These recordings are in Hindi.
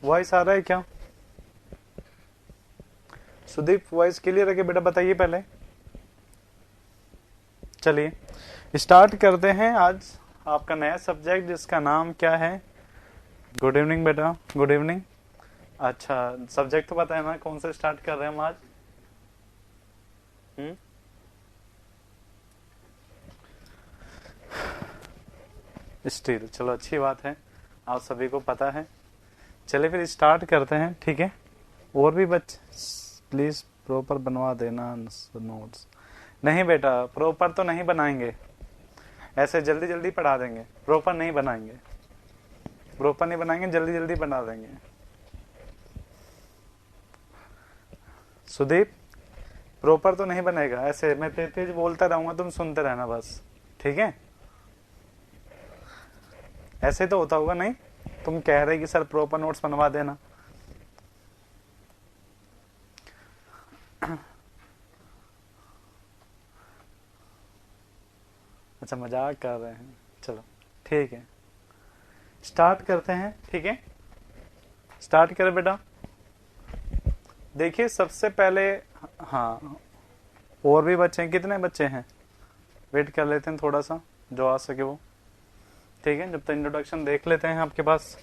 वॉइस आ रहा है क्या? सुदीप वॉइस क्लियर है कि बेटा? बताइए पहले। चलिए स्टार्ट करते हैं आज आपका नया सब्जेक्ट जिसका नाम क्या है? गुड इवनिंग बेटा, गुड इवनिंग। अच्छा, सब्जेक्ट तो पता है ना कौन सा स्टार्ट कर रहे हैं हम आज? स्टील, चलो अच्छी बात है, आप सभी को पता है। चलिए फिर स्टार्ट करते हैं, ठीक है। और भी बच्चे प्लीज प्रॉपर बनवा देना नोट्स। नहीं बेटा, प्रॉपर तो नहीं बनाएंगे, ऐसे जल्दी जल्दी पढ़ा देंगे, प्रॉपर नहीं बनाएंगे, प्रॉपर नहीं बनाएंगे, जल्दी जल्दी बना देंगे। सुदीप प्रॉपर तो नहीं बनेगा, ऐसे मैं तेज तेज बोलता रहूंगा, तुम सुनते रहना बस, ठीक है? ऐसे तो होता होगा नहीं? तुम कह रहे कि सर प्रॉपर नोट्स बनवा देना। अच्छा मजाक कर रहे हैं, चलो ठीक है, स्टार्ट करते हैं, ठीक है? स्टार्ट करें बेटा। देखिए सबसे पहले, हाँ और भी बच्चे हैं, कितने बच्चे हैं? वेट कर लेते हैं थोड़ा सा, जो आ सके वो, ठीक है? जब तक इंट्रोडक्शन देख लेते हैं आपके पास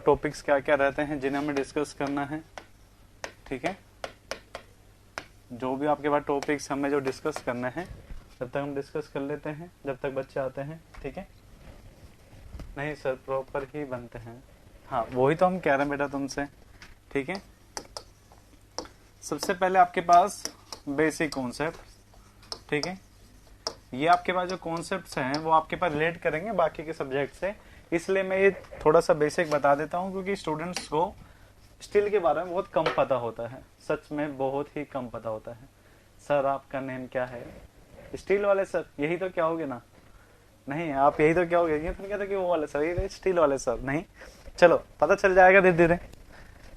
टॉपिक्स क्या क्या रहते हैं जिन्हें हमें डिस्कस करना है, ठीक है? जो भी आपके पास टॉपिक्स हमें जो डिस्कस करने हैं जब तक हम डिस्कस कर लेते हैं, जब तक बच्चे आते हैं, ठीक है? नहीं सर प्रॉपर ही बनते हैं, हाँ वही तो हम कह रहे हैं बेटा तुमसे, ठीक है? सबसे पहले आपके पास बेसिक कॉन्सेप्ट, ठीक है? ये आपके पास जो कॉन्सेप्ट्स हैं वो आपके पास रिलेट करेंगे बाकी के सब्जेक्ट से, इसलिए मैं ये थोड़ा सा बेसिक बता देता हूँ, क्योंकि स्टूडेंट्स को स्टील के बारे में बहुत कम पता होता है, सच में बहुत ही कम पता होता है। सर आपका नेम क्या है? स्टील वाले सर, यही तो क्या होगे ना? नहीं आप यही तो क्या होगे, ये तो नहीं कहते कि वो वाले सर, ये स्टील वाले सर नहीं, चलो पता चल जाएगा धीरे धीरे।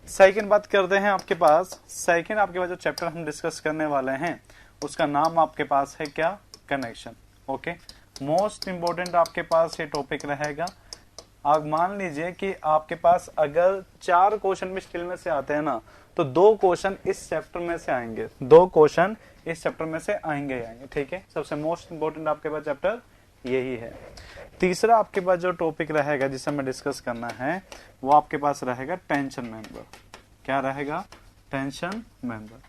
सेकंड बात करते हैं आपके पास, सेकंड आपके पास जो चैप्टर हम डिस्कस करने वाले हैं उसका नाम आपके पास है क्या? Connection, okay? मोस्ट इंपोर्टेंट आपके पास ये टॉपिक रहेगा। आप मान लीजिए कि आपके पास अगर 4 क्वेश्चन भी स्टील में से आते हैं ना, तो 2 क्वेश्चन इस चैप्टर में से आएंगे, 2 क्वेश्चन इस चैप्टर में से आएंगे, ठीक है? सबसे मोस्ट इंपोर्टेंट आपके पास चैप्टर यही है। तीसरा आपके पास जो टॉपिक रहेगा जिसे हमें डिस्कस करना है वो आपके पास रहेगा टेंशन मेंबर। क्या रहेगा? Tension member.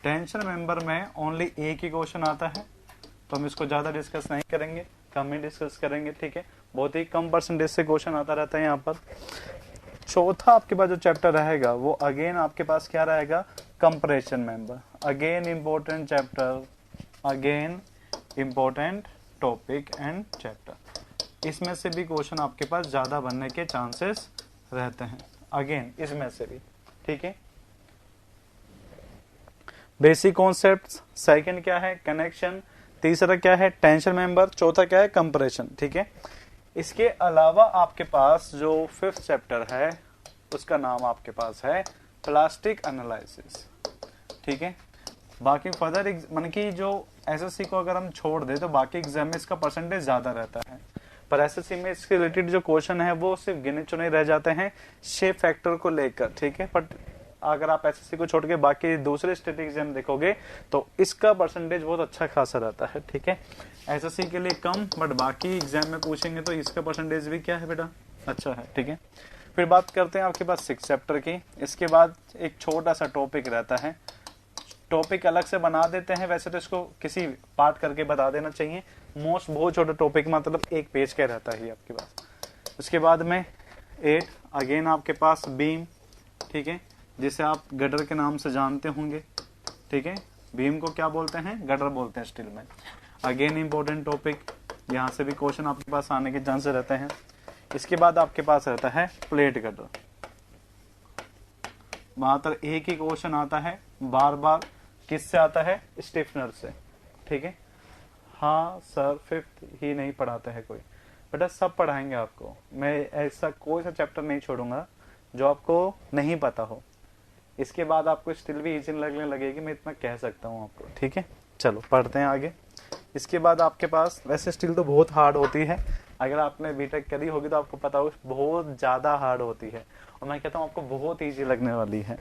टेंशन मेंबर में ओनली एक ही क्वेश्चन आता है, तो हम इसको ज्यादा डिस्कस नहीं करेंगे, कम ही डिस्कस करेंगे, ठीक है? बहुत ही कम परसेंटेज से क्वेश्चन आता रहता है यहाँ पर। चौथा आपके पास जो चैप्टर रहेगा वो अगेन आपके पास क्या रहेगा? Comparison member. Again important chapter, again important topic and chapter. इसमें से भी क्वेश्चन आपके पास ज्यादा बनने के चांसेस रहते हैं, अगेन इसमें से भी, ठीक है? बेसिक कॉन्सेप्ट्स, सेकंड क्या है? कनेक्शन, तीसरा क्या है? टेंशन मेंबर, चौथा क्या है? कंपैरिजन, ठीक है? इसके अलावा आपके पास जो 5th चैप्टर है उसका नाम आपके पास है प्लास्टिक एनालिसिस, ठीक है? बाकी फर्दर मन की जो एसएससी को अगर हम छोड़ दे तो बाकी एग्जाम में इसका परसेंटेज ज्यादा रहता है, पर एसएससी में इसके रिलेटेड जो क्वेश्चन है वो सिर्फ गिने चुने रह जाते हैं शेप फैक्टर को लेकर, ठीक है? बट अगर आप एसएससी को छोड़ के बाकी दूसरे स्टेट एग्जाम देखोगे तो इसका परसेंटेज बहुत अच्छा खासा रहता है, ठीक है? एसएससी के लिए कम, बट बाकी एग्जाम में पूछेंगे तो इसका परसेंटेज भी क्या है बेटा? अच्छा है, ठीक है? फिर बात करते हैं आपके पास 6th चैप्टर की। इसके बाद एक छोटा सा टॉपिक रहता है, टॉपिक अलग से बना देते हैं, वैसे तो इसको किसी पार्ट करके बता देना चाहिए। मोस्ट बहुत छोटा टॉपिक, मतलब 1 पेज का रहता है आपके पास। उसके बाद में 8 अगेन आपके पास बीम, ठीक है? जिसे आप गटर के नाम से जानते होंगे, ठीक है? बीम को क्या बोलते हैं? गटर बोलते हैं स्टील में। अगेन इंपॉर्टेंट टॉपिक, यहाँ से भी क्वेश्चन आपके पास आने के चांसेस रहते हैं। इसके बाद आपके पास रहता है प्लेट गटर, मात्र एक ही क्वेश्चन आता है बार बार, किससे आता है? स्टिफनर से, ठीक है? हाँ सर 5th ही नहीं पढ़ाते हैं कोई, बेटा सब पढ़ाएंगे आपको, मैं ऐसा कोई सा चैप्टर नहीं छोड़ूंगा जो आपको नहीं पता हो। इसके बाद आपको स्टिल भी इजी लगने लगेगी, मैं इतना कह सकता हूँ आपको, ठीक है? चलो पढ़ते हैं आगे। इसके बाद आपके पास, वैसे स्टिल तो बहुत हार्ड होती है अगर आपने बीटेक करी होगी तो आपको पता होगा बहुत ज्यादा हार्ड होती है, और मैं कहता हूँ आपको बहुत इजी लगने वाली है।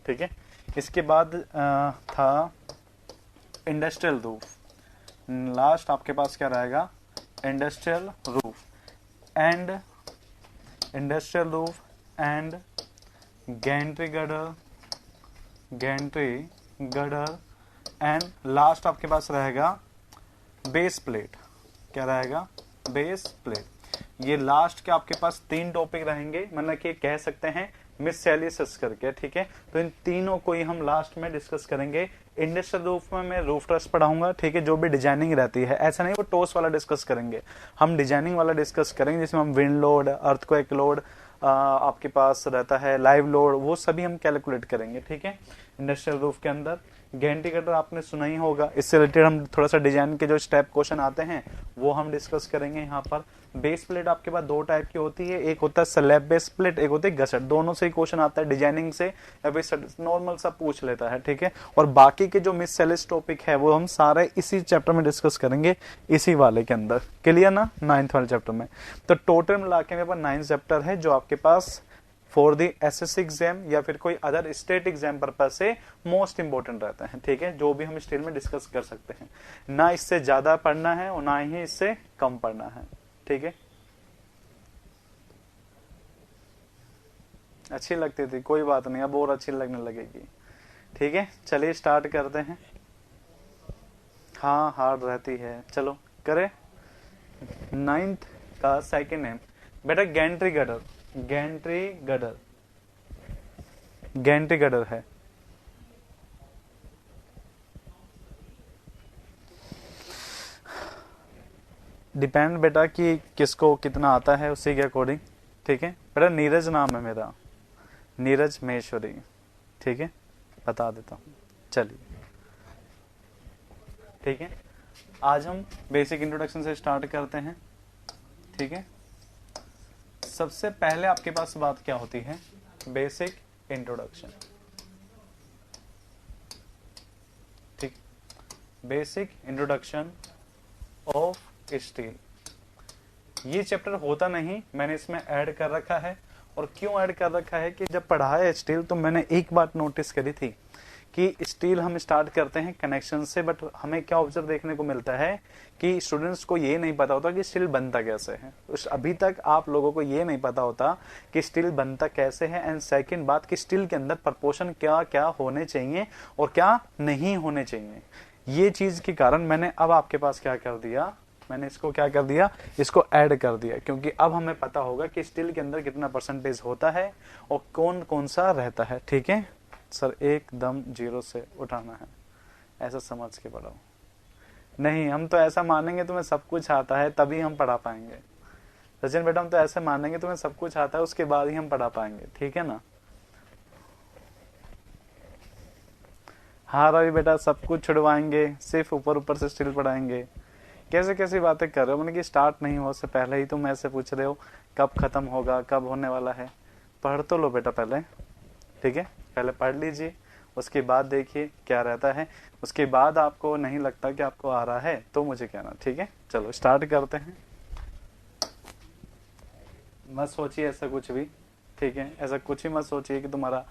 ठीक है, इसके बाद था इंडस्ट्रियल रूफ। लास्ट आपके पास क्या रहेगा, industrial roof and industrial roof and Gentry girder, Gentry girder and last आपके पास रहेगा बेस प्लेट। क्या रहेगा, बेस प्लेट। ये लास्ट के आपके पास 3 टॉपिक रहेंगे, मतलब कि कह सकते हैं मिससेलियस करके। ठीक है, तो इन तीनों को ही हम लास्ट में डिस्कस करेंगे। इंडस्ट्रियल रूफ में मैं रूफ ट्रस पढ़ाऊंगा। ठीक है, जो भी डिजाइनिंग रहती है, ऐसा नहीं वो टोस वाला डिस्कस करेंगे, हम डिजाइनिंग वाला डिस्कस करेंगे, जिसमें हम विंड लोड, अर्थक्वेक लोड, आपके पास रहता है लाइव लोड, वो सभी हम कैलकुलेट करेंगे। ठीक है, इंडस्ट्रियल रूफ के अंदर गैंट्री गर्डर आपने सुना ही होगा, इससे रिलेटेड हम थोड़ा सा डिजाइन के जो स्टेप क्वेश्चन आते हैं वो हम डिस्कस करेंगे यहाँ पर। बेस प्लेट आपके पास 2 टाइप की होती है, एक होता है स्लैब बेस प्लेट, एक होती है गसट। दोनों से ही क्वेश्चन आता है, डिजाइनिंग से या फिर नॉर्मल सा पूछ लेता है। ठीक है, और बाकी के जो मिससेलियस टॉपिक है वो हम सारे इसी चैप्टर में डिस्कस करेंगे, इसी वाले के अंदर। क्लियर ना, 9th वाले चैप्टर में। तो टोटल मिला के मेरे पास 9 चैप्टर है जो आपके पास फॉर दी एसएससी एग्जाम या फिर कोई अदर स्टेट एग्जाम पर्पज से मोस्ट इंपोर्टेंट रहता है। ठीक है, जो भी हम स्टेट में डिस्कस कर सकते हैं, ना इससे ज्यादा पढ़ना है और ना ही इससे कम पढ़ना है। ठीक है, अच्छी लगती थी, कोई बात नहीं, अब और अच्छी लगने लगेगी। ठीक है, चलिए स्टार्ट करते हैं। हाँ हार्ड रहती है, चलो करें। 9th का सेकंड है बेटा Gentry girder. Gentry girder, Gentry girder है। डिपेंड बेटा कि किसको कितना आता है उसी के अकॉर्डिंग। ठीक है बेटा, नीरज नाम है मेरा, नीरज महेश्वरी। ठीक है, बता देता हूँ, चलिए। ठीक है, आज हम बेसिक इंट्रोडक्शन से स्टार्ट करते हैं। ठीक है, सबसे पहले आपके पास बात क्या होती है, बेसिक इंट्रोडक्शन। ठीक, बेसिक इंट्रोडक्शन ऑफ स्टील। ये चैप्टर होता नहीं, मैंने इसमें ऐड कर रखा है। और क्यों ऐड कर रखा है कि जब पढ़ा है स्टील तो मैंने एक बात नोटिस करी थी कि स्टील हम स्टार्ट करते हैं कनेक्शन से, बट हमें क्या ऑब्जर्व देखने को मिलता है कि स्टूडेंट्स को ये नहीं पता होता कि स्टील बनता कैसे है। अभी तक आप लोगों को ये नहीं पता होता कि स्टील बनता कैसे है। एंड सेकंड बात कि स्टील के अंदर प्रपोर्शन क्या क्या होने चाहिए और क्या नहीं होने चाहिए। ये चीज के कारण मैंने अब आपके पास क्या कर दिया, मैंने इसको क्या कर दिया, इसको ऐड कर दिया, क्योंकि अब हमें पता होगा कि स्टील के अंदर कितना परसेंटेज होता है और कौन कौन सा रहता है। ठीक है सर, एकदम 0 से उठाना है, ऐसा समझ के पढ़ाओ। नहीं, हम तो ऐसा मानेंगे तुम्हें सब कुछ आता है तभी हम पढ़ा पाएंगे। सचिन बेटा, हम तो ऐसे मानेंगे तुम्हें सब कुछ आता है उसके बाद ही हम पढ़ा पाएंगे। ठीक है ना। हाँ रवि बेटा, सब कुछ छुड़वाएंगे, सिर्फ ऊपर ऊपर से स्टील पढ़ाएंगे। कैसे कैसी बातें कर रहे हो, मैंने कि स्टार्ट नहीं हो उससे पहले ही तुम ऐसे पूछ रहे हो कब खत्म होगा, कब होने वाला है। पढ़ तो लो बेटा पहले। ठीक है, पहले पढ़ लीजिए, उसके बाद देखिए क्या रहता है। उसके बाद आपको नहीं लगता कि आपको आ रहा है तो मुझे कहना। ठीक है, चलो स्टार्ट करते हैं। मत सोचिए ऐसा कुछ भी। ठीक है, ऐसा कुछ ही मत सोचिए कि तुम्हारा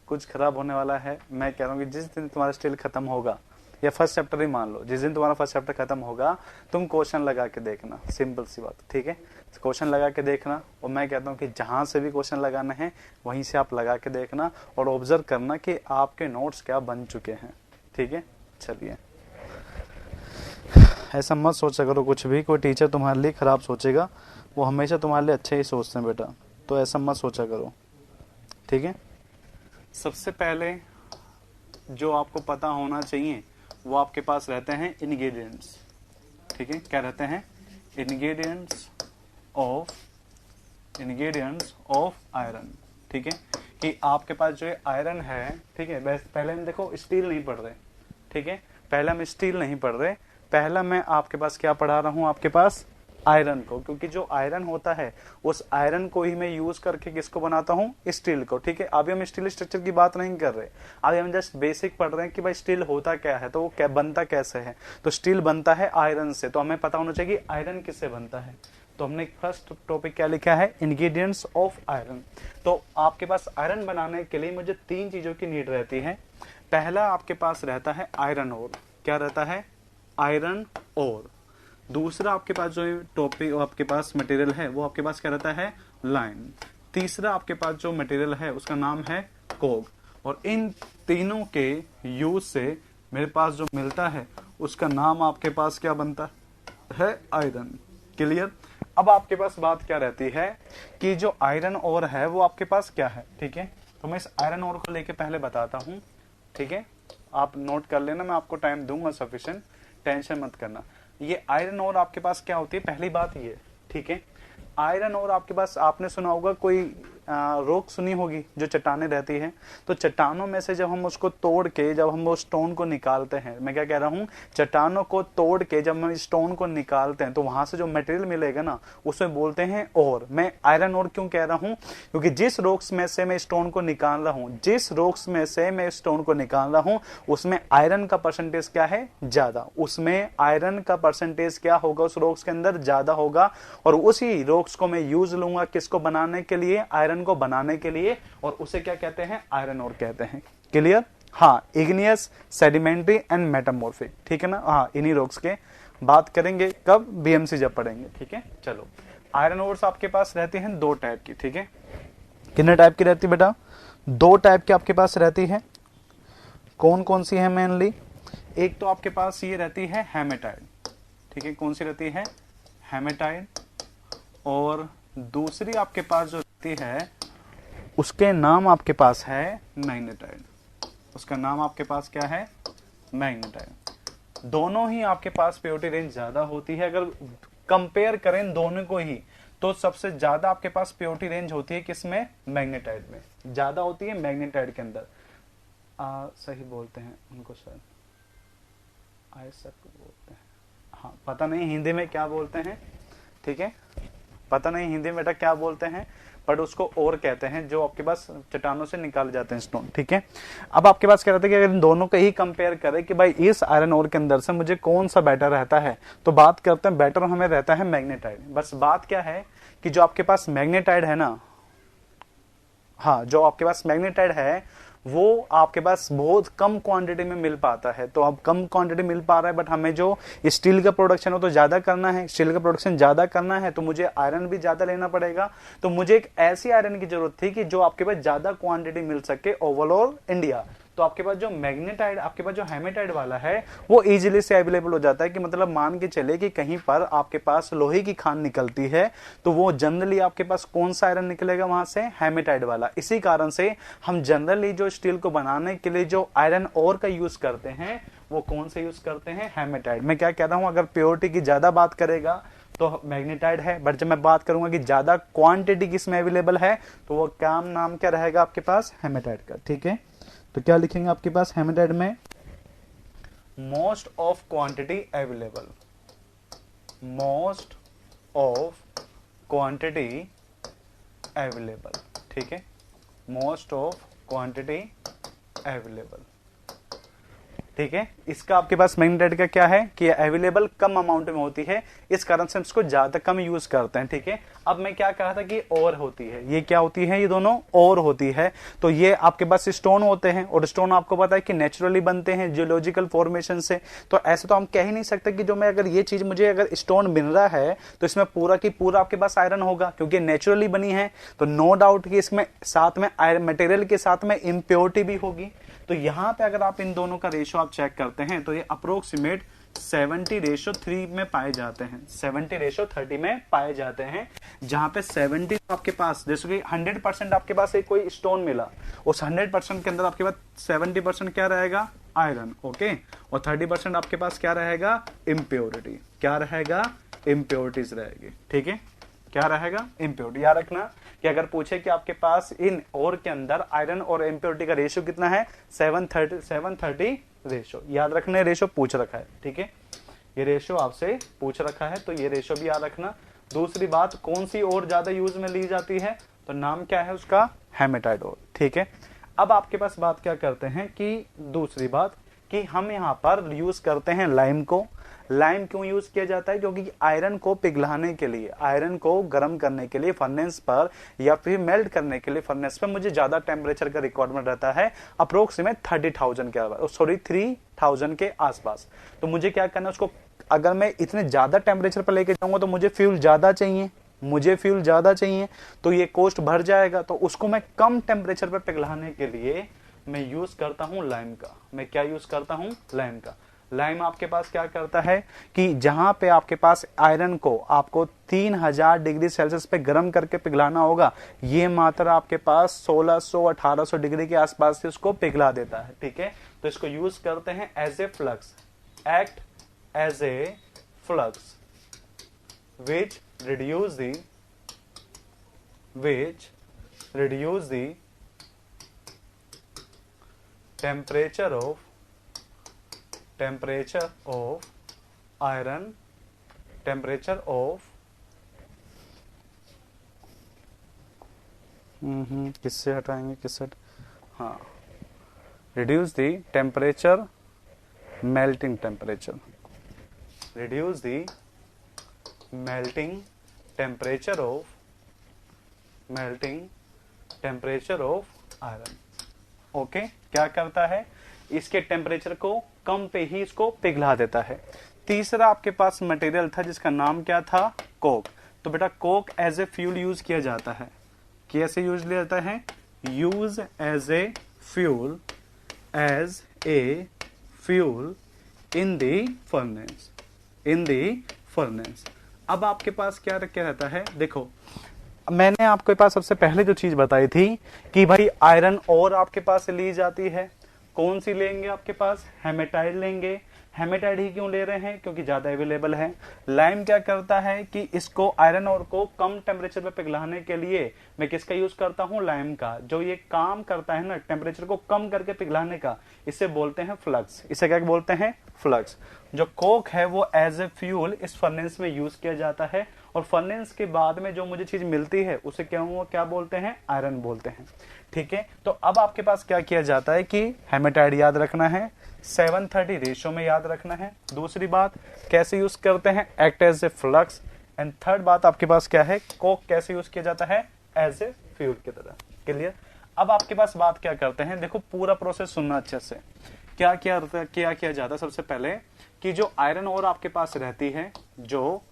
कुछ खराब होने वाला है। मैं कह रहा हूँ कि जिस दिन तुम्हारा स्टील खत्म होगा, या फर्स्ट चैप्टर ही मान लो, जिस दिन तुम्हारा फर्स्ट चैप्टर खत्म होगा तुम क्वेश्चन लगा के देखना, सिंपल सी बात। ठीक है, क्वेश्चन लगा के देखना, और मैं कहता हूँ कि जहां से भी क्वेश्चन लगाना है वहीं से आप लगा के देखना और ऑब्जर्व करना कि आपके नोट्स क्या बन चुके हैं। ठीक है, चलिए। ऐसा मत सोचा करो कुछ भी, कोई टीचर तुम्हारे लिए खराब सोचेगा, वो हमेशा तुम्हारे लिए अच्छे ही सोचते हैं बेटा, तो ऐसा मत सोचा करो। ठीक है, सबसे पहले जो आपको पता होना चाहिए वो आपके पास रहते हैं इंग्रेडिएंट्स। ठीक है, क्या रहते हैं, इंग्रेडिएंट्स ऑफ आयरन। ठीक है, कि आपके पास जो आयरन है, ठीक है, पहले हम देखो स्टील नहीं पढ़ रहे। ठीक है, पहले हम स्टील नहीं पढ़ रहे, पहला मैं आपके पास क्या पढ़ा रहा हूं, आपके पास आयरन को, क्योंकि जो आयरन होता है उस आयरन को ही मैं यूज करके किसको बनाता हूँ, स्टील को। ठीक है, अभी हम स्टील स्ट्रक्चर की बात नहीं कर रहे, अभी हम जस्ट बेसिक पढ़ रहे हैं कि भाई स्टील होता क्या है, तो वो क्या बनता कैसे है। तो स्टील बनता है आयरन से, तो हमें पता होना चाहिए आयरन किससे बनता है। तो हमने फर्स्ट टॉपिक क्या लिखा है, इंग्रेडिएंट्स ऑफ आयरन। तो आपके पास आयरन बनाने के लिए मुझे 3 चीजों की नीड रहती है। पहला आपके पास रहता है आयरन ओर, क्या रहता है, आयरन ओर। दूसरा आपके पास जो टॉपिक आपके पास मटेरियल है वो आपके पास क्या रहता है, लाइम। तीसरा आपके पास जो मटेरियल है उसका नाम है कोग। और इन तीनों के यूज से मेरे पास जो मिलता है उसका नाम आपके पास क्या बनता है, आयरन। क्लियर। अब आपके पास बात क्या रहती है कि जो आयरन ओर है वो आपके पास क्या है, ठीक है। तो मैं इस आयरन ओर को लेके पहले बताता हूं, ठीक है। आप नोट कर लेना, मैं आपको टाइम दूंगा सफिशिएंट, टेंशन मत करना। ये आयरन ओर आपके पास क्या होती है, पहली बात ये, ठीक है। आयरन ओर आपके पास, आपने सुना होगा कोई रॉक सुनी होगी जो चट्टानें रहती हैं, तो चट्टानों में से जब हम उसको तोड़ के जब हम वो स्टोन को निकालते हैं, मैं क्या कह रहा हूँ, चट्टानों को तोड़ के जब हम स्टोन को निकालते हैं तो वहां से जो मटेरियल मिलेगा ना उसमें बोलते हैं ओर। मैं आयरन ओर क्यों कह रहा हूँ, क्योंकि जिस रॉक्स में से मैं स्टोन को निकाल रहा हूँ, जिस रॉक्स में से मैं स्टोन को निकाल रहा हूँ उसमें आयरन का परसेंटेज क्या है, ज्यादा। उसमें आयरन का परसेंटेज क्या होगा, उस रॉक्स के अंदर ज्यादा होगा। और उसी रॉक्स को मैं यूज लूंगा किसको बनाने के लिए, आयरन को बनाने के लिए, और उसे क्या कहते हैं, आयरन ओर कहते हैं। क्लियर। हाँ, इग्नियस, सेडिमेंट्री एंड मेटामॉर्फिक, ठीक है ना। हाँ, इन्हीं रॉक्स के बात करेंगे कब, बीएमसी जब पढ़ेंगे, ठीक है। चलो, आयरन ओर्स आपके पास रहती हैं 2 टाइप की, ठीक है। कितने टाइप की रहती है बेटा, 2 टाइप की आपके पास रहती है। कौन कौन सी है मेनली, एक तो आपके पास ये रहती है हेमेटाइड, ठीक है। कौन सी रहती है, हेमेटाइड। और दूसरी आपके पास जो रहती है उसके नाम आपके पास है मैग्नेटाइड। उसका नाम आपके पास क्या है, मैग्नेटाइड। दोनों ही आपके पास प्योरिटी रेंज ज्यादा होती है। अगर कंपेयर करें दोनों को ही तो सबसे ज्यादा आपके पास प्योरिटी रेंज होती है किसमें, मैग्नेटाइड में ज्यादा होती है, मैग्नेटाइड के अंदर। सही बोलते हैं उनको सर, आयसक बोलते हैं, हाँ पता नहीं हिंदी में क्या बोलते हैं, ठीक है। पता नहीं हिंदी में बेटा क्या बोलते हैं, बट उसको और कहते हैं जो आपके पास चट्टानों से निकाले जाते हैं स्टोन, ठीक है। अब आपके पास क्या रहता है कि अगर इन दोनों को ही कंपेयर करें कि भाई इस आयरन ओर के अंदर से मुझे कौन सा बेटर रहता है, तो बात करते हैं बेटर हमें रहता है मैग्नेटाइड। बस बात क्या है कि जो आपके पास मैग्नेटाइड है ना, हाँ जो आपके पास मैग्नेटाइड है वो आपके पास बहुत कम क्वांटिटी में मिल पाता है। तो अब कम क्वांटिटी मिल पा रहा है, बट हमें जो स्टील का प्रोडक्शन हो तो ज्यादा करना है, स्टील का प्रोडक्शन ज्यादा करना है तो मुझे आयरन भी ज्यादा लेना पड़ेगा। तो मुझे एक ऐसी आयरन की जरूरत थी कि जो आपके पास ज्यादा क्वांटिटी मिल सके ओवरऑल इंडिया। तो आपके पास जो मैग्नेटाइड, आपके पास जो हेमेटाइड वाला है वो इजीली से अवेलेबल हो जाता है। कि मतलब मान के चले कि कहीं पर आपके पास लोहे की खान निकलती है तो वो जनरली आपके पास कौन सा आयरन निकलेगा वहां से, हेमेटाइड वाला। इसी कारण से हम जनरली जो स्टील को बनाने के लिए जो आयरन ओर का यूज करते हैं वो कौन से यूज करते हैं, हेमेटाइड। मैं क्या कह रहा हूं, अगर प्योरिटी की ज्यादा बात करेगा तो मैग्नेटाइड है, बट जब मैं बात करूंगा कि ज्यादा क्वांटिटी किसमें अवेलेबल है तो वो काम नाम क्या रहेगा आपके पास, हेमेटाइड का, ठीक है। तो क्या लिखेंगे आपके पास हेमेटाइड में, most of quantity available, most of quantity available, ठीक है। मोस्ट ऑफ क्वांटिटी अवेलेबल, ठीक है। इसका आपके पास मैग्नेटाइड का क्या है कि अवेलेबल कम अमाउंट में होती है, इस कारण से हम इसको ज्यादा कम यूज करते हैं, ठीक है। अब मैं क्या कहा था कि और होती है, ये क्या होती है, ये दोनों और होती है। तो ये आपके पास स्टोन होते हैं और स्टोन आपको पता है कि नेचुरली बनते हैं जियोलॉजिकल फॉर्मेशन से। तो ऐसे तो हम कह ही नहीं सकते कि जो मैं अगर ये चीज मुझे अगर स्टोन मिल रहा है तो इसमें पूरा की पूरा आपके पास आयरन होगा, क्योंकि नेचुरली बनी है। तो नो डाउट कि इसमें साथ में आयरन मटेरियल के साथ में इम्प्योरिटी भी होगी। तो यहां पे अगर आप इन दोनों का रेशियो आप चेक करते हैं तो ये अप्रोक्सीमेट 70:3 में पाए जाते हैं, 70:30 में पाए जाते हैं। जहां पे 70 आपके पास, जैसे कि 100% आपके पास एक कोई स्टोन मिला, उस 100% के अंदर आपके पास 70% क्या रहेगा, आयरन, ओके। और 30% आपके पास क्या रहेगा, इम्प्योरिटी। क्या रहेगा, इम्प्योरिटीज रहेगी, ठीक है। क्या रहेगा, इम्प्योरिटी। याद रखना कि अगर पूछे कि आपके पास इन और के अंदर आयरन और इम्प्योरिटी का रेशियो कितना है, 7:30 रेशियो। याद रखने, रेशियो पूछ रखा है, ठीक है। ये रेशियो आपसे पूछ रखा है तो ये रेशियो भी याद रखना। दूसरी बात, कौन सी और ज्यादा यूज में ली जाती है, तो नाम क्या है उसका, हेमेटाइड ओर, ठीक है। अब आपके पास बात क्या करते हैं कि दूसरी बात कि हम यहाँ पर यूज करते हैं लाइम को। लाइम क्यों यूज किया जाता है? क्योंकि आयरन को पिघलाने के लिए, आयरन को गर्म करने के लिए फर्नेस पर या फिर मेल्ट करने के लिए फर्नेस पर मुझे ज्यादा टेम्परेचर का रिक्वायरमेंट रहता है, अप्रोक्सीमेट 30,000 के, सॉरी 3000 के आसपास। तो मुझे क्या करना है उसको, अगर मैं इतने ज्यादा टेम्परेचर पर लेके जाऊंगा तो मुझे फ्यूल ज्यादा चाहिए, तो ये कॉस्ट बढ़ जाएगा। तो उसको मैं कम टेम्परेचर पर पिघलाने के लिए मैं यूज करता हूं लाइम का। मैं क्या यूज करता हूं? लाइम का। लाइम आपके पास क्या करता है कि जहां पे आपके पास आयरन को आपको 3000 डिग्री सेल्सियस पे गर्म करके पिघलाना होगा, ये मात्रा आपके पास 1600-1800 डिग्री के आसपास से उसको पिघला देता है। ठीक है, तो इसको यूज करते हैं as a flux, act as a flux which reduce the temperature of iron, किससे हटाएंगे, किससे? हाँ, reduce the temperature, melting temperature, reduce the melting temperature of iron. Okay, क्या करता है? इसके टेम्परेचर को कम पे ही इसको पिघला देता है। तीसरा आपके पास मटेरियल था जिसका नाम क्या था? कोक। तो बेटा coke as a fuel use किया जाता है। कैसे यूज लिया जाता है? Use as a fuel in the furnace. अब आपके पास क्या रहता है? देखो, मैंने आपके पास सबसे पहले जो चीज बताई थी कि भाई आयरन और आपके पास से ली जाती है। कौन सी लेंगे? आपके पास हेमेटाइड लेंगे। हेमेटाइड ही क्यों ले रहे हैं? क्योंकि ज्यादा अवेलेबल है। लाइम क्या करता है कि इसको आयरन और को कम टेम्परेचर पे पिघलाने के लिए मैं किसका यूज करता हूं? लाइम का। जो ये काम करता है ना टेम्परेचर को कम करके पिघलाने का, इसे बोलते हैं फ्लक्स। इसे क्या बोलते हैं? फ्लक्स। जो कोक है वो एज ए फ्यूल इस फर्नेस में यूज किया जाता है, और फर्नेस के बाद में जो मुझे चीज मिलती है उसे क्या बोलते हैं? आयरन बोलते हैं। ठीक है, तो अब आपके पास क्या किया जाता है कि हेमेटाइड याद रखना है, 7:30 रेशियो में याद रखना है। दूसरी बात, कैसे यूज करते हैं? Act as a flux. And third बात आपके पास क्या है? कोक कैसे यूज किया जाता है? एज ए फ्यूल की तरह। क्लियर? अब आपके पास बात क्या करते हैं, देखो पूरा प्रोसेस सुनना अच्छे से। क्या किया जाता है? सबसे पहले कि जो आयरन और आपके पास रहती है, जो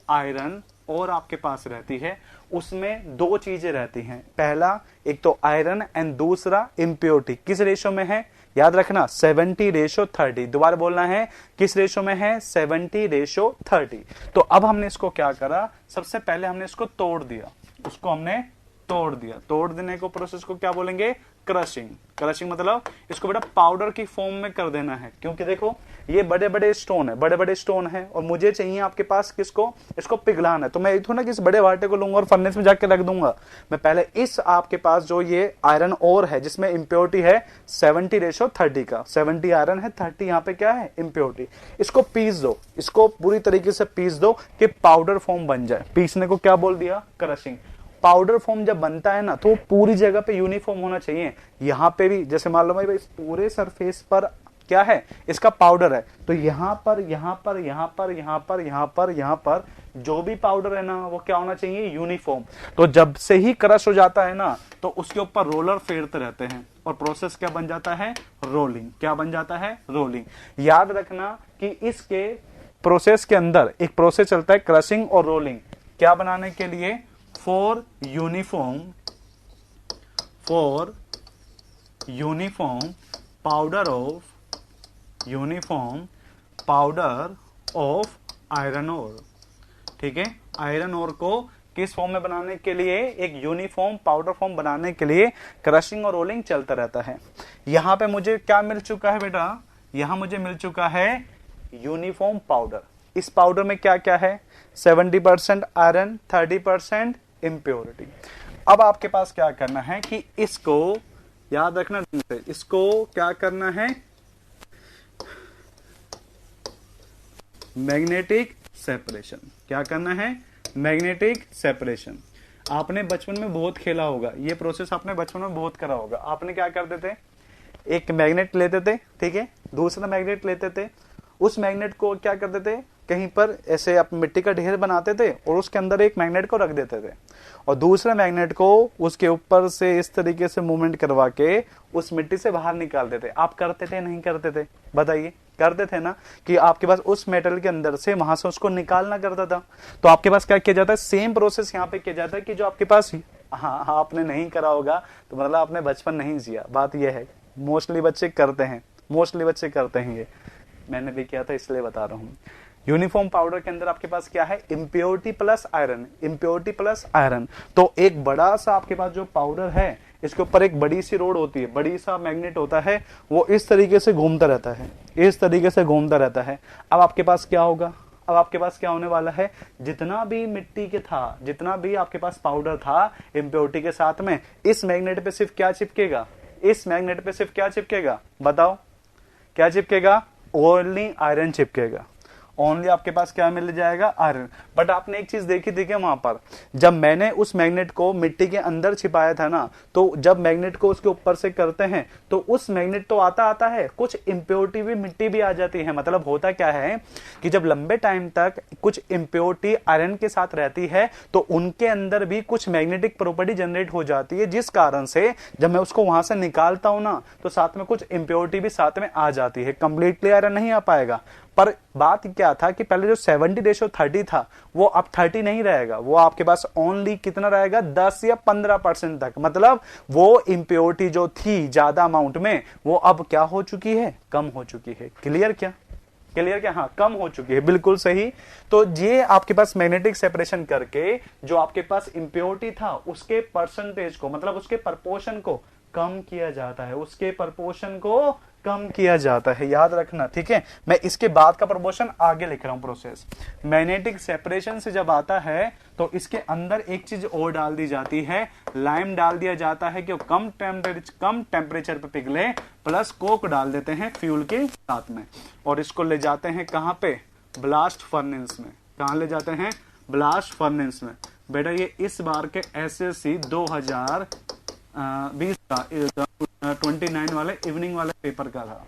आयरन और आपके पास रहती है, उसमें दो चीजें रहती हैं। पहला, एक तो आयरन एंड दूसरा इम्प्योरिटी। किस रेशो में है? याद रखना 70:30। दोबारा बोलना है, किस रेशो में है? 70:30। तो अब हमने इसको क्या करा? सबसे पहले हमने इसको तोड़ दिया, उसको हमने तोड़ दिया। तोड़ देने को प्रोसेस को क्या बोलेंगे? क्रशिंग। क्रशिंग मतलब इसको बेटा पाउडर की फॉर्म में कर देना है। क्योंकि देखो ये बड़े बड़े स्टोन है और मुझे चाहिए आपके पास किसको? इसको पिघलाना है। तो मैं इतना किस बड़े वाटे को लूंगा और फर्नेस में जाके रख दूंगा। मैं पहले इस आपके पास जो ये आयरन ओर है जिसमें इम्प्योरिटी है 70:30 का, 70 आयरन है, 30 यहाँ पे क्या है? इम्प्योरिटी। इसको पीस दो, इसको पूरी तरीके से पीस दो कि पाउडर फॉर्म बन जाए। पीसने को क्या बोल दिया? क्रशिंग। पाउडर फॉर्म जब बनता है ना तो पूरी जगह पे यूनिफॉर्म होना चाहिए। यहाँ पे भी जैसे मान लो भाई इस पूरे सरफेस पर क्या है? इसका पाउडर है। तो यहाँ पर जो भी पाउडर है ना वो क्या होना चाहिए? यूनिफॉर्म। तो जब से ही क्रश हो जाता है ना तो उसके ऊपर रोलर फेरते रहते हैं और प्रोसेस क्या बन जाता है? रोलिंग। क्या बन जाता है? रोलिंग। याद रखना कि इसके प्रोसेस के अंदर एक प्रोसेस चलता है क्रशिंग और रोलिंग। क्या बनाने के लिए? For uniform powder of iron ore. ठीक है, आयरन ओर को किस फॉर्म में बनाने के लिए? एक यूनिफॉर्म पाउडर फॉर्म बनाने के लिए क्रशिंग और रोलिंग चलता रहता है। यहां पे मुझे क्या मिल चुका है बेटा? यहां मुझे मिल चुका है यूनिफॉर्म पाउडर। इस पाउडर में क्या क्या है? 70% आयरन, 30% इम्प्योरिटी। अब आपके पास क्या करना है कि इसको याद रखना, इसको क्या करना है? Magnetic separation. क्या करना है? Magnetic separation. आपने बचपन में बहुत खेला होगा, ये प्रोसेस आपने बचपन में बहुत करा होगा। आपने क्या करते थे? एक मैग्नेट लेते थे, ठीक है, दूसरा मैग्नेट लेते थे, उस मैग्नेट को क्या करते थे, कहीं पर ऐसे आप मिट्टी का ढेर बनाते थे और उसके अंदर एक मैग्नेट को रख देते थे और दूसरे मैग्नेट को उसके ऊपर से इस तरीके से मूवमेंट करवा के उस मिट्टी से बाहर निकाल देते। आप करते थे नहीं करते थे, बताइए? करते थे ना, कि आपके पास उस मेटल के अंदर से वहां से उसको निकालना करता था। तो आपके पास क्या किया जाता है, सेम प्रोसेस यहाँ पे किया जाता है कि जो आपके पास, हाँ आपने नहीं करा होगा तो मतलब आपने बचपन नहीं जिया, बात यह है। मोस्टली बच्चे करते हैं, मोस्टली बच्चे करते हैं, ये मैंने भी किया था इसलिए बता रहा हूँ। यूनिफॉर्म पाउडर के अंदर आपके पास क्या है, impurity plus iron, impurity plus iron. तो एक बड़ा सा आपके पास जो पाउडर है, इसके ऊपर एक बड़ी सी रोड होती है, बड़ी सा मैग्नेट होता है, वो इस तरीके से घूमता रहता है, इस तरीके से घूमता रहता है। अब आपके पास क्या होगा, अब आपके पास क्या होने वाला है, जितना भी मिट्टी के था, जितना भी आपके पास पाउडर था इम्प्योरिटी के साथ में, इस मैग्नेट पे सिर्फ क्या चिपकेगा, इस मैग्नेट पे सिर्फ क्या चिपकेगा, बताओ क्या चिपकेगा, ओनली आयरन चिपकेगा। ओनली आपके पास क्या मिल जाएगा, आयरन। बट आपने एक चीज देखी थी क्या वहां पर, जब मैंने उस मैग्नेट को मिट्टी के अंदर छिपाया था ना, तो जब मैग्नेट को उसके ऊपर से करते हैं तो उस मैग्नेट तो आता है, कुछ इम्प्योरिटी भी, मिट्टी भी आ जाती है। मतलब होता क्या है कि जब लंबे टाइम तक कुछ इम्प्योरिटी आयरन के साथ रहती है तो उनके अंदर भी कुछ मैग्नेटिक प्रॉपर्टी जनरेट हो जाती है, जिस कारण से जब मैं उसको वहां से निकालता हूं ना तो साथ में कुछ इम्प्योरिटी भी साथ में आ जाती है। कंप्लीटली आयरन नहीं आ पाएगा, पर बात क्या था कि पहले जो 70:30 था वो अब 30 नहीं रहेगा, वो आपके पास ओनली कितना रहेगा, 10 या 15% तक। मतलब वो इम्प्योरिटी जो थी ज्यादा अमाउंट में, वो अब क्या हो चुकी है, कम हो चुकी है। क्लियर क्या, क्लियर क्या, हाँ कम हो चुकी है, बिल्कुल सही। तो ये आपके पास मैग्नेटिक सेपरेशन करके जो आपके पास इम्प्योरिटी था उसके परसेंटेज को, मतलब उसके प्रपोर्शन को कम किया जाता है, उसके प्रपोर्शन को कम किया जाता है, याद रखना, ठीक है। मैं इसके बाद का प्रपोर्शन आगे लिख रहा हूं। प्रोसेस मैग्नेटिक सेपरेशन से जब आता है तो इसके अंदर एक चीज और डाल दी जाती है, लाइम डाल दिया जाता है कि कम टेम्परेचर पे पिघले, प्लस कोक डाल देते हैं फ्यूल के साथ में, और इसको ले जाते हैं कहां पे, ब्लास्ट फर्नेस में। कहां ले जाते हैं, ब्लास्ट फर्नेस में। बेटा ये इस बार के SSC 2020 का 29 वाले इवनिंग वाले पेपर का था।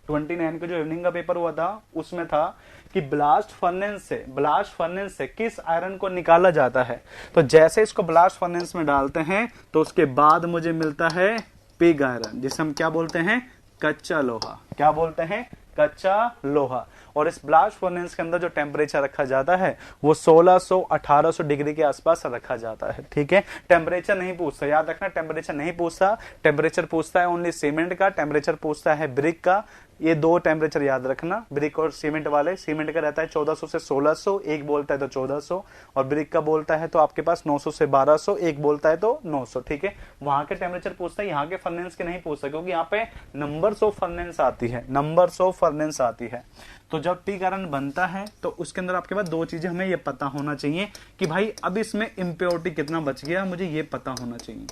29 का जो इवनिंग का पेपर हुआ था उसमें था कि ब्लास्ट फर्नेस से किस आयरन को निकाला जाता है। तो जैसे इसको ब्लास्ट फर्नेस में डालते हैं तो उसके बाद मुझे मिलता है पिग आयरन, जिसे हम क्या बोलते हैं, कच्चा लोहा। क्या बोलते हैं, कच्चा लोहा। और इस ब्लास्ट फर्नेस के अंदर जो टेम्परेचर रखा जाता है वो 1600-1800 डिग्री के आसपास रखा जाता है, ठीक है। टेम्परेचर नहीं पूछता, याद रखना, टेम्परेचर नहीं पूछता। टेम्परेचर पूछता है ओनली सीमेंट का, टेम्परेचर पूछता है ब्रिक का। ये दो टेम्परेचर याद रखना, ब्रिक और सीमेंट वाले। सीमेंट का रहता है 1400 से 1600, एक बोलता है तो 1400, और ब्रिक का बोलता है तो आपके पास 900 से 1200, एक बोलता है तो 900, ठीक है। वहां के टेम्परेचर पूछता है, यहाँ के फर्नेस के नहीं पूछता, क्योंकि यहाँ पे नंबर्स ऑफ फर्नेस आती है, नंबर्स ऑफ फर्नेस आती है। तो जब पिग आयरन बनता है तो उसके अंदर आपके पास दो चीजें हमें ये पता होना चाहिए कि भाई अब इसमें इम्प्योरिटी कितना बच गया, मुझे ये पता होना चाहिए।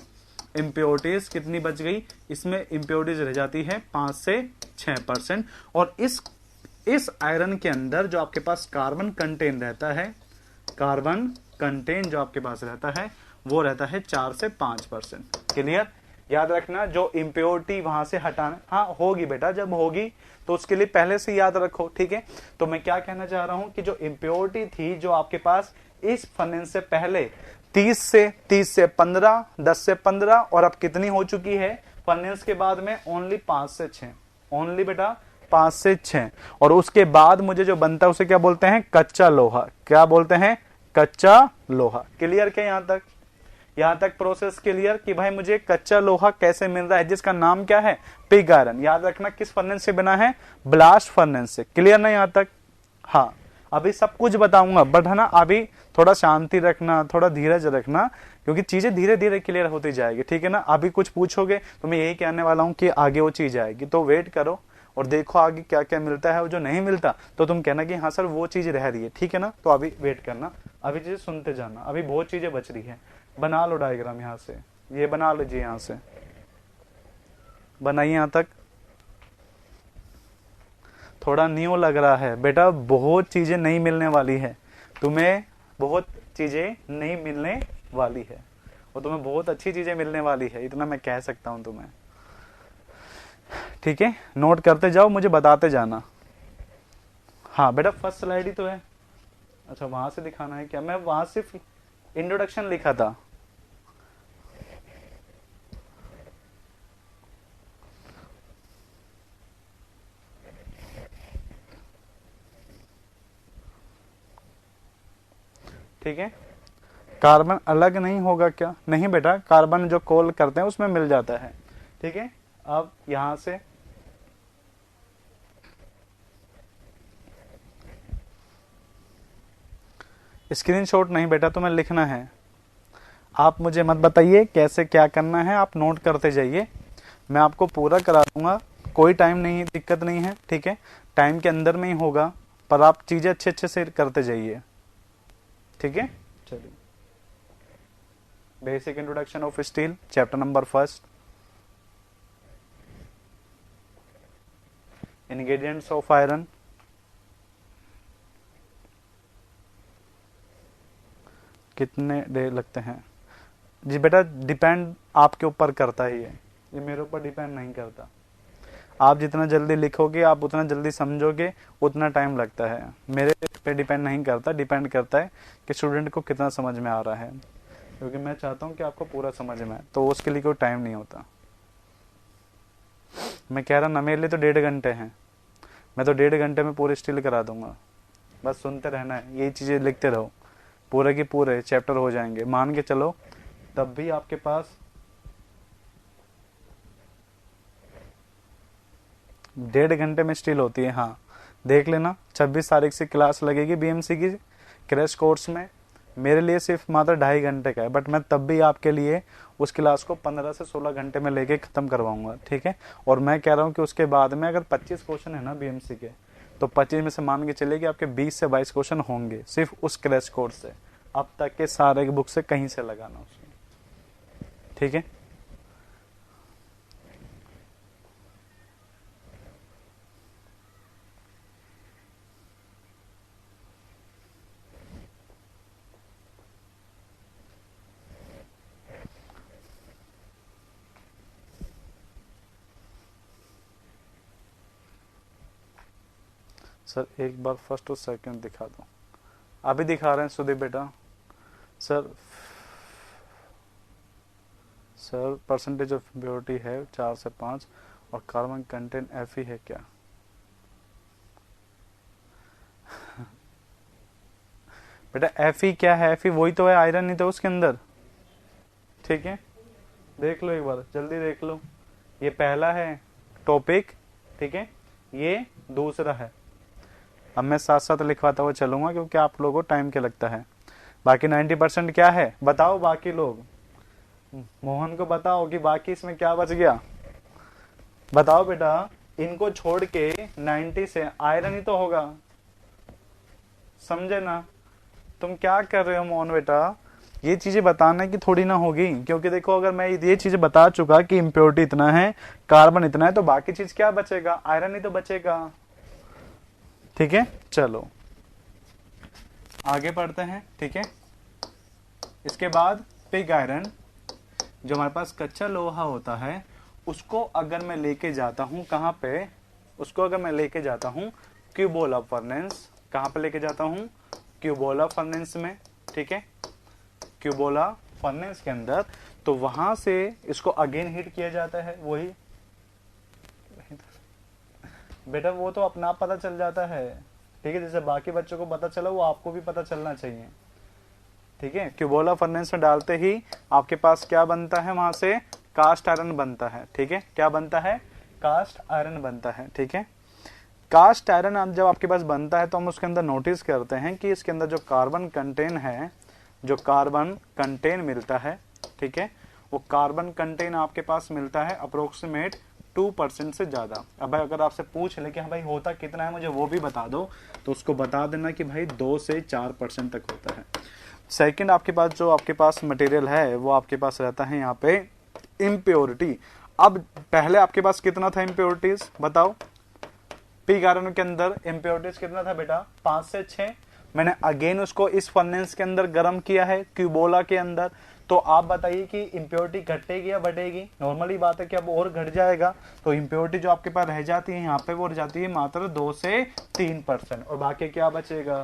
इम्प्योरिटीज कितनी बच गई, इसमें इम्प्योरिटीज रह जाती है 5 से 6%। और इस आयरन के अंदर जो आपके पास कार्बन कंटेन रहता है, कार्बन कंटेन जो आपके पास रहता है वो रहता है 4 से 5%। क्लियर, याद रखना। जो इम्प्योरिटी वहां से हटाना, हाँ होगी बेटा, जब होगी तो उसके लिए पहले से याद रखो, ठीक है। तो मैं क्या कहना चाह रहा हूं कि जो इम्प्योरिटी थी जो आपके पास इस फर्नेस से पहले 30 से 15, 10 से 15, और अब कितनी हो चुकी है फर्नेस के बाद में, ओनली 5 से 6, ओनली बेटा 5 से 6। और उसके बाद मुझे जो बनता है उसे क्या बोलते हैं, कच्चा लोहा। क्या बोलते हैं, कच्चा लोहा। क्लियर क्या यहां तक प्रोसेस क्लियर कि भाई मुझे कच्चा लोहा कैसे मिल रहा है, जिसका नाम क्या है, पिग आयरन। याद रखना किस फर्नेस से बना है, ब्लास्ट फर्नेस से। क्लियर ना यहां तक, हाँ। अभी सब कुछ बताऊंगा बट है ना, अभी थोड़ा शांति रखना, थोड़ा धीरज रखना, क्योंकि चीजें धीरे धीरे क्लियर होती जाएगी, ठीक है ना। अभी कुछ पूछोगे तो मैं यही कहने वाला हूं कि आगे वो चीज आएगी, तो वेट करो और देखो आगे क्या क्या मिलता है। वो जो नहीं मिलता तो तुम कहना कि हाँ सर वो चीज रह रही है, ठीक है ना। तो अभी वेट करना, अभी चीजें सुनते जाना, अभी बहुत चीजें बच रही है। बना लो डायग्राम, यहाँ से ये बना लीजिए, यहाँ से बनाइए, यहाँ तक। थोड़ा न्यू लग रहा है बेटा, बहुत चीजें नहीं मिलने वाली है तुम्हें, बहुत चीजें नहीं मिलने वाली है, और तुम्हें बहुत अच्छी चीजें मिलने वाली है, इतना मैं कह सकता हूं तुम्हें, ठीक है। नोट करते जाओ, मुझे बताते जाना। हाँ बेटा फर्स्ट स्लाइड ही तो है। अच्छा वहां से दिखाना है क्या? मैं वहां सिर्फ इंट्रोडक्शन लिखा था। ठीक है, कार्बन अलग नहीं होगा क्या? नहीं बेटा, कार्बन जो कॉल करते हैं उसमें मिल जाता है। ठीक है, अब यहां से स्क्रीनशॉट नहीं बेटा, तुम्हें लिखना है। आप मुझे मत बताइए कैसे क्या करना है, आप नोट करते जाइए, मैं आपको पूरा करा दूंगा, कोई टाइम नहीं, दिक्कत नहीं है। ठीक है, टाइम के अंदर में ही होगा, पर आप चीजें अच्छे अच्छे से करते जाइए। ठीक है, चलिए। Basic introduction of steel, chapter number 1, ingredients of iron. कितने डे लगते हैं जी बेटा? डिपेंड आपके ऊपर करता ही है, ये मेरे ऊपर डिपेंड नहीं करता। आप जितना जल्दी लिखोगे, आप उतना जल्दी समझोगे, उतना टाइम लगता है। मेरे पे डिपेंड नहीं करता, डिपेंड करता है कि स्टूडेंट को कितना समझ में आ रहा है, क्योंकि मैं चाहता हूँ कि आपको पूरा समझ में आए, तो उसके लिए कोई टाइम नहीं होता। मैं कह रहा ना, मेरे लिए तो 1.5 घंटे हैं, मैं तो 1.5 घंटे में पूरे स्टील करा दूंगा। बस सुनते रहना है, यही चीज़ें लिखते रहो, पूरे के पूरे चैप्टर हो जाएंगे। मान के चलो तब भी आपके पास 1.5 घंटे में स्टील होती है। हाँ देख लेना, 26 तारीख से क्लास लगेगी बीएमसी की क्रैश कोर्स में। मेरे लिए सिर्फ मात्र 2.5 घंटे का है, बट मैं तब भी आपके लिए उस क्लास को 15 से 16 घंटे में लेके ख़त्म करवाऊंगा। ठीक है, और मैं कह रहा हूँ कि उसके बाद में अगर 25 क्वेश्चन है ना बीएमसी के, तो 25 में से मान के चलिए कि आपके 20 से 22 क्वेश्चन होंगे सिर्फ उस क्रैश कोर्स से, अब तक के सारे बुक से कहीं से लगाना उसमें। ठीक है, सर एक बार फर्स्ट और सेकंड दिखा दो। अभी दिखा रहे हैं सुदीप बेटा। Sir sir percentage of impurity है 4 से 5 और कार्बन कंटेंट Fe है क्या? बेटा Fe क्या है? Fe वही तो है, आयरन नहीं तो उसके अंदर। ठीक है, देख लो एक बार, जल्दी देख लो। ये पहला है टॉपिक, ठीक है, ये दूसरा है। अब मैं साथ साथ लिखवाता हुआ चलूंगा क्योंकि आप लोगों को टाइम क्या लगता है। बाकी 90% क्या है बताओ? बाकी लोग मोहन को बताओ कि बाकी इसमें क्या बच गया, बताओ बेटा। इनको छोड़ के 90 से आयरन ही तो होगा, समझे ना? तुम क्या कर रहे हो मोहन बेटा? ये चीजें बताने की थोड़ी ना होगी, क्योंकि देखो अगर मैं ये चीजें बता चुका कि इम्प्योरिटी इतना है, कार्बन इतना है, तो बाकी चीज क्या बचेगा? आयरन ही तो बचेगा। ठीक है, चलो आगे पढ़ते हैं। ठीक है, इसके बाद पिग आयरन, जो हमारे पास कच्चा लोहा होता है, उसको अगर मैं लेके जाता हूं कहां पे, उसको अगर मैं लेके जाता हूं क्यूबोला फर्नेस, कहां पे लेके जाता हूं? क्यूबोला फर्नेस में। ठीक है, क्यूबोला फर्नेस के अंदर, तो वहां से इसको अगेन हीट किया जाता है। वही बेटा, वो तो अपना आप पता चल जाता है। ठीक है, जैसे बाकी बच्चों को पता चला, वो आपको भी पता चलना चाहिए। ठीक है, क्यूबोला फर्नेस में डालते ही आपके पास क्या बनता है? वहां से कास्ट आयरन बनता है। ठीक है, क्या बनता है? कास्ट आयरन बनता है। ठीक है, कास्ट आयरन जब आपके पास बनता है तो हम उसके अंदर नोटिस करते हैं कि इसके अंदर जो कार्बन कंटेन है, जो कार्बन कंटेन मिलता है, ठीक है, वो कार्बन कंटेन आपके पास मिलता है अप्रोक्सीमेट 2% से ज्यादा। अब भाई अगर आपसे पूछ ले कि हाँ भाई होता कितना है, मुझे वो भी बता दो, तो उसको बता देना कि भाई 2 से 4% तक होता है। सेकंड, आपके पास जो आपके पास मटेरियल है वो आपके पास रहता है यहाँ पे इम्प्योरिटी। अब पहले आपके पास कितना था इम्प्योरिटीज बताओ? पिग आयरन के अंदर इम्प्योरिटीज कितना था बेटा? 5 से 6। मैंने अगेन उसको इस फर्नेस के अंदर गर्म किया है, क्यूबोला के अंदर, तो आप बताइए कि इम्प्योरिटी घटेगी या बढ़ेगी? नॉर्मली बात है कि अब और घट जाएगा, तो इम्प्योरिटी जो आपके पास रह जाती है यहाँ पे वो रह जाती है मात्र 2 से 3%। और बाकी क्या बचेगा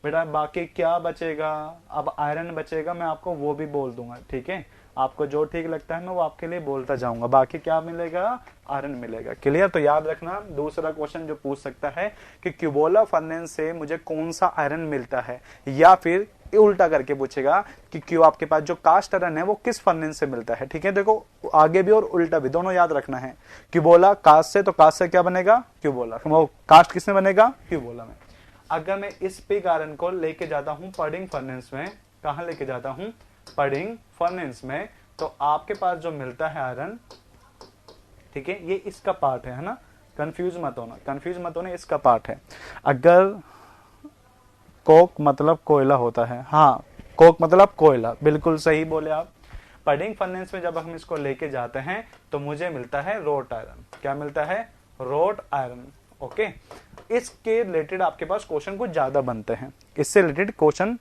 बेटा? बाकी क्या बचेगा? अब आयरन बचेगा, मैं आपको वो भी बोल दूंगा, ठीक है? आपको जो ठीक लगता है मैं वो आपके लिए बोलता जाऊंगा। बाकी क्या मिलेगा? आयरन मिलेगा। क्लियर? तो याद रखना, दूसरा क्वेश्चन जो पूछ सकता है कि क्यूबोला फर्नेस से मुझे कौन सा आयरन मिलता है, या फिर उल्टा करके पूछेगा कि क्यों आपके पास जो कास्ट आयरन है वो किस फर्नेस से मिलता है। ठीक है, देखो आगे भी और उल्टा भी दोनों याद रखना है। क्यूबोला कास्ट से, तो कास्ट से क्या बनेगा? क्यूबोला। वो कास्ट किसमें बनेगा? क्यूबोला में। अगर मैं इस पिग आयरन को लेके जाता हूं पडिंग फर्नेस में, कहां लेके जाता हूं? पडिंग फर्नेस में, तो आपके पास जो मिलता है आयरन, ठीक है, ये इसका पार्ट है ना? कंफ्यूज मत होना, कंफ्यूज मत होना, इसका पार्ट है। अगर कोक मतलब कोयला होता है, हाँ कोक मतलब कोयला, बिल्कुल सही बोले आप। पडिंग फर्नेस में जब हम इसको लेके जाते हैं तो मुझे मिलता है रोट आयरन। क्या मिलता है? Road iron. ओके, इसके रिलेटेड आपके पास क्वेश्चन कुछ ज्यादा बनते हैं। इससे रिलेटेड क्वेश्चन,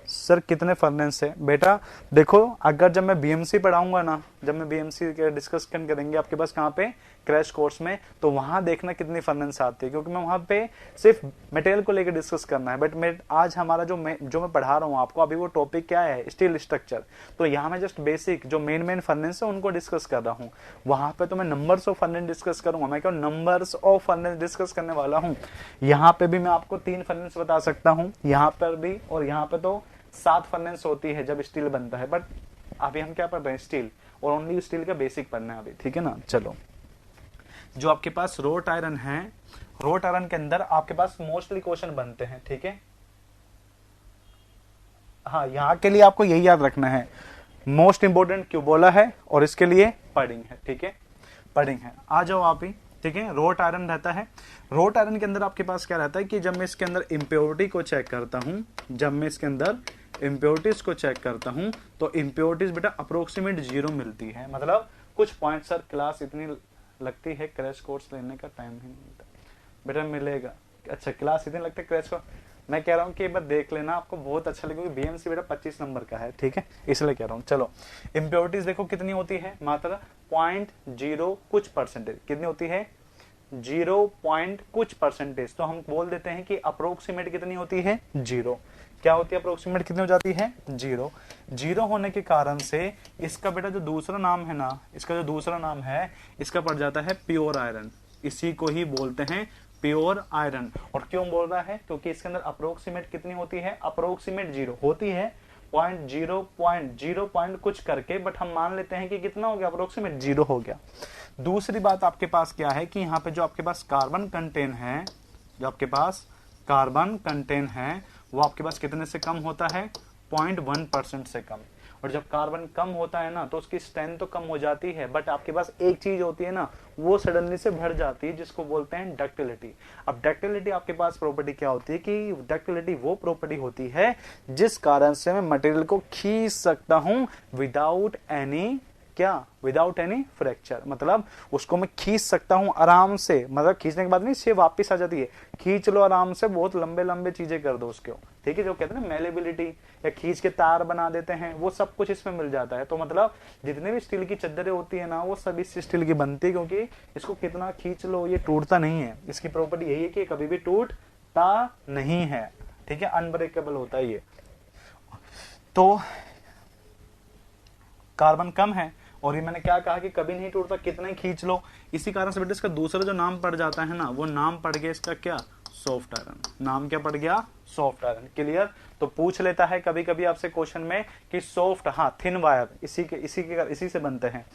सर कितने फर्नेस है? बेटा देखो, अगर जब मैं बीएमसी पढ़ाऊंगा ना, जब मैं बीएमसी के डिस्कशन करेंगे आपके पास कहाँ पे? क्रैश कोर्स में, तो वहां देखना कितनी फर्नेस आती है, क्योंकि मैं वहां पे सिर्फ मटेरियल को लेकर डिस्कस करना है। बट मैं आज हमारा जो मैं पढ़ा रहा हूँ आपको अभी, वो टॉपिक क्या है? Steel structure. तो यहाँ मैं जस्ट बेसिक जो मेन फर्नेस है उनको डिस्कस कर रहा हूँ। वहां पे तो मैं नंबर्स ऑफ फर्नेस डिस्कस करूंगा, मैं क्या नंबर्स ऑफ फर्नेस डिस्कस करने वाला हूँ। यहाँ पे भी मैं आपको 3 फर्नेस बता सकता हूँ, यहाँ पर भी, और यहाँ पे तो 7 फर्नेस होती है जब स्टील बनता है। बट अभी हम क्या पढ़ रहे हैं? स्टील, और ओनली स्टील का बेसिक पढ़ना है अभी, ठीक है ना? चलो, जो आपके पास रोट आयरन है, रोट आयरन के अंदर आपके पास मोस्टली क्वेश्चन बनते हैं, ठीक है? हाँ, यहां के लिए आपको यही याद रखना है, मोस्ट इंपोर्टेंट क्यूबोला है और इसके लिए पडिंग है, ठीक है? पडिंग है। आ जाओ आप ही, ठीक है? रोट आयरन रहता है। रोट आयरन के अंदर आपके पास क्या रहता है कि जब मैं इसके अंदर इम्प्योरिटी को चेक करता हूं, जब मैं इसके अंदर इम्प्योरिटीज को चेक करता हूं, तो इम्प्योरिटीज बेटा अप्रोक्सीमेट 0 मिलती है। मतलब कुछ पॉइंट, सर क्लास इतनी लगती है, क्रैश कोर्स लेने का टाइम ही नहीं मिलता। बेटा मिलेगा। अच्छा, क्लास इतनी लगती है क्रैश कोर्स, मैं कह रहा हूँ कि एक बार देख लेना, आपको बहुत अच्छा लगेगा। बीएमसी बेटा 25 नंबर का है, ठीक है, इसलिए कह रहा हूँ। चलो, इम्प्योरिटीज देखो कितनी होती है, मात्र 0.0 कुछ परसेंटेज। कितनी होती है? 0 कुछ परसेंटेज। तो हम बोल देते हैं कि अप्रोक्सीमेट कितनी होती है? 0। क्या होती है अप्रोक्सीमेट? कितनी हो जाती है? 0। 0 होने के कारण से इसका बेटा जो दूसरा नाम है ना, इसका जो दूसरा नाम है, इसका पड़ जाता है प्योर आयरन। इसी को ही बोलते हैं प्योर आयरन। और क्यों बोल रहा है? क्योंकि इसके अंदर अप्रोक्सीमेट कितनी होती है? अप्रोक्सीमेट 0 होती है, 0.0 कुछ करके, बट हम मान लेते हैं कि कितना हो गया? अप्रोक्सीमेट 0 हो गया। दूसरी बात आपके पास क्या है कि यहाँ पे जो आपके पास कार्बन कंटेन है, जो आपके पास कार्बन कंटेन है, वो आपके पास कितने से कम होता है? 0.1% से कम। और जब कार्बन कम होता है ना, तो उसकी स्ट्रेंथ तो कम हो जाती है, बट आपके पास एक चीज होती है ना, वो सडनली से बढ़ जाती है, जिसको बोलते हैं डक्टिलिटी। अब डक्टिलिटी आपके पास प्रॉपर्टी क्या होती है कि डक्टिलिटी वो प्रॉपर्टी होती है जिस कारण से मैं मटेरियल को खींच सकता हूं विदाउट एनी, क्या? Without any fracture. मतलब उसको मैं खींच सकता हूं आराम से, मतलब खींचने के बाद नहीं से वापस आ जाती है, खींच लो आराम से, बहुत लंबे लंबे चीजें कर दो उसको, ठीक है? जो कहते हैं ना मेलेबिलिटी, या खींच के तार बना देते हैं, वो सब कुछ इसमें मिल जाता है। तो मतलब जितने भी स्टील की चद्दरें होती है ना, वो सभी स्टील की बनती है, क्योंकि इसको कितना खींच लो ये टूटता नहीं है। इसकी प्रॉपर्टी यही है कि कभी भी टूटता नहीं है, ठीक है? अनब्रेकेबल होता है ये। तो कार्बन कम है, और ये मैंने क्या कहा कि कभी नहीं टूटता, कितना ही खींच लो। इसी कारण से बेटा इसका दूसरा जो नाम पड़ जाता है ना, वो नाम पड़ गया इसका क्या? Soft iron. नाम क्या पड़ गया? Soft iron. क्लियर? तो पूछ लेता है कभी कभी आपसे क्वेश्चन में कि सॉफ्ट, हाँ थिन वायर इसी से बनते हैं।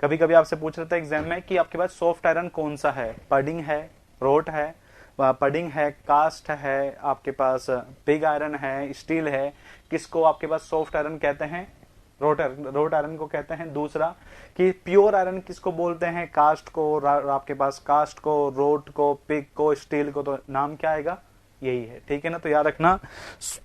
कभी कभी आपसे पूछ लेता है एग्जाम में कि आपके पास सॉफ्ट आयरन कौन सा है? पडिंग है, रोट है, पडिंग है, कास्ट है, आपके पास पिग आयरन है, स्टील है। किसको आपके पास सॉफ्ट आयरन कहते हैं? रोट आयरन को कहते हैं। दूसरा कि प्योर आयरन किसको बोलते हैं? कास्ट को, आपके पास कास्ट को, रोट को, पिग को, स्टील को। तो नाम क्या आएगा? यही है, ठीक है ना? तो याद रखना,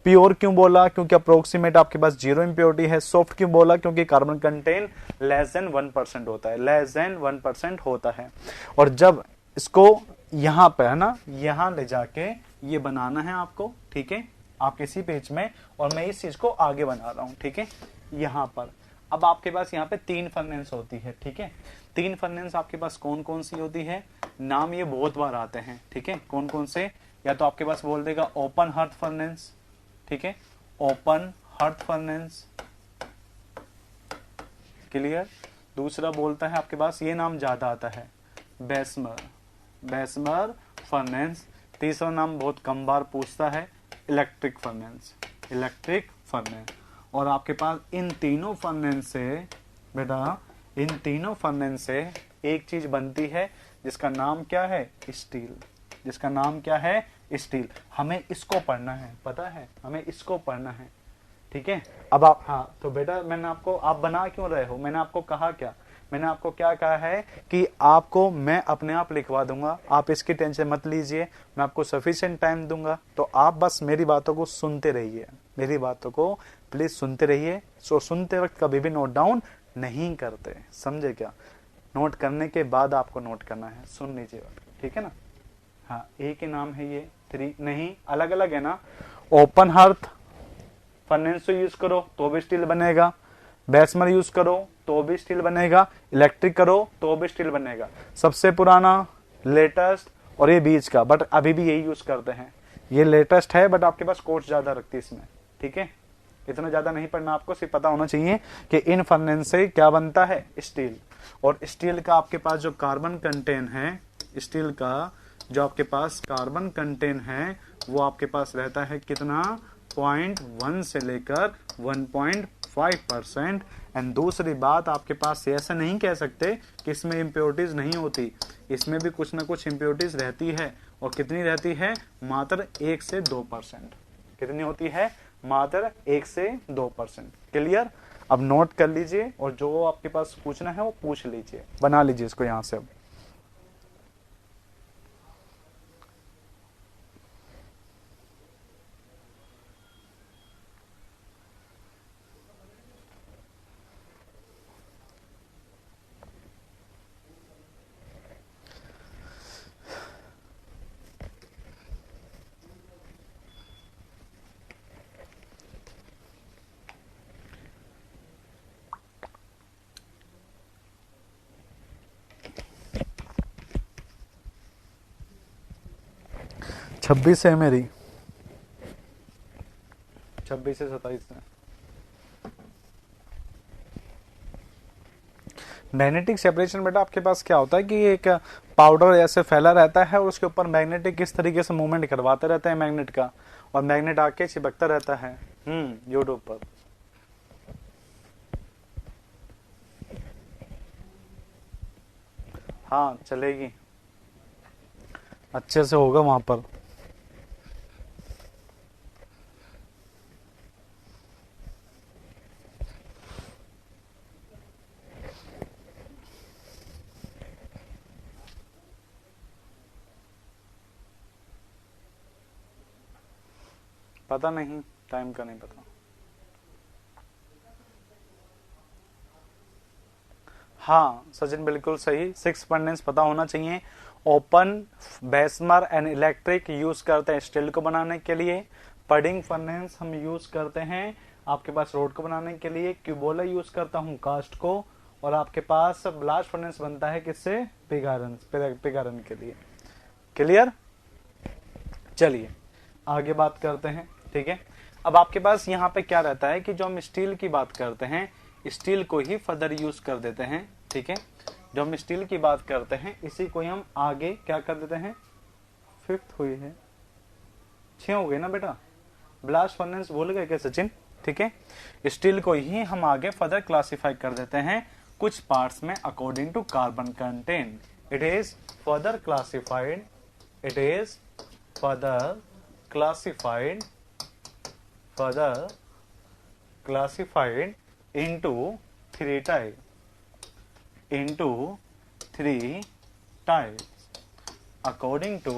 प्योर क्यों बोला? क्योंकि अप्रोक्सीमेट आपके पास 0 इंप्योरिटी है। सॉफ्ट क्यों बोला? क्योंकि कार्बन कंटेन लेस देन 1% होता है, लेस देन 1% होता है। और जब इसको यहां पे है ना, यहां ले जाके ये बनाना है आपको, ठीक है? आप किसी पेज में, और मैं इस चीज को आगे बना रहा हूं, ठीक है? यहाँ पर। अब आपके पास यहाँ पे 3 फर्नेस होती है, ठीक है। 3 फर्नेस आपके पास कौन कौन सी होती है, नाम ये बहुत बार आते हैं, ठीक है। कौन कौन से, या तो आपके पास बोल देगा ओपन हर्थ फर्नेस, ठीक है, ओपन हर्थ फर्नेस, क्लियर। दूसरा बोलता है आपके पास, ये नाम ज्यादा आता है, बेसमर, बेसमर फर्नेस। तीसरा नाम बहुत कम बार पूछता है, इलेक्ट्रिक फर्नेस, इलेक्ट्रिक फर्नेस। और आपके पास इन तीनों फर्नेस से बेटा, इन तीनों फर्नेस से एक चीज बनती है जिसका नाम क्या है, स्टील, जिसका नाम क्या है, स्टील। हमें इसको पढ़ना है, पता है, हमें इसको पढ़ना है, ठीक है। अब आप, हाँ तो बेटा मैंने आपको, आप बना क्यों रहे हो, मैंने आपको कहा क्या, मैंने आपको क्या कहा है कि आपको मैं अपने आप लिखवा दूंगा, आप इसकी टेंशन मत लीजिए, मैं आपको सफिशिएंट टाइम दूंगा, तो आप बस मेरी बातों को सुनते रहिए, मेरी बातों को प्लीज सुनते रहिए। सो सुनते वक्त कभी भी नोट डाउन नहीं करते, समझे क्या, नोट करने के बाद आपको नोट करना है, सुन लीजिए, ठीक है ना। हाँ एक ही नाम है ये, 3 नहीं, अलग अलग है ना। ओपन हर्थ फर्नेस यूज करो तो भी स्टील बनेगा, बेसमर यूज करो तो भी स्टील बनेगा, इलेक्ट्रिक करो तो भी स्टील बनेगा। सबसे पुराना, लेटेस्ट और ये बीच का, बट अभी भी यही यूज करते हैं। ये लेटेस्ट है बट आपके पास कोर्स ज्यादा रखती है इसमें, ठीक है। इतना ज्यादा नहीं पढ़ना आपको, सिर्फ पता होना चाहिए कि इन फर्नेस से क्या बनता है, स्टील। और स्टील का आपके पास जो कार्बन कंटेंट है, स्टील का जो आपके पास कार्बन कंटेंट है वो आपके पास रहता है कितना, 0.1 से लेकर 1.5%। एंड दूसरी बात, आपके पास ऐसा नहीं कह सकते कि इसमें इम्प्योरिटीज नहीं होती, इसमें भी कुछ ना कुछ इम्प्योरिटीज रहती है। और कितनी रहती है, मात्र 1 से 2%। कितनी होती है, मात्र 1 से 2%। क्लियर। अब नोट कर लीजिए और जो आपके पास पूछना है वो पूछ लीजिए, बना लीजिए इसको यहां से। अब 26 है मेरी, 26 से 27 है। मैग्नेटिक सेपरेशन बेटा आपके पास क्या होता है कि एक पाउडर ऐसे फैला रहता है और उसके ऊपर मैग्नेटिक इस तरीके से मूवमेंट करवाते रहते हैं मैग्नेट का, और मैग्नेट आके चिपकता रहता है यूट्यूब पर। हाँ चलेगी, अच्छे से होगा वहां पर। पता नहीं, टाइम का नहीं पता। हाँ सचिन बिल्कुल सही, 6 फर्नेस पता होना चाहिए। ओपन, बेसमर एंड इलेक्ट्रिक यूज करते हैं स्टील को बनाने के लिए। पडिंग फर्नेस हम यूज करते हैं आपके पास रोड को बनाने के लिए। क्यूबोला यूज करता हूँ कास्ट को। और आपके पास ब्लास्ट फर्नेस बनता है किससे, पिग आयरन के लिए। क्लियर। चलिए आगे बात करते हैं, ठीक है। अब आपके पास यहाँ पे क्या रहता है कि जो हम स्टील की बात करते हैं, स्टील को ही फर्दर यूज कर देते हैं, ठीक है। जो हम स्टील की बात करते हैं इसी को ही हम आगे क्या कर देते हैं, 5th हुई है, 6 हो गए ना बेटा। ब्लास्ट फर्नेस भूल गए क्या सचिन, ठीक है। स्टील को ही हम आगे फर्दर क्लासिफाई कर देते हैं कुछ पार्ट्स में according to carbon content. It is further classified, it is further classified into 3 types according to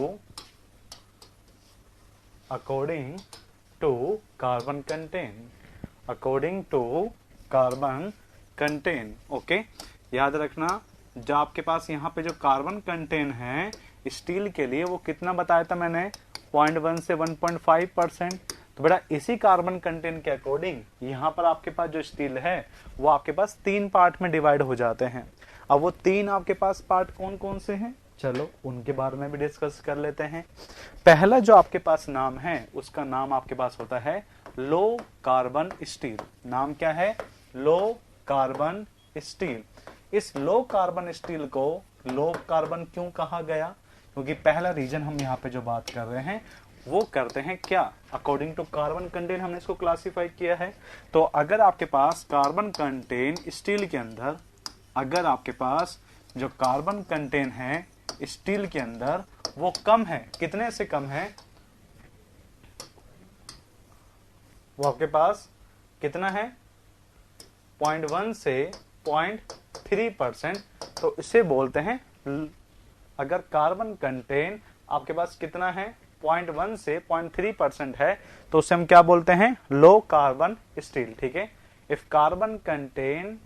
carbon content, okay. याद रखना, जो आपके पास यहाँ पे जो कार्बन कंटेंट है स्टील के लिए वो कितना बताया था मैंने, 0.1 से 1.5%। तो बेटा इसी कार्बन कंटेंट के अकॉर्डिंग यहाँ पर आपके पास जो स्टील है वो आपके पास 3 पार्ट में डिवाइड हो जाते हैं। अब वो 3 आपके पास पार्ट कौन कौन से हैं, चलो उनके बारे में भी डिस्कस कर लेते हैं। पहला जो आपके पास नाम है उसका नाम आपके पास होता है लो कार्बन स्टील। नाम क्या है, लो कार्बन स्टील। इस लो कार्बन स्टील को लो कार्बन क्यों कहा गया, क्योंकि पहला रीजन हम यहाँ पे जो बात कर रहे हैं वो करते हैं क्या, अकॉर्डिंग टू कार्बन कंटेंट हमने इसको क्लासिफाई किया है। तो अगर आपके पास कार्बन कंटेंट स्टील के अंदर, अगर आपके पास जो कार्बन कंटेंट है स्टील के अंदर वो कम है, कितने से कम है, वो आपके पास कितना है 0.1 से 0.3%, तो इसे बोलते हैं, अगर कार्बन कंटेंट आपके पास कितना है 0.1 से 0.3% है तो उसे हम क्या बोलते हैं, लो कार्बन स्टील। ठीक है, if carbon contain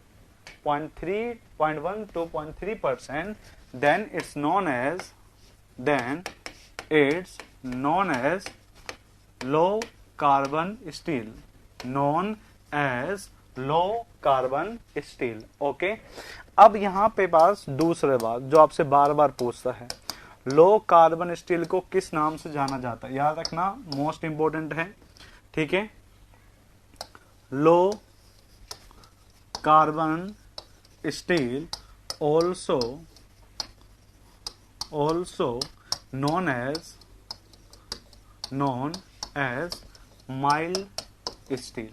0.1 to 0.3%, then it's known as low carbon steel, known as low carbon steel। Okay, अब यहाँ पे पास दूसरे बात जो आपसे बार बार पूछता है, लो कार्बन स्टील को किस नाम से जाना जाता है, याद रखना मोस्ट इंपोर्टेंट है। ठीक है, low carbon steel also known as mild steel.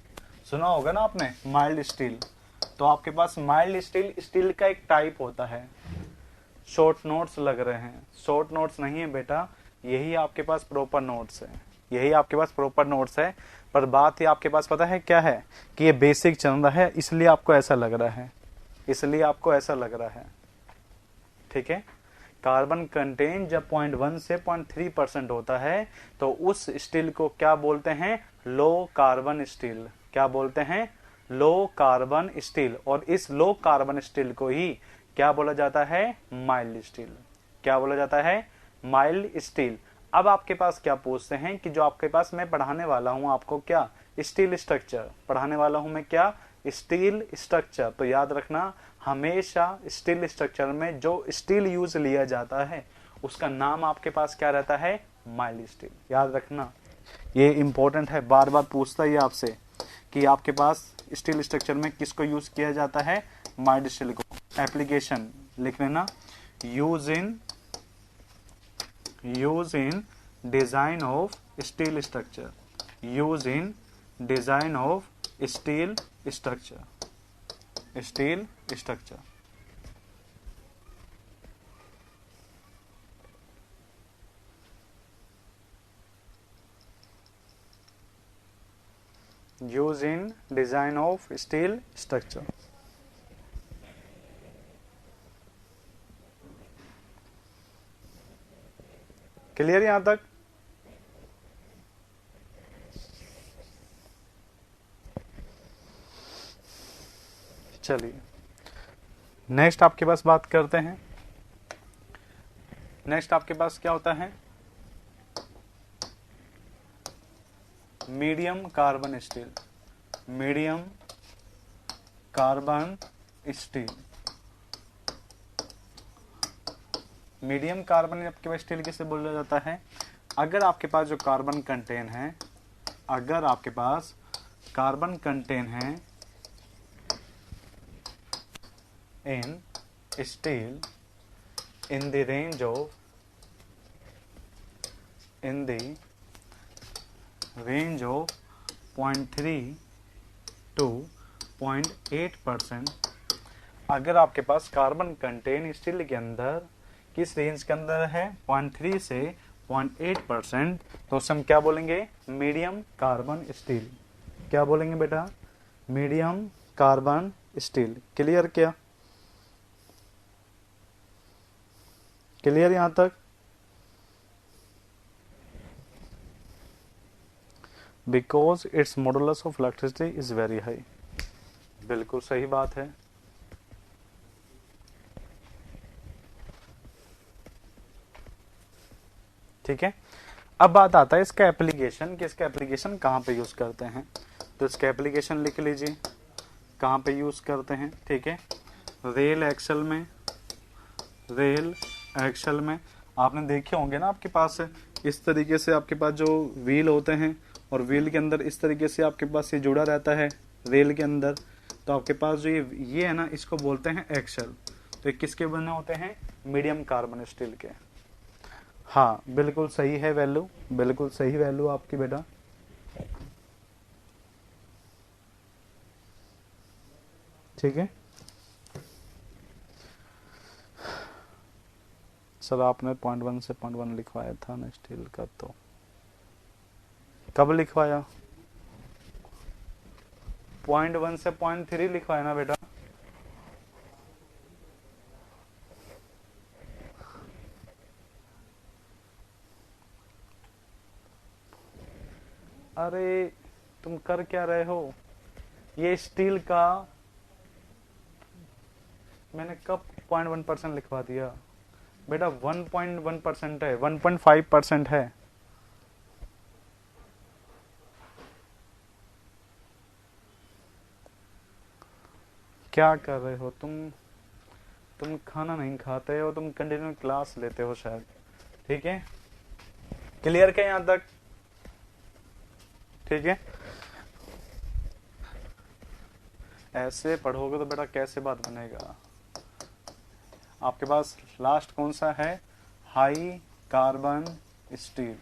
सुना होगा ना आपने माइल्ड स्टील। तो आपके पास माइल्ड स्टील का एक टाइप होता है। शॉर्ट नोट्स लग रहे हैं, शॉर्ट नोट्स नहीं है बेटा, यही आपके पास प्रॉपर नोट्स है, यही आपके पास प्रॉपर नोट्स है। पर बात ही आपके पास पता है क्या है कि ये बेसिक चल रहा है, इसलिए आपको ऐसा लग रहा है, इसलिए आपको ऐसा लग रहा है। ठीक है, कार्बन कंटेंट जब 0.1 से 0.3% होता है तो उस स्टील को क्या बोलते हैं, लो कार्बन स्टील। क्या बोलते हैं, लो कार्बन स्टील। और इस लो कार्बन स्टील को ही क्या बोला जाता है, माइल्ड स्टील। क्या बोला जाता है, माइल्ड स्टील। अब आपके पास क्या पूछते हैं कि जो आपके पास मैं पढ़ाने वाला हूं आपको क्या, स्टील स्ट्रक्चर पढ़ाने वाला हूं मैं, क्या, स्टील स्ट्रक्चर। तो याद रखना हमेशा स्टील स्ट्रक्चर में जो स्टील यूज लिया जाता है उसका नाम आपके पास क्या रहता है, माइल्ड स्टील। याद रखना ये इंपॉर्टेंट है, बार बार पूछता है आपसे कि आपके पास स्टील स्ट्रक्चर में किसको यूज किया जाता है, माइल्ड स्टील को। एप्लीकेशन लिख लेना, use in design of steel structure, use in design of steel structure, steel structure. Use in design of steel structure. Clear यहां तक? चलिए नेक्स्ट आपके पास बात करते हैं। नेक्स्ट आपके पास क्या होता है, medium carbon steel. Medium carbon steel, medium carbon आपके पास स्टील किसे बोला जाता है, अगर आपके पास जो कार्बन कंटेन है, अगर आपके पास कार्बन कंटेन है in steel in the range of 0.3 to 0.8%। अगर आपके पास कार्बन कंटेन स्टील के अंदर किस रेंज के अंदर है, 0.3 से 0.8%, तो उसे हम क्या बोलेंगे, मीडियम कार्बन स्टील। क्या बोलेंगे बेटा, मीडियम कार्बन स्टील। क्लियर क्या, क्लियर यहां तक? Because it's modulus of electricity is very high. बिल्कुल सही बात है। ठीक है, अब बात आता है इसका एप्लीकेशन, कि इसका एप्लीकेशन कहाँ पे यूज करते हैं। तो इसका एप्लीकेशन लिख लीजिए कहाँ पे यूज करते हैं, ठीक है। रेल एक्सेल में, रेल एक्सेल में आपने देखे होंगे ना, आपके पास इस तरीके से आपके पास जो व्हील होते हैं, और व्हील के अंदर इस तरीके से आपके पास ये जुड़ा रहता है रेल के अंदर। तो आपके पास जो ये है ना, इसको बोलते हैं एक्सेल। तो ये किसके बने होते हैं, मीडियम कार्बन स्टील के। हाँ बिल्कुल सही है वैल्यू, बिल्कुल सही वैल्यू आपकी बेटा। ठीक है, सर आपने .1 से .1 लिखवाया था ना स्टील का, तो कब लिखवाया? .1 से .3 लिखवाया ना बेटा। अरे तुम कर क्या रहे हो, ये स्टील का मैंने कब 0.1% लिखवा दिया बेटा? 1.1% है, 1.5% है। क्या कर रहे हो तुम खाना नहीं खाते हो, तुम कंटिन्यू क्लास लेते हो शायद। ठीक है, क्लियर क्या यहां तक? ठीक है, ऐसे पढ़ोगे तो बेटा कैसे बात बनेगा। आपके पास लास्ट कौन सा है, high carbon steel.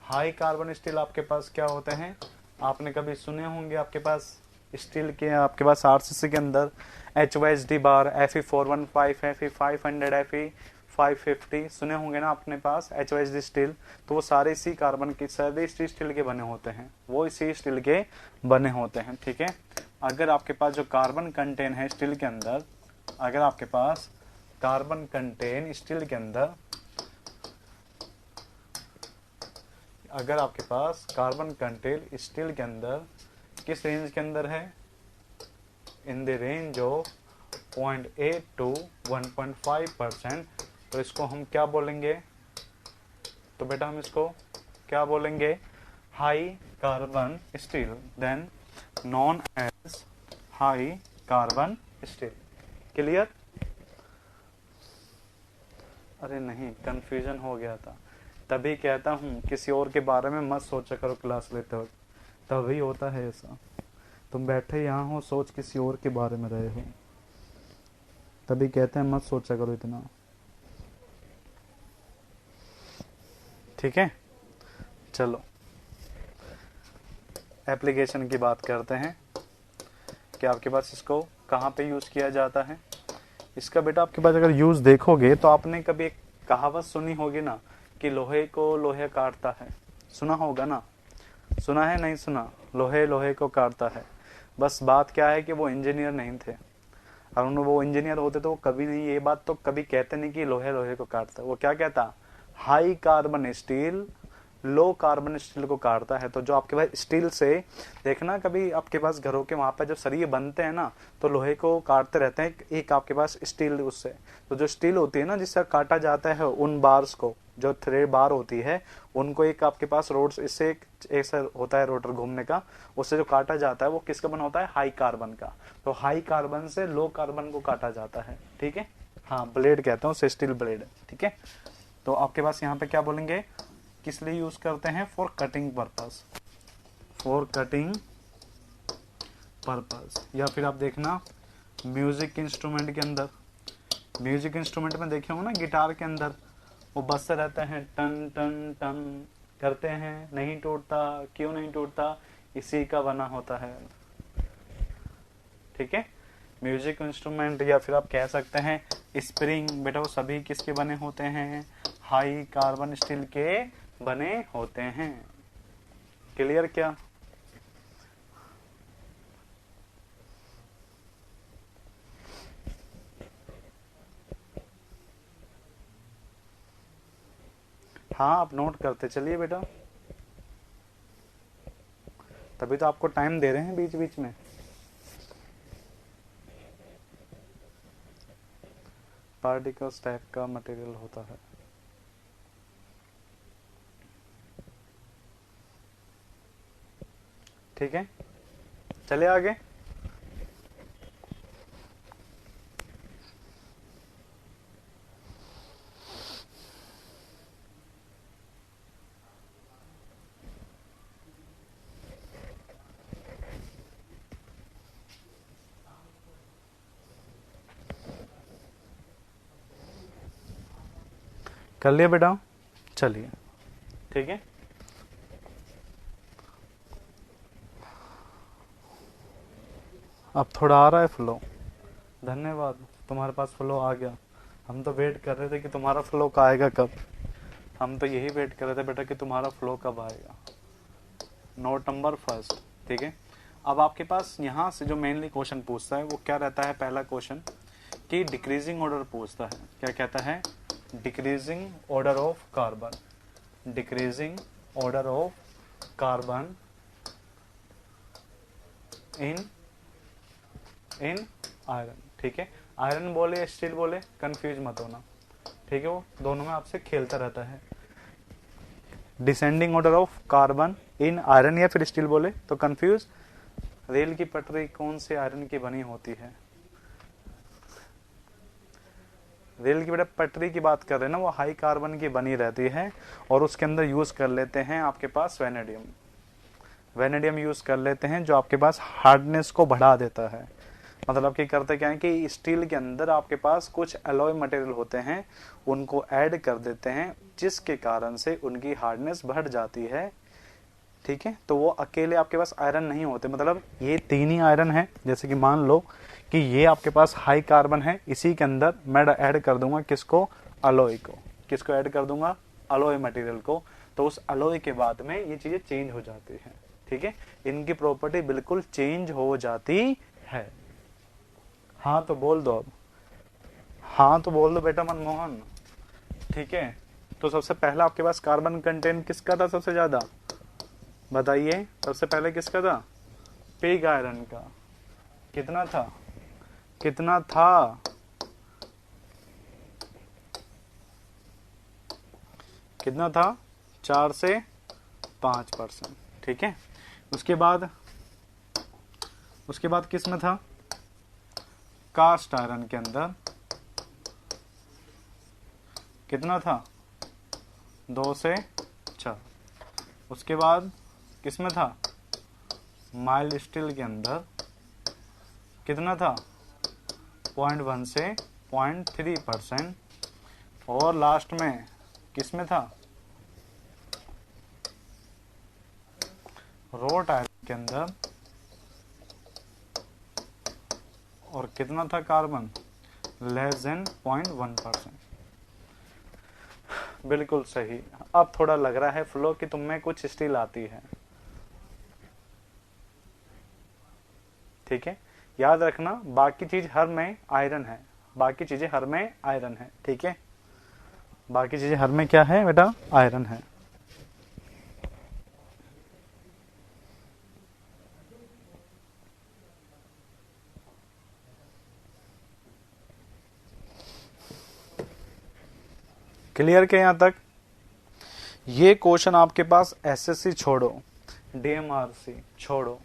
High carbon steel आपके पास क्या होते हैं, आपने कभी सुने होंगे आपके पास स्टील के, आपके पास आरसीसी के अंदर HYSD बार, Fe415, Fe500, Fe550 सुने होंगे ना अपने पास HYSD स्टील। तो वो सारे इसी कार्बन के, सारे इसी स्टील के बने होते हैं, वो इसी स्टील के बने होते हैं। ठीक है, अगर आपके पास जो कार्बन कंटेन है स्टील के अंदर, अगर आपके पास कार्बन कंटेन स्टील के अंदर, अगर आपके पास कार्बन कंटेन स्टील के अंदर किस रेंज के अंदर है, in the range of 0.8 to 1.5%, तो इसको हम क्या बोलेंगे? तो बेटा हम इसको क्या बोलेंगे, high carbon steel, then known as high carbon steel. Clear? अरे नहीं, कंफ्यूजन हो गया था, तभी कहता हूँ किसी और के बारे में मत सोचा करो क्लास लेते वक्त, तभी होता है ऐसा। तुम बैठे यहाँ हो, सोच किसी और के बारे में रहे हो, तभी कहते हैं मत सोचा करो इतना। ठीक है, चलो एप्लीकेशन की बात करते हैं कि आपके पास इसको कहाँ पे यूज़ किया जाता है। इसका बेटा आपके पास अगर यूज़ देखोगे तो आपने कभी एक कहावत सुनी होगी ना, कि लोहे को लोहे काटता है, सुना होगा ना? सुना है नहीं सुना? लोहे लोहे को काटता है। बस बात क्या है कि वो इंजीनियर नहीं थे, और वो इंजीनियर होते तो वो कभी नहीं ये बात तो कभी कहते नहीं कि लोहे लोहे को काटता। वो क्या कहता, high carbon steel low carbon steel को काटता है। तो जो आपके पास स्टील से, देखना कभी आपके पास घरों के वहां पर जब सरिये बनते हैं ना, तो लोहे को काटते रहते हैं, एक आपके पास स्टील उससे। तो जो स्टील होती है ना, जिससे काटा जाता है उन बार्स को, जो थ्रेड बार होती है उनको, एक आपके पास रोड, इससे एक ऐसा होता है रोटर घूमने का, उससे जो काटा जाता है वो किसका बना होता है, हाई कार्बन का। तो हाई कार्बन से लो कार्बन को काटा जाता है। ठीक है, हाँ ब्लेड कहते हैं उसे, स्टील ब्लेड। ठीक है, तो आपके पास यहाँ पे क्या बोलेंगे, किस लिए यूज करते हैं, for cutting purpose, for cutting purpose. या फिर आप देखना म्यूजिक इंस्ट्रूमेंट के अंदर, म्यूजिक इंस्ट्रूमेंट में देखे हो ना, गिटार के अंदर वो बजते रहते हैं, टन टन टन करते हैं, नहीं टूटता, क्यों नहीं टूटता, इसी का बना होता है। ठीक है, म्यूजिक इंस्ट्रूमेंट, या फिर आप कह सकते हैं स्प्रिंग, बेटा वो सभी किसके बने होते हैं, हाई कार्बन स्टील के बने होते हैं। क्लियर क्या? हाँ आप नोट करते चलिए बेटा, तभी तो आपको टाइम दे रहे हैं बीच बीच में। पार्टिकल्स टाइप का मटेरियल होता है। ठीक है, चले आगे। कर लिया बेटा, चलिए ठीक है। अब थोड़ा आ रहा है फ्लो, धन्यवाद, तुम्हारे पास फ्लो आ गया। हम तो वेट कर रहे थे कि तुम्हारा फ्लो का आएगा कब, हम तो यही वेट कर रहे थे बेटा कि तुम्हारा फ्लो कब आएगा। नोट नंबर फर्स्ट, ठीक है। अब आपके पास यहाँ से जो मेनली क्वेश्चन पूछता है वो क्या रहता है, पहला क्वेश्चन कि डिक्रीजिंग ऑर्डर पूछता है। क्या कहता है, decreasing order of carbon, decreasing order of carbon in iron, ठीक है। आयरन बोले या स्टील बोले कंफ्यूज मत होना, ठीक है, वो दोनों में आपसे खेलता रहता है। Descending order of carbon in iron या फिर स्टील बोले तो कंफ्यूज। रेल की पटरी कौन से आयरन की बनी होती है, रेल की बेटा पटरी की बात कर रहे हैं ना, वो हाई कार्बन की बनी रहती है और उसके अंदर यूज कर लेते हैं आपके पास वेनेडियम, वेनेडियम यूज कर लेते हैं जो आपके पास हार्डनेस को बढ़ा देता है। मतलब कि करते क्या है कि स्टील के अंदर आपके पास कुछ एलॉय मटेरियल होते हैं, उनको ऐड कर देते हैं जिसके कारण से उनकी हार्डनेस बढ़ जाती है, ठीक है। तो वो अकेले आपके पास आयरन नहीं होते, मतलब ये तीन ही आयरन है। जैसे कि मान लो कि ये आपके पास हाई कार्बन है, इसी के अंदर मैं ऐड कर दूंगा किसको, अलॉय को, किसको ऐड कर दूंगा, अलॉय मटेरियल को। तो उस अलॉय के बाद में ये चीजें चेंज हो जाती हैं, ठीक है, इनकी प्रॉपर्टी बिल्कुल चेंज हो जाती है। हाँ तो बोल दो अब, हाँ तो बोल दो बेटा मनमोहन, ठीक है। तो सबसे पहला आपके पास कार्बन कंटेंट किसका था सबसे ज्यादा, बताइए सबसे पहले किसका था, पिग आयरन का। कितना था, कितना था, कितना था, 4 से 5%, ठीक है। उसके बाद किस में था, कास्ट आयरन के अंदर कितना था, 2 से 4। उसके बाद किसमें था, माइल्ड स्टील के अंदर कितना था, 0.1 से 0.3%। और लास्ट में किसमें था, रोट आयरन के अंदर, और कितना था कार्बन, लेस देन 0.1%। बिल्कुल सही। अब थोड़ा लग रहा है फ्लो कि तुम में कुछ स्टील आती है, ठीक है। याद रखना बाकी चीज हर में आयरन है, बाकी चीजें हर में आयरन है, ठीक है, बाकी चीजें हर में क्या है बेटा, आयरन है। क्लियर के यहां तक। ये क्वेश्चन आपके पास एसएससी छोड़ो, डीएमआरसी छोड़ो,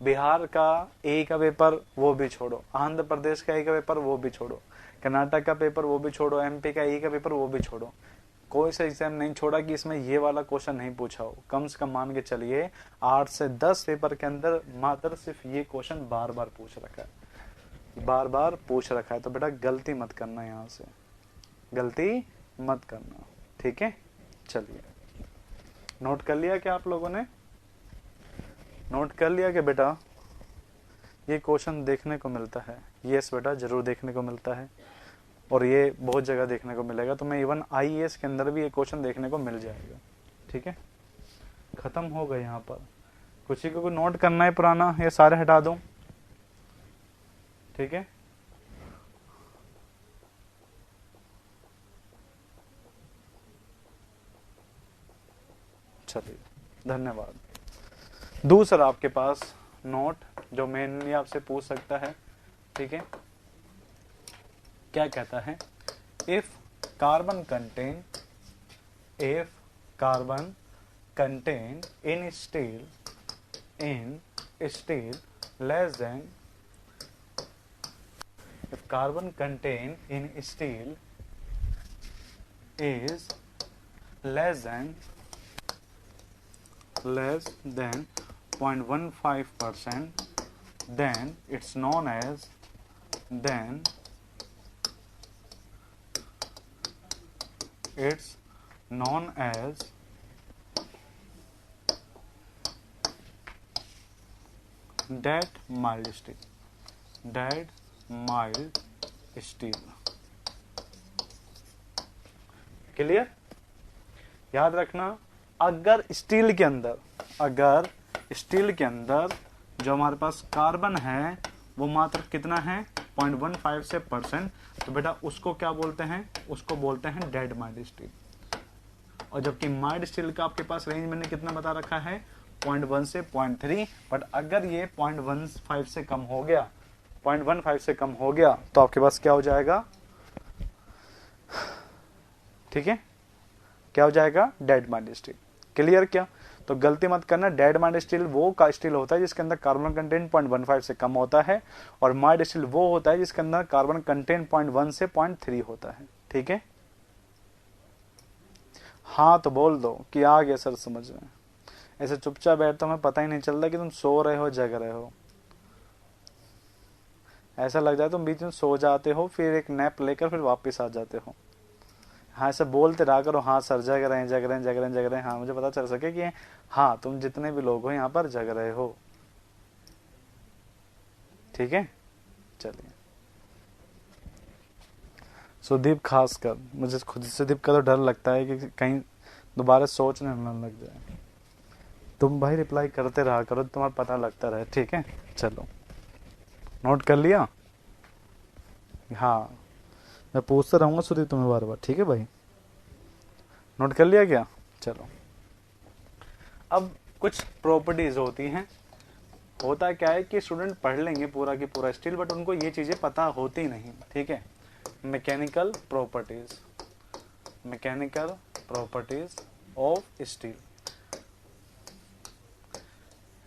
बिहार का ए का पेपर वो भी छोड़ो, आंध्र प्रदेश का ए का पेपर वो भी छोड़ो, कर्नाटक का पेपर वो भी छोड़ो, एमपी का ए का पेपर वो भी छोड़ो, कोई सा एग्जाम नहीं छोड़ा कि इसमें ये वाला क्वेश्चन नहीं पूछा हो। कम से कम मान के चलिए 8 से 10 पेपर के अंदर मात्र सिर्फ ये क्वेश्चन बार बार पूछ रखा है, बार बार पूछ रखा है। तो बेटा गलती मत करना, यहाँ से गलती मत करना, ठीक है। चलिए नोट कर लिया क्या आप लोगों ने, नोट कर लिया कि बेटा ये क्वेश्चन देखने को मिलता है, यस बेटा जरूर देखने को मिलता है, और ये बहुत जगह देखने को मिलेगा। तो मैं इवन आईएएस के अंदर भी ये क्वेश्चन देखने को मिल जाएगा, ठीक है। खत्म हो गए यहाँ पर, कुछ ही को नोट करना है पुराना, ये सारे हटा दूं, ठीक है। चलिए धन्यवाद। दूसरा आपके पास नोट जो मेनली आपसे पूछ सकता है, ठीक है, क्या कहता है, if carbon contain in steel in steel less than if carbon contained in steel is less than 0.15%, then it's known as dead mild steel. Dead mild steel. Clear? याद रखना, अगर स्टील के अंदर जो हमारे पास कार्बन है वो मात्र कितना है 0.15 से %, तो बेटा उसको क्या बोलते हैं? उसको बोलते हैं डेड माइल्ड स्टील। और जबकि माइल्ड स्टील का आपके पास रेंज मैंने कितना बता रखा है 0.1 से 0.3, बट अगर ये 0.15 से कम हो गया 0.15 से कम हो गया तो आपके पास क्या हो जाएगा? ठीक है, क्या हो जाएगा? Dead mild steel. क्लियर? क्या तो गलती मत करना, डेड माइल्ड स्टील वो का स्टील होता है जिसके अंदर कार्बन कंटेंट 0.15 से कम होता है, और माइल्ड स्टील वो होता है जिसके अंदर कार्बन कंटेंट 0.1 से 0.3 होता है। ठीक है, हाँ तो बोल दो कि आ गया सर समझ में। ऐसे चुपचाप बैठ तो हमें पता ही नहीं चलता कि तुम सो रहे हो जग रहे हो। ऐसा लग जाए तुम बीच में सो जाते हो, फिर एक नैप लेकर फिर वापस आ जाते हो। हाँ ऐसे बोलते रहा करो, हाँ सर जग रहे हैं जग रहे हैं जग रहे हैं जग रहे हैं, हाँ मुझे पता चल सके कि हाँ तुम जितने भी लोग हो यहाँ पर जग रहे हो। ठीक है, चलिए। सुदीप खासकर, मुझे खुद सुदीप का तो डर लगता है कि कहीं दोबारा सोचने न लग जाए। तुम भाई रिप्लाई करते रहा करो, तुम्हारा पता लगता रहे। ठीक है, चलो नोट कर लिया? हाँ मैं पूछता रहूंगा सुदीप तुम्हें बार बार। ठीक है भाई, नोट कर लिया क्या? चलो, अब कुछ प्रॉपर्टीज होती हैं। होता क्या है कि स्टूडेंट पढ़ लेंगे पूरा की पूरा स्टील, बट उनको ये चीजें पता होती नहीं। ठीक है, मैकेनिकल प्रॉपर्टीज ऑफ स्टील।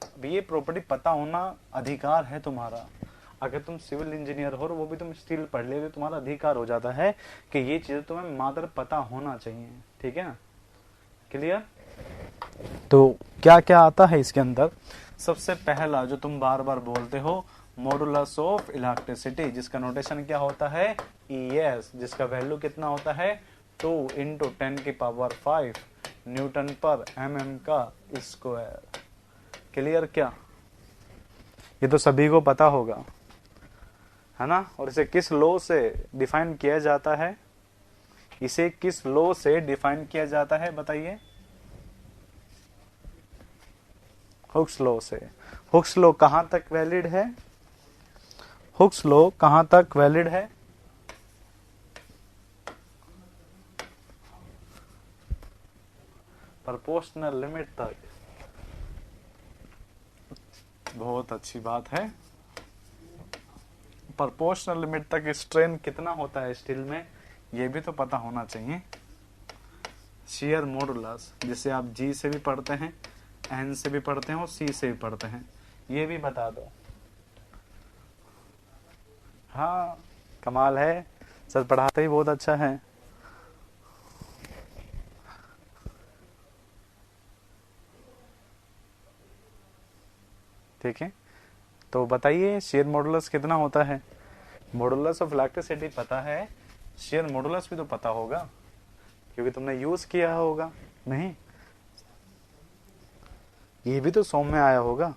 अब ये प्रॉपर्टी पता होना अधिकार है तुम्हारा। अगर तुम सिविल इंजीनियर हो और वो भी तुम स्टील पढ़ ले तो तुम्हारा अधिकार हो जाता है कि ये चीजें तुम्हें मात्र पता होना चाहिए। ठीक है ना? क्लियर? तो क्या क्या आता है इसके अंदर? सबसे पहला जो तुम बार बार बोलते हो, मॉडुलस ऑफ इलेक्ट्रिसिटी, जिसका नोटेशन क्या होता है? ES, जिसका वैल्यू कितना होता है? 2 × 10⁵ न्यूटन पर mm का स्क्वायर। क्लियर? क्या ये तो सभी को पता होगा, है ना? और इसे किस लॉ से डिफाइन किया जाता है? इसे किस लॉ से डिफाइन किया जाता है बताइए? हुक्स लॉ से। हुक्स लॉ कहां तक वैलिड है? हुक्स लॉ कहां तक वैलिड है? प्रोपोर्शनल लिमिट तक। बहुत अच्छी बात है। प्रोपोर्शनल लिमिट तक स्ट्रेन कितना होता है स्टील में, ये भी तो पता होना चाहिए। शियर मॉडुलस, जिसे आप G से भी पढ़ते हैं, N से भी पढ़ते हैं और C से भी पढ़ते हैं, ये भी बता दो। हाँ कमाल है सर, पढ़ाते ही बहुत अच्छा है। ठीक है, तो बताइए शियर मॉडुलस कितना होता है? मॉडुलस ऑफ इलेक्ट्रिसिटी पता है, शियर मॉडुलस भी तो पता होगा क्योंकि तुमने यूज किया होगा। नहीं, ये भी तो सॉम में आया होगा,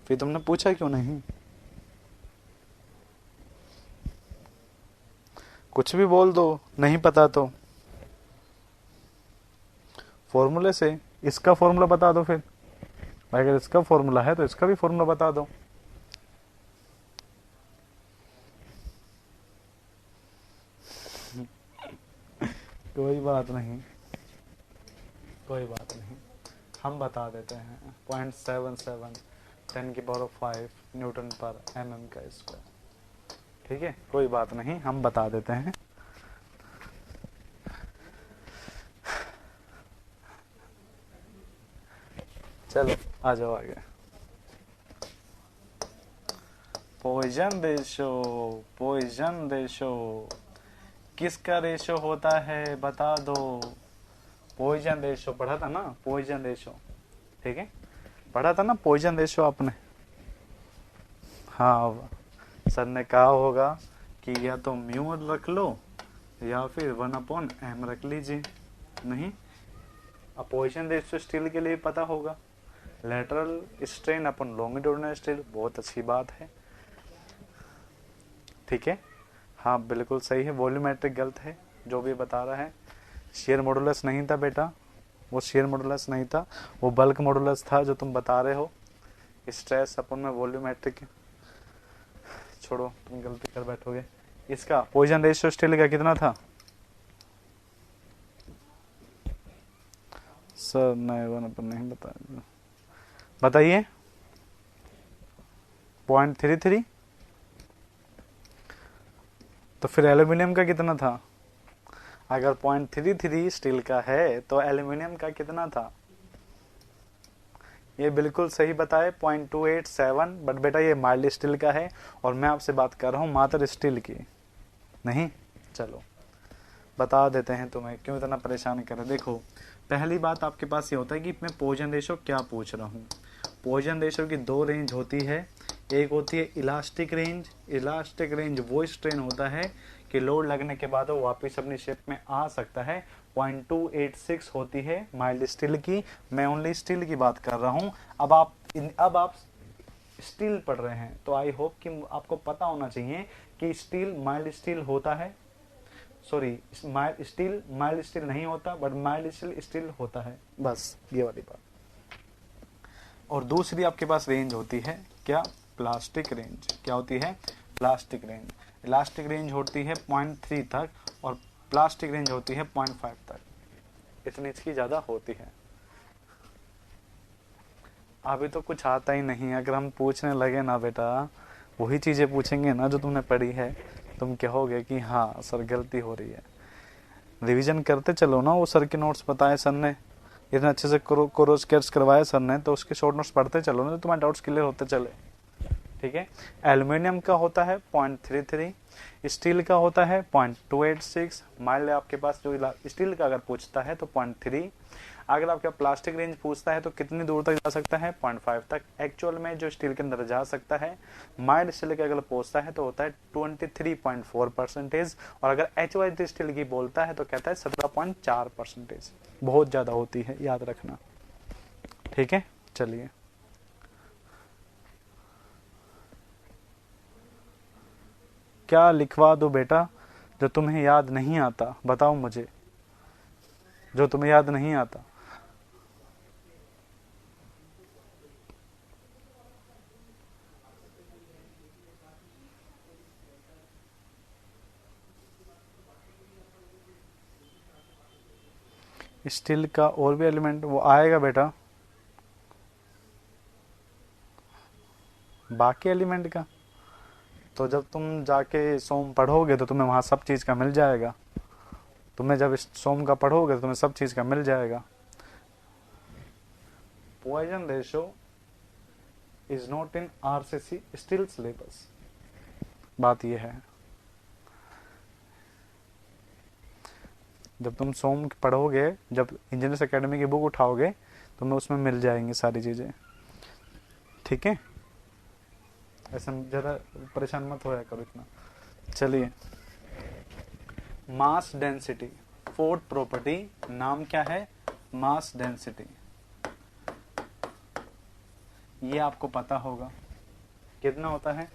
फिर तुमने पूछा क्यों नहीं? कुछ भी बोल दो, नहीं पता तो फॉर्मूले से इसका फॉर्मूला बता दो। फिर भाई अगर इसका फॉर्मूला है तो इसका भी फॉर्मूला बता दो। कोई बात नहीं, कोई बात नहीं, हम बता देते हैं। 0.77 10⁵ न्यूटन पर mm का स्क्वायर। ठीक है, कोई बात नहीं, हम बता देते हैं। चलो आ जाओ आगे। पॉइजन रेशो, पॉइजन रेशो किसका रेशो होता है बता दो। पॉइजन रेशो पढ़ा था ना, पॉइजन रेशो, ठीक है, पढ़ा था ना पॉइजन रेशो आपने। हाँ, सर ने कहा होगा कि या तो म्यू रख लो या फिर 1/m रख लीजिए। नहीं, अब पॉइजन रेशो स्टील के लिए पता होगा, लेटरल स्ट्रेन अपन लॉन्गिट्यूडिनल स्टील, बहुत अच्छी बात है, ठीक है। हाँ बिल्कुल सही है, वॉल्यूमेट्रिक गलत है जो भी बता रहा है। शेयर मॉडुलस नहीं था बेटा, वो शेयर मॉडुलस नहीं था, वो बल्क मॉडुलस था जो तुम बता रहे हो। स्ट्रेस अपन में वॉल्यूमेट्रिक, छोड़ो तुम गलती कर बैठोगे। इसका पॉइजन रेशियो स्टील का कितना था सर? नहीं वो अपन नहीं बताया, बताइए। 0.33। तो फिर एल्यूमिनियम का कितना था? अगर 0.33 स्टील का है तो एल्यूमिनियम का कितना था? ये बिल्कुल सही बताए, 0.287। बट बेटा ये माइल्ड स्टील का है और मैं आपसे बात कर रहा हूँ मात्र स्टील की। नहीं, चलो बता देते हैं तुम्हें, क्यों इतना परेशान कर रहे। देखो पहली बात आपके पास ये होता है कि मैं पॉइजन रेशो क्या पूछ रहा हूँ। पॉइजन रेशो की दो रेंज होती है, एक होती है इलास्टिक रेंज। इलास्टिक रेंज वो स्ट्रेन होता है कि लोड लगने के बाद वो वापस अपनी शेप में आ सकता है। 0.286 होती है माइल्ड स्टील की, मैं ओनली स्टील की बात कर रहा हूँ। अब आप स्टील पढ़ रहे हैं तो आई होप कि आपको पता होना चाहिए कि स्टील माइल्ड स्टील होता है, सॉरी स्टील माइल्ड स्टील नहीं होता, बट माइल्ड स्टील स्टील होता है, बस ये वाली बात। और दूसरी आपके पास रेंज होती है क्या? Plastic range. क्या होती है? Plastic range. इलास्टिक रेंज होती है 0.3 तक और प्लास्टिक रेंज होती है 0.5 तक, इतनी इसकी ज्यादा होती है। अभी तो कुछ आता ही नहीं, अगर हम पूछने लगे ना बेटा, वही चीजें पूछेंगे ना जो तुमने पढ़ी है, तुम कहोगे कि हाँ सर गलती हो रही है। रिवीजन करते चलो ना, वो सर के नोट्स बताए सर ने, इतने अच्छे से कोरोस कैट्स करवाए सर ने, तो उसके शॉर्ट नोट्स पढ़ते चलो ना, तो तुम्हारे डाउट्स क्लियर होते चले, ठीक है। एल्यूमिनियम का होता है 0.33, स्टील का होता है 0.286। मान लिया आपके पास जो स्टील का अगर पूछता है तो 0.3, अगर आपका प्लास्टिक रेंज पूछता है तो कितनी दूर तक जा सकता है? 0.5 तक। एक्चुअल में जो स्टील के अंदर जा सकता है, माइल्ड स्टील का अगर पूछता है तो होता है 23.4%, और अगर HYD स्टील की बोलता है तो कहता है 17.4%। बहुत ज्यादा होती है, याद रखना, ठीक है। चलिए क्या लिखवा दो बेटा जो तुम्हें याद नहीं आता? बताओ मुझे, जो तुम्हें याद नहीं आता। स्टील का और भी एलिमेंट वो आएगा बेटा, बाकी एलिमेंट का तो जब तुम जाके सोम पढ़ोगे तो तुम्हें वहां सब चीज का मिल जाएगा। तुम्हें जब सोम का पढ़ोगे तो तुम्हें सब चीज का मिल जाएगा। Poisson ratio is not in RCC steel syllabus, बात यह है। जब तुम सोम पढ़ोगे, जब इंजीनियर्स एकेडमी की बुक उठाओगे, तुम्हें उसमें मिल जाएंगी सारी चीजें, ठीक है। ऐसा ज़्यादा परेशान मत होया करो इतना। चलिए, मास डेंसिटी, फोर्थ प्रॉपर्टी, नाम क्या है? Mass density. ये आपको पता होगा कितना होता है?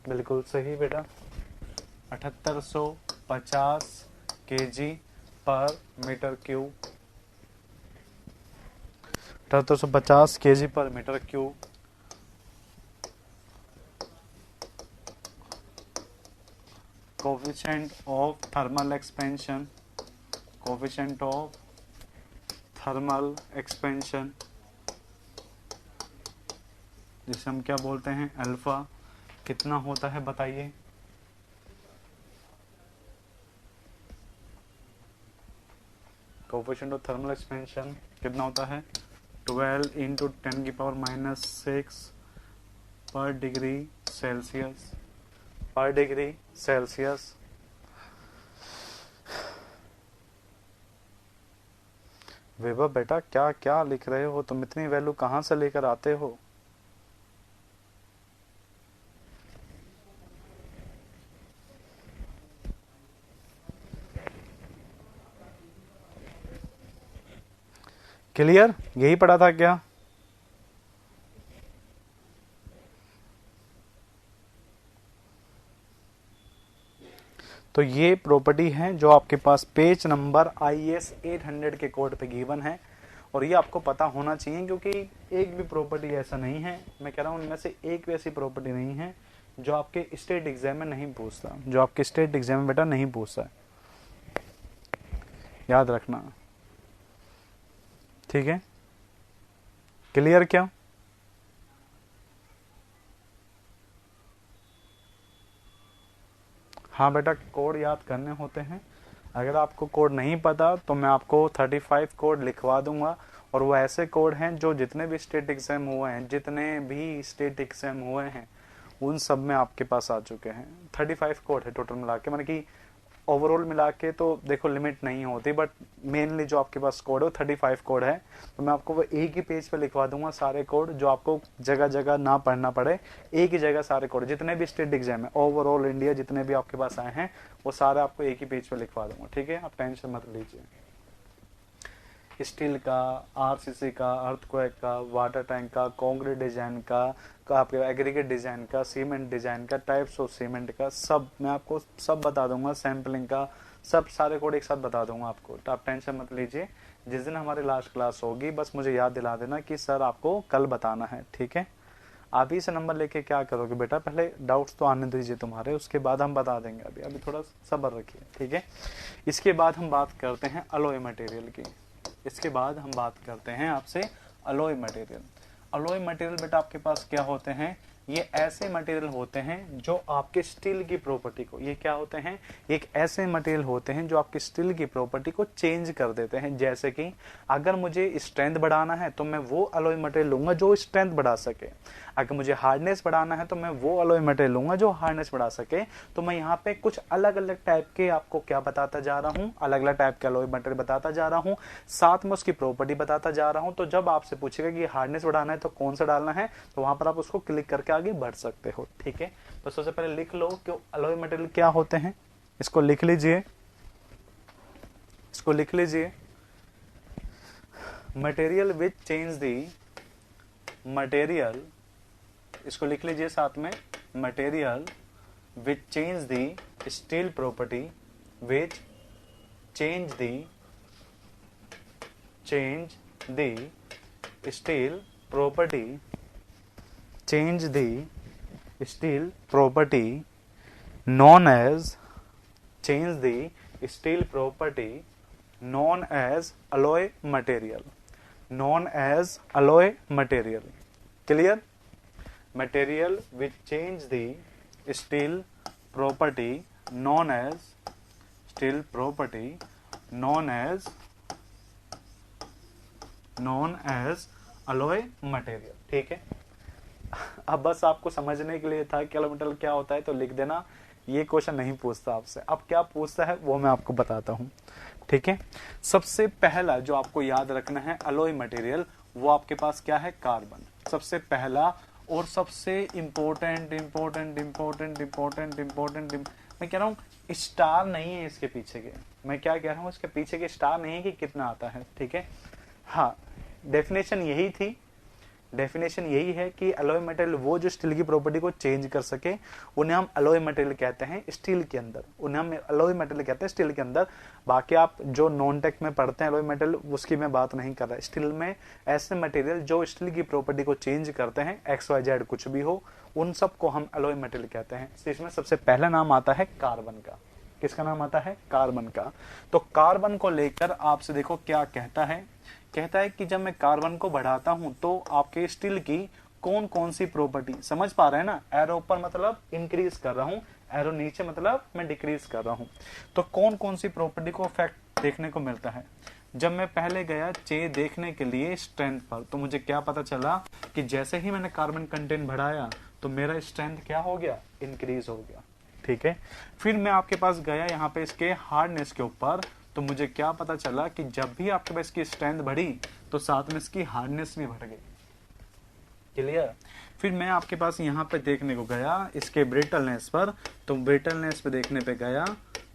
बिल्कुल सही बेटा, 7850 kg per metre cube, 7850 kg per metre cube. Coefficient of thermal expansion, coefficient of thermal expansion, जिसे हम क्या बोलते हैं? अल्फा, कितना होता है बताइए? कोफिशिएंट ऑफ थर्मल एक्सपेंशन कितना होता है? 12 इंटू 10⁻⁻6 पर डिग्री सेल्सियस, पर डिग्री सेल्सियस। विभव बेटा क्या क्या लिख रहे हो तुम, इतनी वैल्यू कहां से लेकर आते हो? क्लियर? यही पढ़ा था क्या? तो ये प्रॉपर्टी है जो आपके पास पेज नंबर IS 800 के कोड पे गिवन है, और ये आपको पता होना चाहिए क्योंकि एक भी प्रॉपर्टी ऐसा नहीं है, मैं कह रहा हूं उनमें से एक भी ऐसी प्रॉपर्टी नहीं है जो आपके स्टेट एग्जाम में नहीं पूछता, जो आपके स्टेट एग्जाम में बेटा नहीं पूछता है, याद रखना। ठीक है, क्लियर क्या? हाँ बेटा, कोड याद करने होते हैं। अगर आपको कोड नहीं पता तो मैं आपको 35 कोड लिखवा दूंगा, और वो ऐसे कोड हैं जो जितने भी स्टेट एग्जाम हुए हैं, जितने भी स्टेट एग्जाम हुए हैं उन सब में आपके पास आ चुके हैं। 35 कोड है टोटल मिला के, मतलब कि ओवरऑल मिला के तो देखो लिमिट नहीं होती, बट मेनली जो आपके पास कोड है वो 35 कोड है। तो मैं आपको वो एक ही पेज पे लिखवा दूंगा सारे कोड, जो आपको जगह जगह ना पढ़ना पड़े, एक ही जगह सारे कोड, जितने भी स्टेट एग्जाम है ओवरऑल इंडिया जितने भी आपके पास आए हैं वो सारे आपको एक ही पेज पे लिखवा दूंगा। ठीक है, आप टेंशन मत लीजिए। स्टील का, RCC का, अर्थक्वेक का, वाटर टैंक का, कंक्रीट डिजाइन का, आपके एग्रीगेट डिजाइन का, सीमेंट डिजाइन का, टाइप्स ऑफ सीमेंट का, सब मैं आपको सब बता दूंगा, सैम्पलिंग का, सब सारे कोड एक साथ बता दूंगा आपको। तो आप टेंशन मत लीजिए, जिस दिन हमारी लास्ट क्लास होगी बस मुझे याद दिला देना कि सर आपको कल बताना है। ठीक है, आप ही से नंबर लेके क्या करोगे बेटा, पहले डाउट्स तो आने दीजिए तुम्हारे, उसके बाद हम बता देंगे। अभी अभी थोड़ा सब्र रखिए। ठीक है, इसके बाद हम बात करते हैं अलॉय मटेरियल की। इसके बाद हम बात करते हैं आपसे अलॉय मटेरियल। अलॉय मटेरियल बेटा आपके पास क्या होते हैं? ये ऐसे मटेरियल होते हैं जो आपके स्टील की प्रॉपर्टी को, ये क्या होते हैं? एक ऐसे मटेरियल होते हैं जो आपके स्टील की प्रॉपर्टी को चेंज कर देते हैं। जैसे कि अगर मुझे स्ट्रेंथ बढ़ाना है तो मैं वो अलॉय मटेरियल लूंगा जो स्ट्रेंथ बढ़ा सके, अगर मुझे हार्डनेस बढ़ाना है तो मैं वो अलॉय मटेरियल लूंगा जो हार्डनेस बढ़ा सके। तो मैं यहाँ पे कुछ अलग अलग टाइप के आपको क्या बताता जा रहा हूँ, अलग अलग टाइप के अलॉय मटेरियल बताता जा रहा हूँ, साथ में उसकी प्रॉपर्टी बताता जा रहा हूँ। तो जब आपसे पूछेगा कि हार्डनेस बढ़ाना है तो कौन सा डालना है, तो वहां पर आप उसको क्लिक करके आगे बढ़ सकते हो। ठीक है, तो सबसे पहले लिख लो कि अलॉय मटेरियल क्या होते हैं, इसको लिख लीजिए, इसको लिख लीजिए। Material which change the, material, इसको लिख लीजिए साथ में, material which change the steel property, which change the steel property, change the steel property known as, change the steel property known as alloy material, known as alloy material. Clear? Material which change the steel property known as, steel property known as alloy material. ठीक है, अब बस आपको समझने के लिए था किलोमीटर क्या होता है तो लिख देना, ये क्वेश्चन नहीं पूछता आपसे। अब क्या पूछता है वो मैं आपको बताता हूं। ठीक है, सबसे पहला जो आपको याद रखना है अलॉय मटेरियल, वो आपके पास क्या है? कार्बन। सबसे पहला और सबसे important important important important important, मैं कह रहा हूं स्टार नहीं है इसके पीछे के, मैं क्या कह रहा हूं इसके पीछे के स्टार नहीं है कि कितना आता है। ठीक है, हाँ, डेफिनेशन यही थी, डेफिनेशन यही है कि अलॉय मटेरियल वो जो स्टील की प्रॉपर्टी को चेंज कर सके, उन्हें हम अलॉय मटेरियल कहते हैं स्टील के अंदर, उन्हें हम अलॉय मटेरियल कहते हैं स्टील के अंदर। बाकी आप जो नॉन टेक में पढ़ते हैं अलॉय मटेरियल, उसकी मैं बात नहीं कर रहा। स्टील में ऐसे मटेरियल जो स्टील की प्रॉपर्टी को चेंज करते हैं, XYZ कुछ भी हो, उन सब को हम अलॉय मटेरियल कहते हैं। इसमें सबसे पहला नाम आता है कार्बन का। किसका नाम आता है? कार्बन का। तो कार्बन को लेकर आपसे देखो क्या कहता है, कहता है कि जब मैं कार्बन को बढ़ाता हूं तो आपके स्टील की कौन कौन सी प्रॉपर्टी, समझ पा रहे हैं ना? एरो ऊपर मतलब इंक्रीज कर रहा हूं, एरो नीचे मतलब मैं डिक्रीज कर रहा हूं। तो कौन कौन सी प्रॉपर्टी को इफेक्ट देखने को मिलता है? जब मैं पहले गया चे देखने के लिए स्ट्रेंथ पर, तो मुझे क्या पता चला कि जैसे ही मैंने कार्बन कंटेंट बढ़ाया तो मेरा स्ट्रेंथ क्या हो गया, इंक्रीज हो गया। ठीक है, फिर मैं आपके पास गया यहाँ पे इसके हार्डनेस के ऊपर, तो मुझे क्या पता चला कि जब भी आपके पास इसकी स्ट्रेंथ बढ़ी तो साथ में इसकी हार्डनेस भी बढ़ गई। क्लियर। फिर मैं आपके पास यहाँ पे देखने को गया इसके ब्रिटलनेस पर, तो ब्रिटलनेस पे देखने पे गया,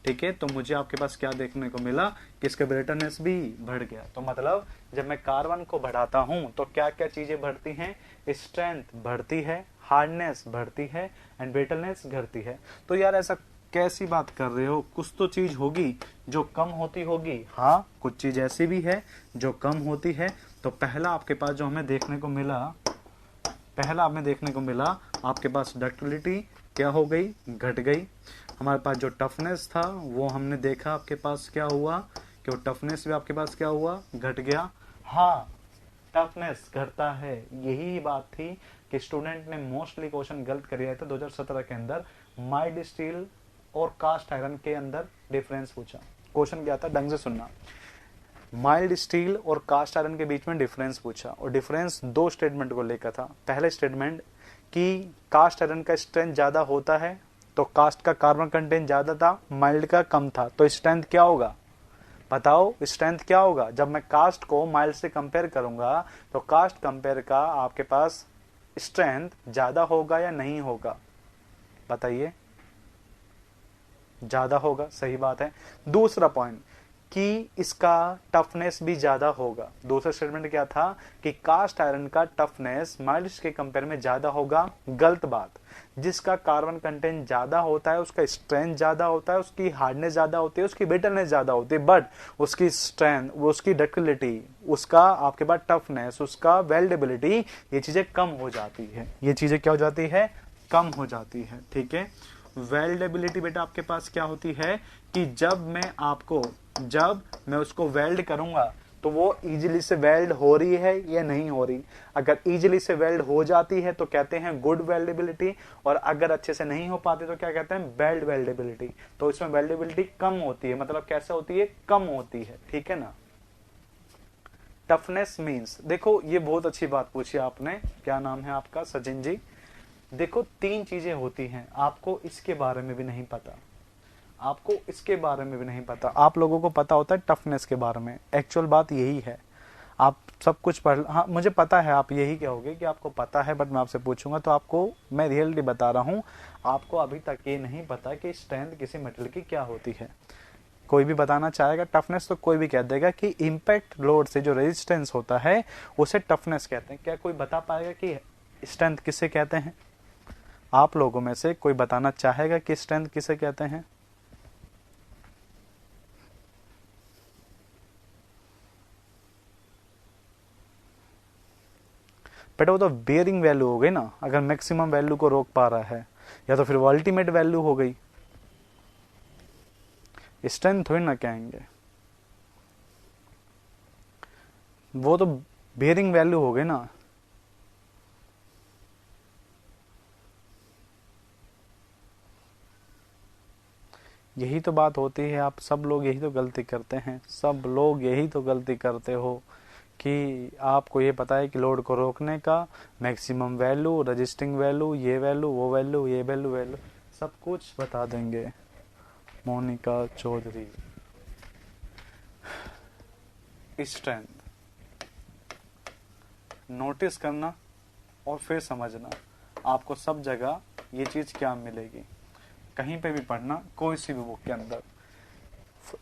ठीक है, तो मुझे आपके पास क्या देखने को मिला कि इसका ब्रिटलनेस भी बढ़ गया। तो मतलब जब मैं कार्बन को बढ़ाता हूं तो क्या क्या चीजें बढ़ती हैं, स्ट्रेंथ बढ़ती है, हार्डनेस बढ़ती है एंड ब्रिटलनेस घटती है। तो यार ऐसा कैसी बात कर रहे हो, कुछ तो चीज होगी जो कम होती होगी। हाँ, कुछ चीज ऐसी भी है जो कम होती है। तो पहला आपके पास जो हमें देखने को मिला, आपके पास डक्टिलिटी क्या हो गई, घट गई। हमारे पास जो टफनेस था वो हमने देखा आपके पास क्या हुआ कि वो टफनेस भी आपके पास क्या हुआ, घट गया। हाँ, टफनेस घटता है, यही बात थी कि स्टूडेंट ने मोस्टली क्वेश्चन गलत कर दिया था 2017 के अंदर। माइल्ड स्टील और कास्ट आयरन के अंदर डिफरेंस पूछा। क्वेश्चन क्या था, ढंग से सुनना। माइल्ड स्टील और कास्ट आयरन के बीच में डिफरेंस पूछा, और डिफरेंस दो स्टेटमेंट को लेकर था। पहले स्टेटमेंट कि कास्ट आयरन का स्ट्रेंथ ज्यादा होता है, तो कास्ट का कार्बन कंटेंट ज्यादा था, माइल्ड का कम था, तो स्ट्रेंथ क्या होगा, बताओ स्ट्रेंथ क्या होगा। जब मैं कास्ट को माइल्ड से कंपेयर करूंगा तो कास्ट कंपेयर का आपके पास स्ट्रेंथ ज्यादा होगा या नहीं होगा, बताइए। ज्यादा होगा, सही बात है। दूसरा पॉइंट कि इसका टफनेस भी ज्यादा होगा। दूसरा स्टेटमेंट क्या था कि कास्ट आयरन का टफनेस माइल्ड के कंपेयर में ज्यादा होगा, गलत बात। जिसका कार्बन कंटेंट ज्यादा होता है उसका स्ट्रेंथ ज्यादा होता है, उसकी हार्डनेस ज्यादा होती है, उसकी ब्रिटलनेस ज्यादा होती है, बट उसकी स्ट्रेंथ, उसकी डक्टिलिटी, उसका आपके पास टफनेस, उसका वेल्डेबिलिटी, ये चीजें कम हो जाती है। ये चीजें क्या हो जाती है, कम हो जाती है। ठीक है, वेल्डेबिलिटी बेटा आपके पास क्या होती है कि जब मैं उसको वेल्ड करूंगा तो वो इजीली से वेल्ड हो रही है या नहीं हो रही। अगर इजीली से वेल्ड हो जाती है तो कहते हैं गुड वेल्डेबिलिटी, और अगर अच्छे से नहीं हो पाती तो क्या कहते हैं, बैड वेल्डेबिलिटी। तो इसमें वेल्डेबिलिटी कम होती है, मतलब कैसे होती है, कम होती है। ठीक है ना। टफनेस मीन्स, देखो ये बहुत अच्छी बात पूछी आपने, क्या नाम है आपका, सचिन जी। देखो तीन चीजें होती हैं, आपको इसके बारे में भी नहीं पता, आप लोगों को पता होता है टफनेस के बारे में। एक्चुअल बात यही है, आप सब कुछ पढ़, हाँ मुझे पता है आप यही कहोगे कि आपको पता है, बट मैं आपसे पूछूंगा तो आपको मैं रियलिटी बता रहा हूँ, आपको अभी तक ये नहीं पता कि स्ट्रेंथ किसी मटेरियल की क्या होती है। कोई भी बताना चाहेगा टफनेस तो कोई भी कह देगा कि इम्पैक्ट लोड से जो रेजिस्टेंस होता है उसे टफनेस कहते हैं। क्या कोई बता पाएगा कि स्ट्रेंथ किसे कहते हैं? आप लोगों में से कोई बताना चाहेगा कि स्ट्रेंथ किसे कहते हैं? बेटा वो तो बेयरिंग वैल्यू हो गई ना, अगर मैक्सिमम वैल्यू को रोक पा रहा है, या तो फिर वो अल्टीमेट वैल्यू हो गई, स्ट्रेंथ थोड़ी ना कहेंगे, वो तो बेयरिंग वैल्यू हो गई ना। यही तो बात होती है, आप सब लोग यही तो गलती करते हैं, सब लोग यही तो गलती करते हो कि आपको ये पता है कि लोड को रोकने का मैक्सिमम वैल्यू, रजिस्टिंग वैल्यू, ये वैल्यू, वो वैल्यू, ये वैल्यू सब कुछ बता देंगे। मोनिका चौधरी। स्ट्रेंथ नोटिस करना और फिर समझना, आपको सब जगह ये चीज क्या मिलेगी। कहीं पे भी पढ़ना, कोई सी भी बुक के अंदर,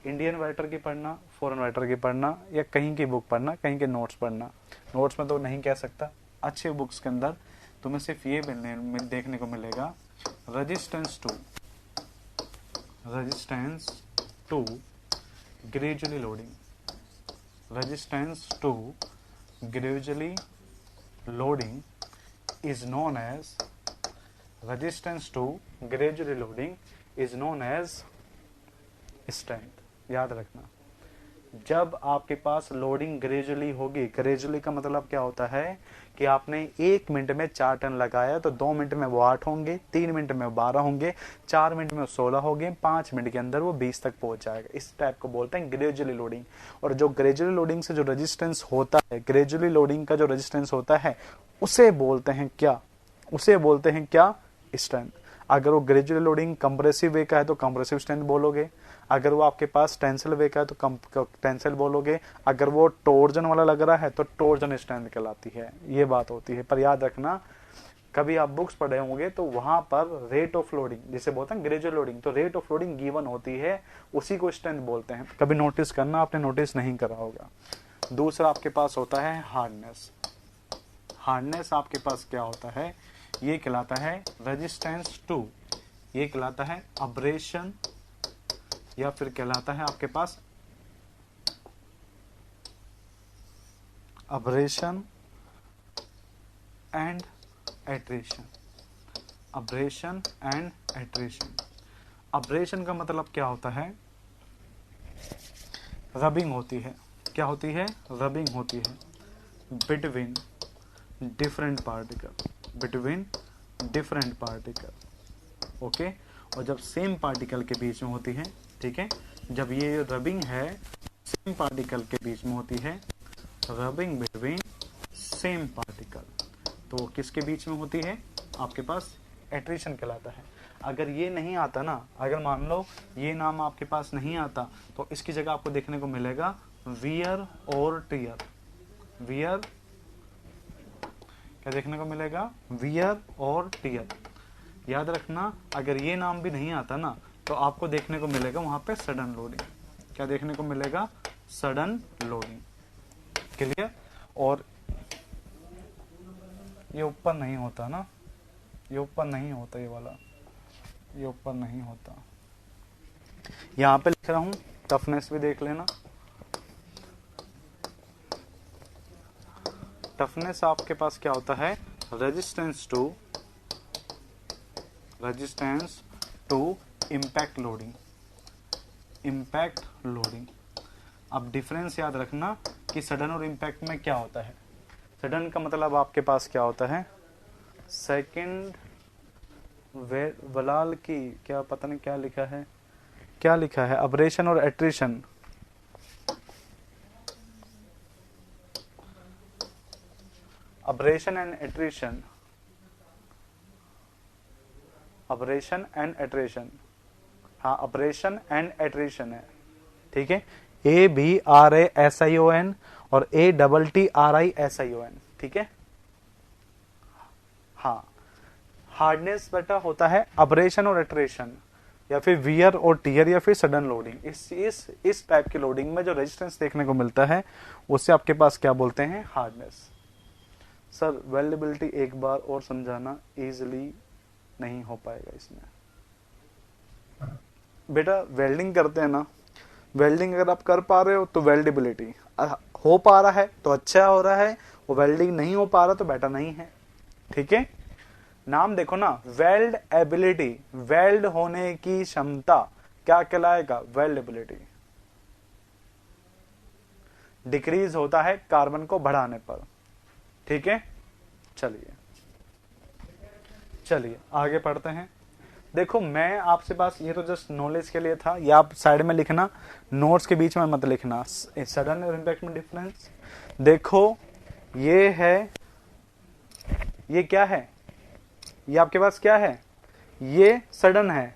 इंडियन राइटर की पढ़ना, फॉरेन राइटर की पढ़ना, या कहीं की बुक पढ़ना, कहीं के नोट्स पढ़ना। नोट्स में तो नहीं कह सकता, अच्छे बुक्स के अंदर तुम्हें सिर्फ ये देखने को मिलेगा, resistance to gradually loading, resistance to gradually loading is known as resistance to gradually loading is known as strength। याद रखना, जब आपके पास लोडिंग ग्रेजुअली होगी, ग्रेजुअली का मतलब क्या होता है कि आपने 1 मिनट में 4 टन लगाया तो 2 मिनट में वो 8 होंगे, 3 मिनट में वो 12 होंगे, 4 मिनट में वो 16 होंगे, 5 मिनट के अंदर वो 20 तक पहुंच जाएगा। इस टाइप को बोलते हैं ग्रेजुअली लोडिंग। और जो ग्रेजुअली लोडिंग से जो रेजिस्टेंस होता है, ग्रेजुअली लोडिंग का जो रेजिस्टेंस होता है उसे बोलते हैं क्या, उसे बोलते हैं क्या, स्ट्रेंथ। अगर वो ग्रेजुअली लोडिंग कंप्रेसिव वे का है तो कंप्रेसिव स्ट्रेंथ बोलोगे, अगर वो आपके पास टेंसिल वे का है तो टेंसिल बोलोगे, अगर वो टोर्जन वाला लग रहा है तो टोर्जन स्ट्रेंथ कहलाती है। ये बात होती है। पर याद रखना, कभी आप बुक्स पढ़े होंगे तो वहां पर रेट ऑफ लोडिंग, जिसे बोलते हैं ग्रेजुअल लोडिंग, तो रेट ऑफ लोडिंग गिवन होती है, उसी को स्ट्रेंथ बोलते हैं। कभी नोटिस करना, आपने नोटिस नहीं करा होगा। दूसरा आपके पास होता है हार्डनेस। हार्डनेस आपके पास क्या होता है, ये कहलाता है रेजिस्टेंस टू, ये कहलाता है अब्रेशन, या फिर कहलाता है आपके पास abrasion and attrition. Abrasion and attrition. Abrasion का मतलब क्या होता है, रबिंग होती है। क्या होती है, रबिंग होती है between different particle, between different particle. Okay, और जब सेम पार्टिकल के बीच में होती है, ठीक है, जब ये रबिंग है सेम पार्टिकल के बीच में होती है, रबिंग बिटवीन सेम पार्टिकल, तो किसके बीच में होती है, आपके पास एट्रिशन कहलाता है। अगर ये नहीं आता ना, अगर मान लो ये नाम आपके पास नहीं आता तो इसकी जगह आपको देखने को मिलेगा वियर और टियर। वियर, क्या देखने को मिलेगा, वियर और टियर। याद रखना, अगर ये नाम भी नहीं आता ना तो आपको देखने को मिलेगा वहां पे सडन लोडिंग। क्या देखने को मिलेगा, सडन लोडिंग। क्लियर। और ये ऊपर नहीं होता ना, ये ऊपर नहीं होता, ये वाला ये ऊपर नहीं होता। यहां पे लिख रहा हूं, टफनेस भी देख लेना। टफनेस आपके पास क्या होता है, resistance to impact loading, impact loading. अब डिफरेंस याद रखना कि सडन और इम्पैक्ट में क्या होता है। सडन का मतलब आपके पास क्या होता है, सेकंड वलाल की, क्या पता नहीं क्या लिखा है, क्या लिखा है, अब्रेशन और attrition. Abrasion and attrition, abrasion and attrition, हाँ अब्रेशन एंड एट्रिशन है, ठीक है। ABRASION और ATTRISION, ठीक है। हाँ, हार्डनेस बेटा होता है अब्रेशन और एट्रेशन, या फिर वियर और टियर, या फिर सडन लोडिंग। इस टाइप की लोडिंग में जो रेजिस्टेंस देखने को मिलता है उससे आपके पास क्या बोलते हैं, हार्डनेस। सर वेल्डेबिलिटी एक बार और समझाना, इजीली नहीं हो पाएगा इसमें। बेटा वेल्डिंग करते हैं ना, वेल्डिंग अगर आप कर पा रहे हो तो वेल्डेबिलिटी, हो पा रहा है तो अच्छा हो रहा है, वो वेल्डिंग नहीं हो पा रहा तो बेटा नहीं है, ठीक है। नाम देखो ना, वेल्ड एबिलिटी, वेल्ड होने की क्षमता क्या कहलाएगा, वेल्डेबिलिटी। डिक्रीज होता है कार्बन को बढ़ाने पर, ठीक है। चलिए आगे पढ़ते हैं। देखो मैं आपसे पास, ये तो जस्ट नॉलेज के लिए था, या आप साइड में लिखना, नोट्स के बीच में मत लिखना। सडन और इम्पैक्ट में डिफरेंस देखो, ये है, ये क्या है, ये आपके पास क्या है, ये सडन है,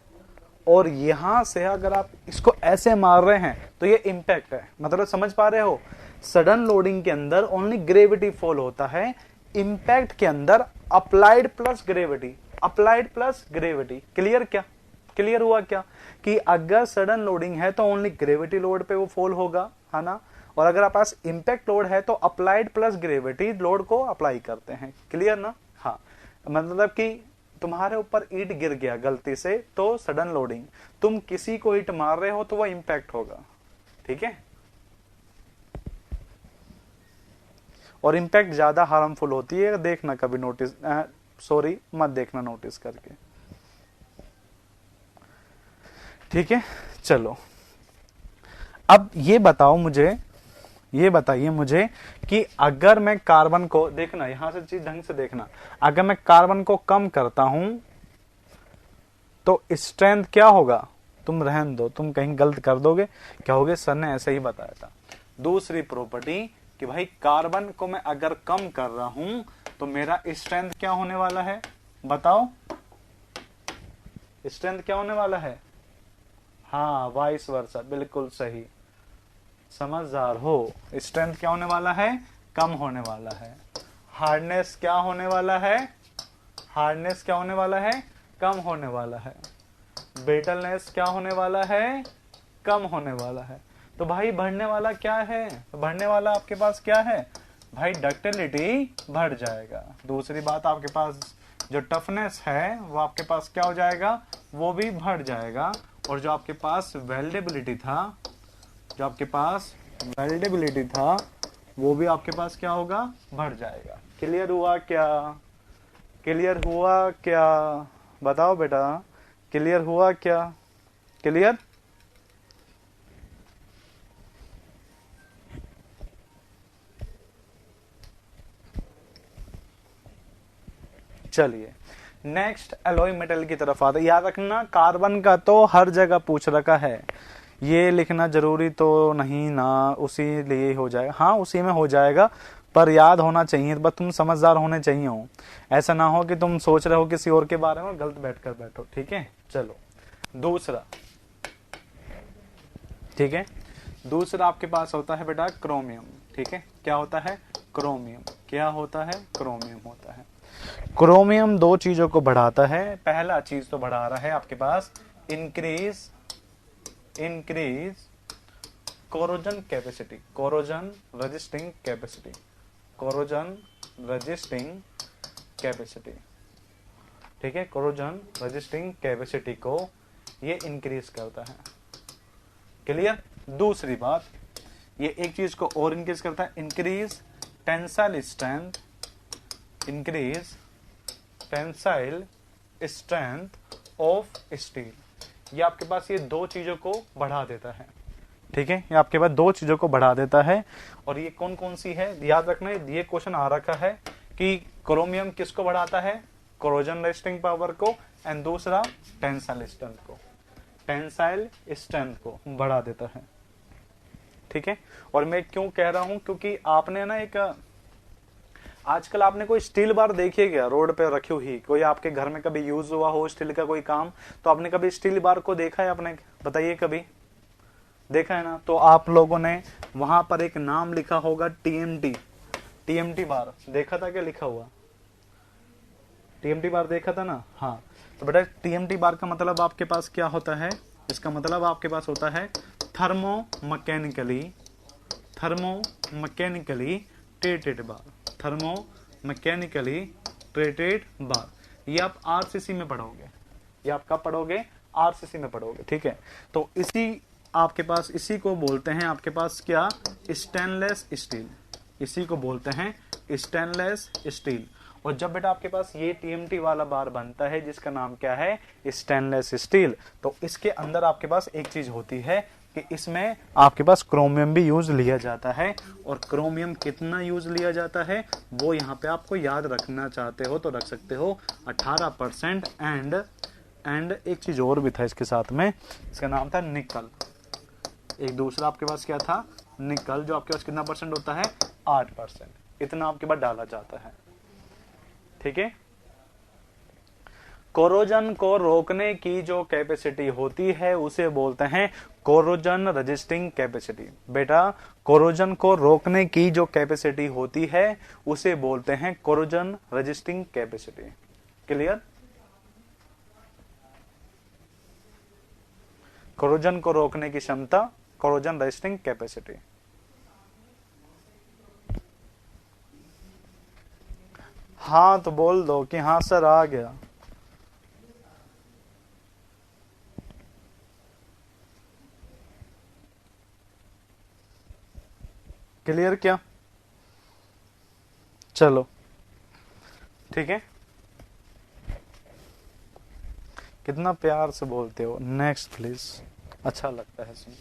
और यहां से अगर आप इसको ऐसे मार रहे हैं तो ये इम्पैक्ट है। मतलब समझ पा रहे हो, सडन लोडिंग के अंदर ओनली ग्रेविटी फॉल होता है, इम्पैक्ट के अंदर applied plus gravity, applied plus gravity. Clear, क्या क्लियर हुआ क्या, कि अगर सडन लोडिंग है तो ओनली ग्रेविटी लोड पे वो फॉल होगा, है ना, और अगर आपके पास इम्पैक्ट लोड है तो अप्लाइड प्लस ग्रेविटी लोड को अप्लाई करते हैं। क्लियर ना, हाँ। मतलब कि तुम्हारे ऊपर ईंट गिर गया गलती से तो सडन लोडिंग, तुम किसी को ईंट मार रहे हो तो वह इम्पैक्ट होगा, ठीक है। और इम्पैक्ट ज्यादा हार्मफुल होती है, देखना कभी नोटिस, सॉरी मत देखना नोटिस करके, ठीक है। चलो अब ये बताइए मुझे कि अगर मैं कार्बन को, देखना यहां से चीज ढंग से देखना, अगर मैं कार्बन को कम करता हूं तो स्ट्रेंथ क्या होगा? तुम रहन दो, तुम कहीं गलत कर दोगे, क्या होगे, सर ने ऐसे ही बताया था। दूसरी प्रॉपर्टी कि भाई कार्बन को मैं अगर कम कर रहा हूं तो मेरा स्ट्रेंथ क्या होने वाला है? बताओ, स्ट्रेंथ क्या होने वाला है? हाँ, वाइस वर्सा, बिल्कुल सही, समझदार हो। स्ट्रेंथ क्या होने वाला है? कम होने वाला है। हार्डनेस क्या होने वाला है? हार्डनेस क्या होने वाला है? कम होने वाला है। ब्रिटलनेस क्या होने वाला है? कम होने वाला है। तो भाई बढ़ने वाला क्या है? तो बढ़ने वाला आपके पास क्या है भाई? डक्टिलिटी बढ़ जाएगा। दूसरी बात, आपके पास जो टफनेस है वो आपके पास क्या हो जाएगा? वो भी बढ़ जाएगा। और जो आपके पास वेल्डेबिलिटी था, वो भी आपके पास क्या होगा? बढ़ जाएगा। क्लियर हुआ क्या? क्लियर हुआ क्या? बताओ बेटा, क्लियर हुआ क्या? क्लियर? चलिए नेक्स्ट एलॉय मेटल की तरफ आते। याद रखना कार्बन का तो हर जगह पूछ रखा है, ये लिखना जरूरी तो नहीं ना, उसी लिए हो जाएगा, हाँ उसी में हो जाएगा, पर याद होना चाहिए, बस तुम समझदार होने चाहिए हो, ऐसा ना हो कि तुम सोच रहे हो किसी और के बारे में, गलत बैठो। ठीक है, चलो दूसरा। ठीक है, दूसरा आपके पास होता है बेटा क्रोमियम। ठीक है, क्या होता है? क्रोमियम। क्या होता है? क्रोमियम होता है। क्रोमियम दो चीजों को बढ़ाता है। पहला चीज तो बढ़ा रहा है आपके पास increase corrosion capacity, corrosion resisting capacity. ठीक है, कोरोजन रजिस्टिंग कैपेसिटी को ये इंक्रीज करता है। क्लियर? दूसरी बात, ये एक चीज को और इंक्रीज करता है, increase tensile strength of steel. ये आपके पास ये दो चीजों को बढ़ा देता है। ठीक है, ये आपके पास दो चीजों को बढ़ा देता है। और ये कौन कौन सी है? याद रखना, ये क्वेश्चन आ रखा है कि क्रोमियम किसको बढ़ाता है? कोरोजन रेजिस्टिंग पावर को, एंड दूसरा टेंसाइल स्ट्रेंथ को बढ़ा देता है। ठीक है, और मैं क्यों कह रहा हूं, क्योंकि आपने ना एक, आजकल आपने कोई स्टील बार देखी है क्या रोड पे रखी हुई? कोई आपके घर में कभी यूज हुआ हो स्टील का कोई काम, तो आपने कभी स्टील बार को देखा है आपने? बताइए, कभी देखा है ना? तो आप लोगों ने वहां पर एक नाम लिखा होगा टीएमटी बार, देखा था क्या लिखा हुआ? टीएमटी बार देखा था ना? हाँ, तो बेटा टीएमटी बार का मतलब आपके पास क्या होता है? इसका मतलब आपके पास होता है थर्मो मैकेनिकली ट्रेटेड बार। ये आप आरसीसी में पढ़ोगे, ये आप कब पढ़ोगे? आरसीसी में पढ़ोगे। ठीक है, तो इसी आपके पास, इसी को बोलते हैं आपके पास क्या? Stainless steel. इसी को बोलते हैं स्टेनलेस स्टील। और जब बेटा आपके पास ये टीएमटी वाला बार बनता है जिसका नाम क्या है? स्टेनलेस स्टील, तो इसके अंदर आपके पास एक चीज होती है कि इसमें आपके पास क्रोमियम भी यूज लिया जाता है। और क्रोमियम कितना यूज लिया जाता है वो यहाँ पे आपको याद रखना चाहते हो तो रख सकते हो, 18%। एंड एक चीज और भी था इसके साथ में, इसका नाम था निकल। एक दूसरा आपके पास क्या था? निकल, जो आपके पास कितना परसेंट होता है? 8%। इतना आपके पास डाला जाता है। ठीक है, कोरोजन को रोकने की जो कैपेसिटी होती है उसे बोलते हैं कोरोजन रजिस्टिंग कैपेसिटी। बेटा कोरोजन को रोकने की जो कैपेसिटी होती है उसे बोलते हैं corrosion resisting capacity. Clear? Corrosion को रोकने की क्षमता, कोरोजन रजिस्टिंग कैपेसिटी। हाँ तो बोल दो कि हाँ सर आ गया। क्लियर क्या? चलो ठीक है, कितना प्यार से बोलते हो। नेक्स्ट प्लीज, अच्छा लगता है सुन।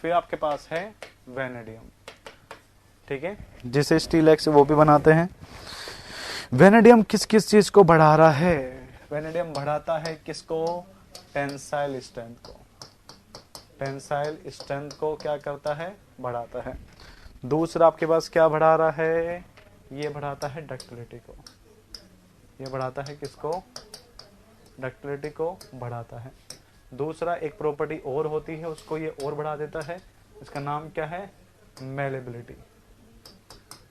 फिर आपके पास है वेनेडियम, ठीक है, जिसे स्टील एक्स वो भी बनाते हैं। वेनेडियम किस किस चीज को बढ़ा रहा है? वेनेडियम बढ़ाता है किसको? टेंसाइल स्ट्रेंथ को। टेंसाइल स्ट्रेंथ को क्या करता है? बढ़ाता है। दूसरा आपके पास क्या बढ़ा रहा है? ये बढ़ाता है डक्टिलिटी को। ये बढ़ाता है किसको? डक्टिलिटी को बढ़ाता है। दूसरा एक प्रॉपर्टी और होती है, उसको ये और बढ़ा देता है, इसका नाम क्या है? मेलेबिलिटी।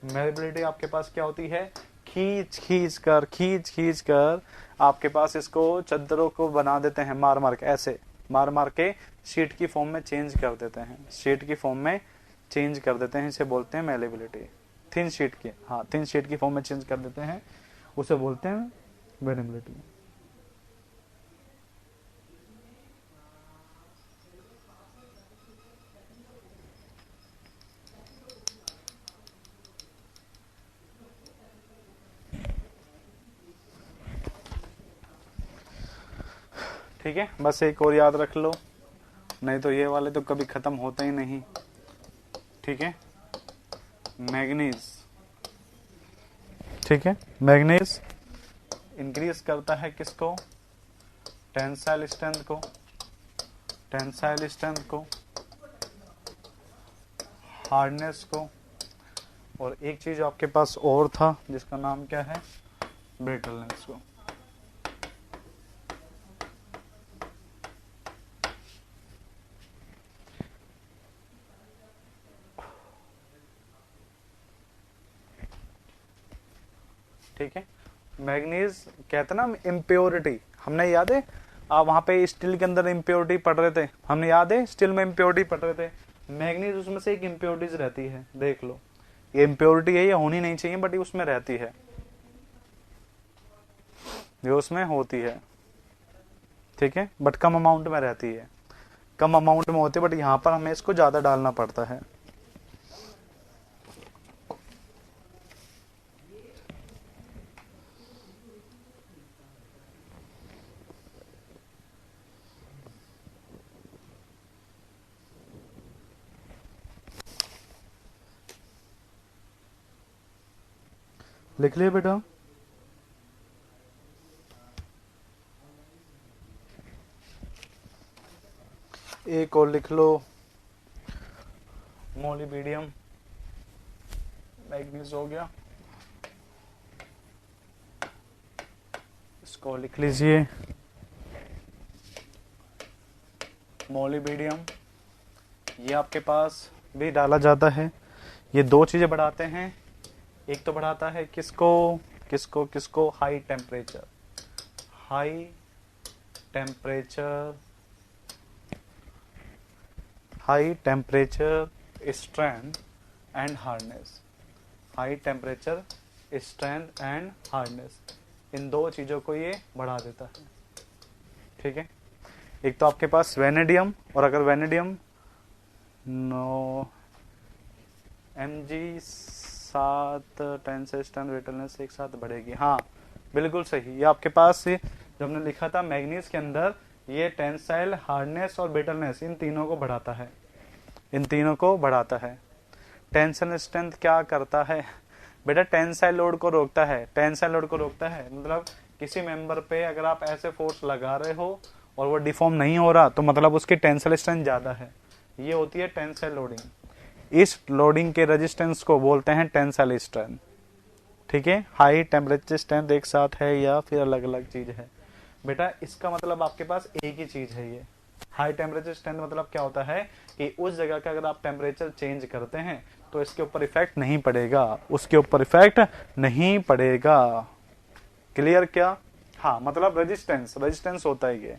मेलेबिलिटी आपके पास क्या होती है? खींच खींच कर आपके पास इसको चद्दरों को बना देते हैं, मार मार के, ऐसे मार मार के शीट की फॉर्म में चेंज कर देते हैं, शीट की फॉर्म में चेंज कर देते हैं, इसे बोलते हैं मेलेबिलिटी। थिन शीट की, हाँ, थिन शीट की फॉर्म में चेंज कर देते हैं, उसे बोलते हैं वेनेबिलिटी। ठीक है, बस एक और याद रख लो, नहीं तो ये वाले तो कभी खत्म होते ही नहीं। ठीक है, मैग्नीज, ठीक है, मैग्नीज इंक्रीज करता है किसको? टेंसाइल स्ट्रेंथ को। टेंसाइल स्ट्रेंथ को, हार्डनेस को, और एक चीज आपके पास और था जिसका नाम क्या है? ब्रिटलनेस को। ठीक है, मैग्नीज कहते ना इम्प्योरिटी, हमने याद है आप वहां पे स्टील के अंदर इम्प्योरिटी पढ़ रहे थे, हमने याद है स्टील में इम्प्योरिटी पढ़ रहे थे, मैग्नीज उसमें से एक इम्प्योरिटीज रहती है, देख लो, ये इम्प्योरिटी है, ये होनी नहीं चाहिए बट ये उसमें रहती है, ये उसमें होती है, ठीक है, बट कम अमाउंट में रहती है, कम अमाउंट में होती है, बट यहाँ पर हमें इसको ज्यादा डालना पड़ता है। लिख लिया बेटा? एक और लिख लो, मोलिबेडियम, मैग्नीज हो गया, इसको लिख लीजिए, मोलिबेडियम, ये आपके पास भी डाला जाता है। ये दो चीजें बढ़ाते हैं, एक तो बढ़ाता है किसको? किसको किसको? High temperature, high temperature, high temperature strength and hardness, high temperature strength and hardness, इन दो चीजों को ये बढ़ा देता है। ठीक है, एक तो आपके पास वेनेडियम, और अगर वेनेडियम नो Mg7 टेंसाइल स्ट्रेंथ ब्रिटलनेस एक साथ बढ़ेगी, हाँ बिल्कुल सही, ये आपके पास जो हमने लिखा था मैग्नीज के अंदर, ये टेंसाइल, हार्डनेस और ब्रिटलनेस, इन तीनों को बढ़ाता है, इन तीनों को बढ़ाता है। टेंसाइल स्ट्रेंथ क्या करता है बेटा? टेंसाइल लोड को रोकता है, टेंसाइल लोड को रोकता है, मतलब किसी मेंबर पे अगर आप ऐसे फोर्स लगा रहे हो और वो डिफॉर्म नहीं हो रहा, तो मतलब उसकी टेंसाइल स्ट्रेंथ ज्यादा है, ये होती है टेंसाइल लोडिंग। इस लोडिंग के रेजिस्टेंस को बोलते हैं टेंसाइल स्ट्रेंथ। ठीक है, हाई टेम्परेचर स्ट्रेंथ एक साथ है या फिर अलग अलग चीज है बेटा? इसका मतलब आपके पास एक ही चीज है, ये हाई टेम्परेचर स्ट्रेंथ मतलब क्या होता है कि उस जगह का अगर आप टेम्परेचर चेंज करते हैं तो इसके ऊपर इफेक्ट नहीं पड़ेगा, उसके ऊपर इफेक्ट नहीं पड़ेगा। क्लियर क्या? हाँ, मतलब रेजिस्टेंस, रेजिस्टेंस होता है ये।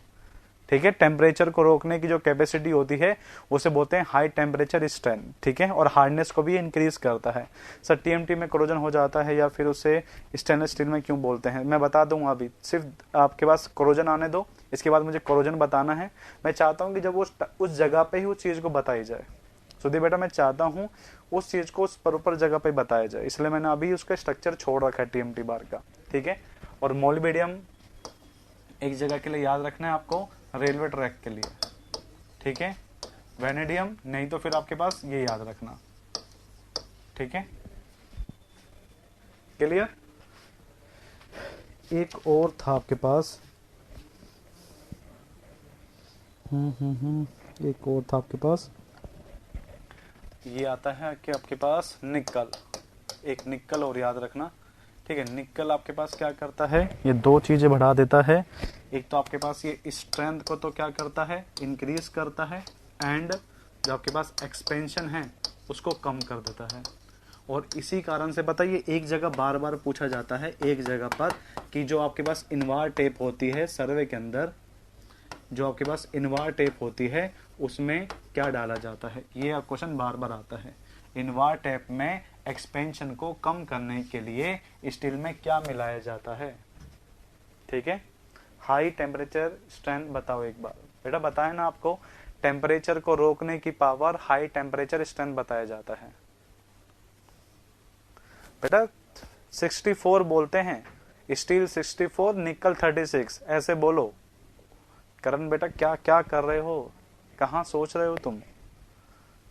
ठीक है, टेम्परेचर को रोकने की जो कैपेसिटी होती है उसे बोलते हैं हाई टेम्परेचर स्ट्रेंथ। ठीक है, और हार्डनेस को भी इंक्रीज करता है। सर टीएमटी में कोरोजन हो जाता है या फिर उसे स्टेनलेस स्टील में क्यों बोलते हैं, मैं बता दूंगा अभी, सिर्फ आपके पास कोरोजन आने दो, इसके बाद मुझे कोरोजन बताना है। मैं चाहता हूँ कि जब उस जगह पे ही उस चीज को बताई जाए, सुधी बेटा मैं चाहता हूँ उस चीज को उस प्रॉपर जगह पे बताया जाए, इसलिए मैंने अभी उसका स्ट्रक्चर छोड़ रखा है टीएमटी बार का। ठीक है, और मोलिबेडियम एक जगह के लिए याद रखना है आपको, रेलवे ट्रैक के लिए। ठीक है, वेनेडियम, नहीं तो फिर आपके पास ये याद रखना, ठीक है, क्लियर। एक और था आपके पास, एक और था आपके पास, ये आता है कि आपके पास निकल, एक निकल और याद रखना, ठीक है। निकल आपके पास क्या करता है, ये दो चीजें बढ़ा देता है। एक तो आपके पास ये स्ट्रेंथ को तो क्या करता है, इंक्रीज करता है, एंड जो आपके पास एक्सपेंशन है उसको कम कर देता है। और इसी कारण से पता ये एक जगह बार बार पूछा जाता है एक जगह पर कि जो आपके पास इनवार टेप होती है सर्वे के अंदर, जो आपके पास इनवार टेप होती है उसमें क्या डाला जाता है, ये क्वेश्चन बार बार आता है। इनवार टेप में एक्सपेंशन को कम करने के लिए स्टील में क्या मिलाया जाता है, ठीक है। हाई टेम्परेचर स्ट्रेंथ बताओ एक बार, बेटा बताया ना आपको, टेम्परेचर को रोकने की पावर हाई टेम्परेचर स्ट्रेंथ बताया जाता है। बेटा 64 बोलते हैं, स्टील 64, निकल 36, ऐसे बोलो। करण बेटा क्या क्या कर रहे हो, कहाँ सोच रहे हो तुम।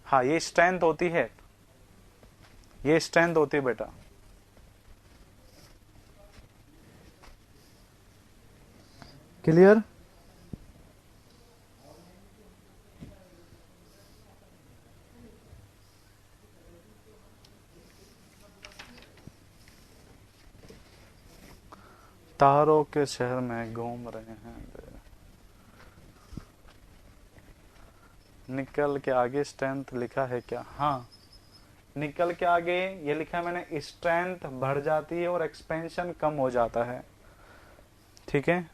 हाँ ये स्ट्रेंथ होती है, ये स्ट्रेंथ होती है बेटा। क्लियर। तारों के शहर में घूम रहे हैं, निकल के आगे स्ट्रेंथ लिखा है क्या, हाँ निकल के आगे ये लिखा है मैंने, स्ट्रेंथ बढ़ जाती है और एक्सपेंशन कम हो जाता है, ठीक है।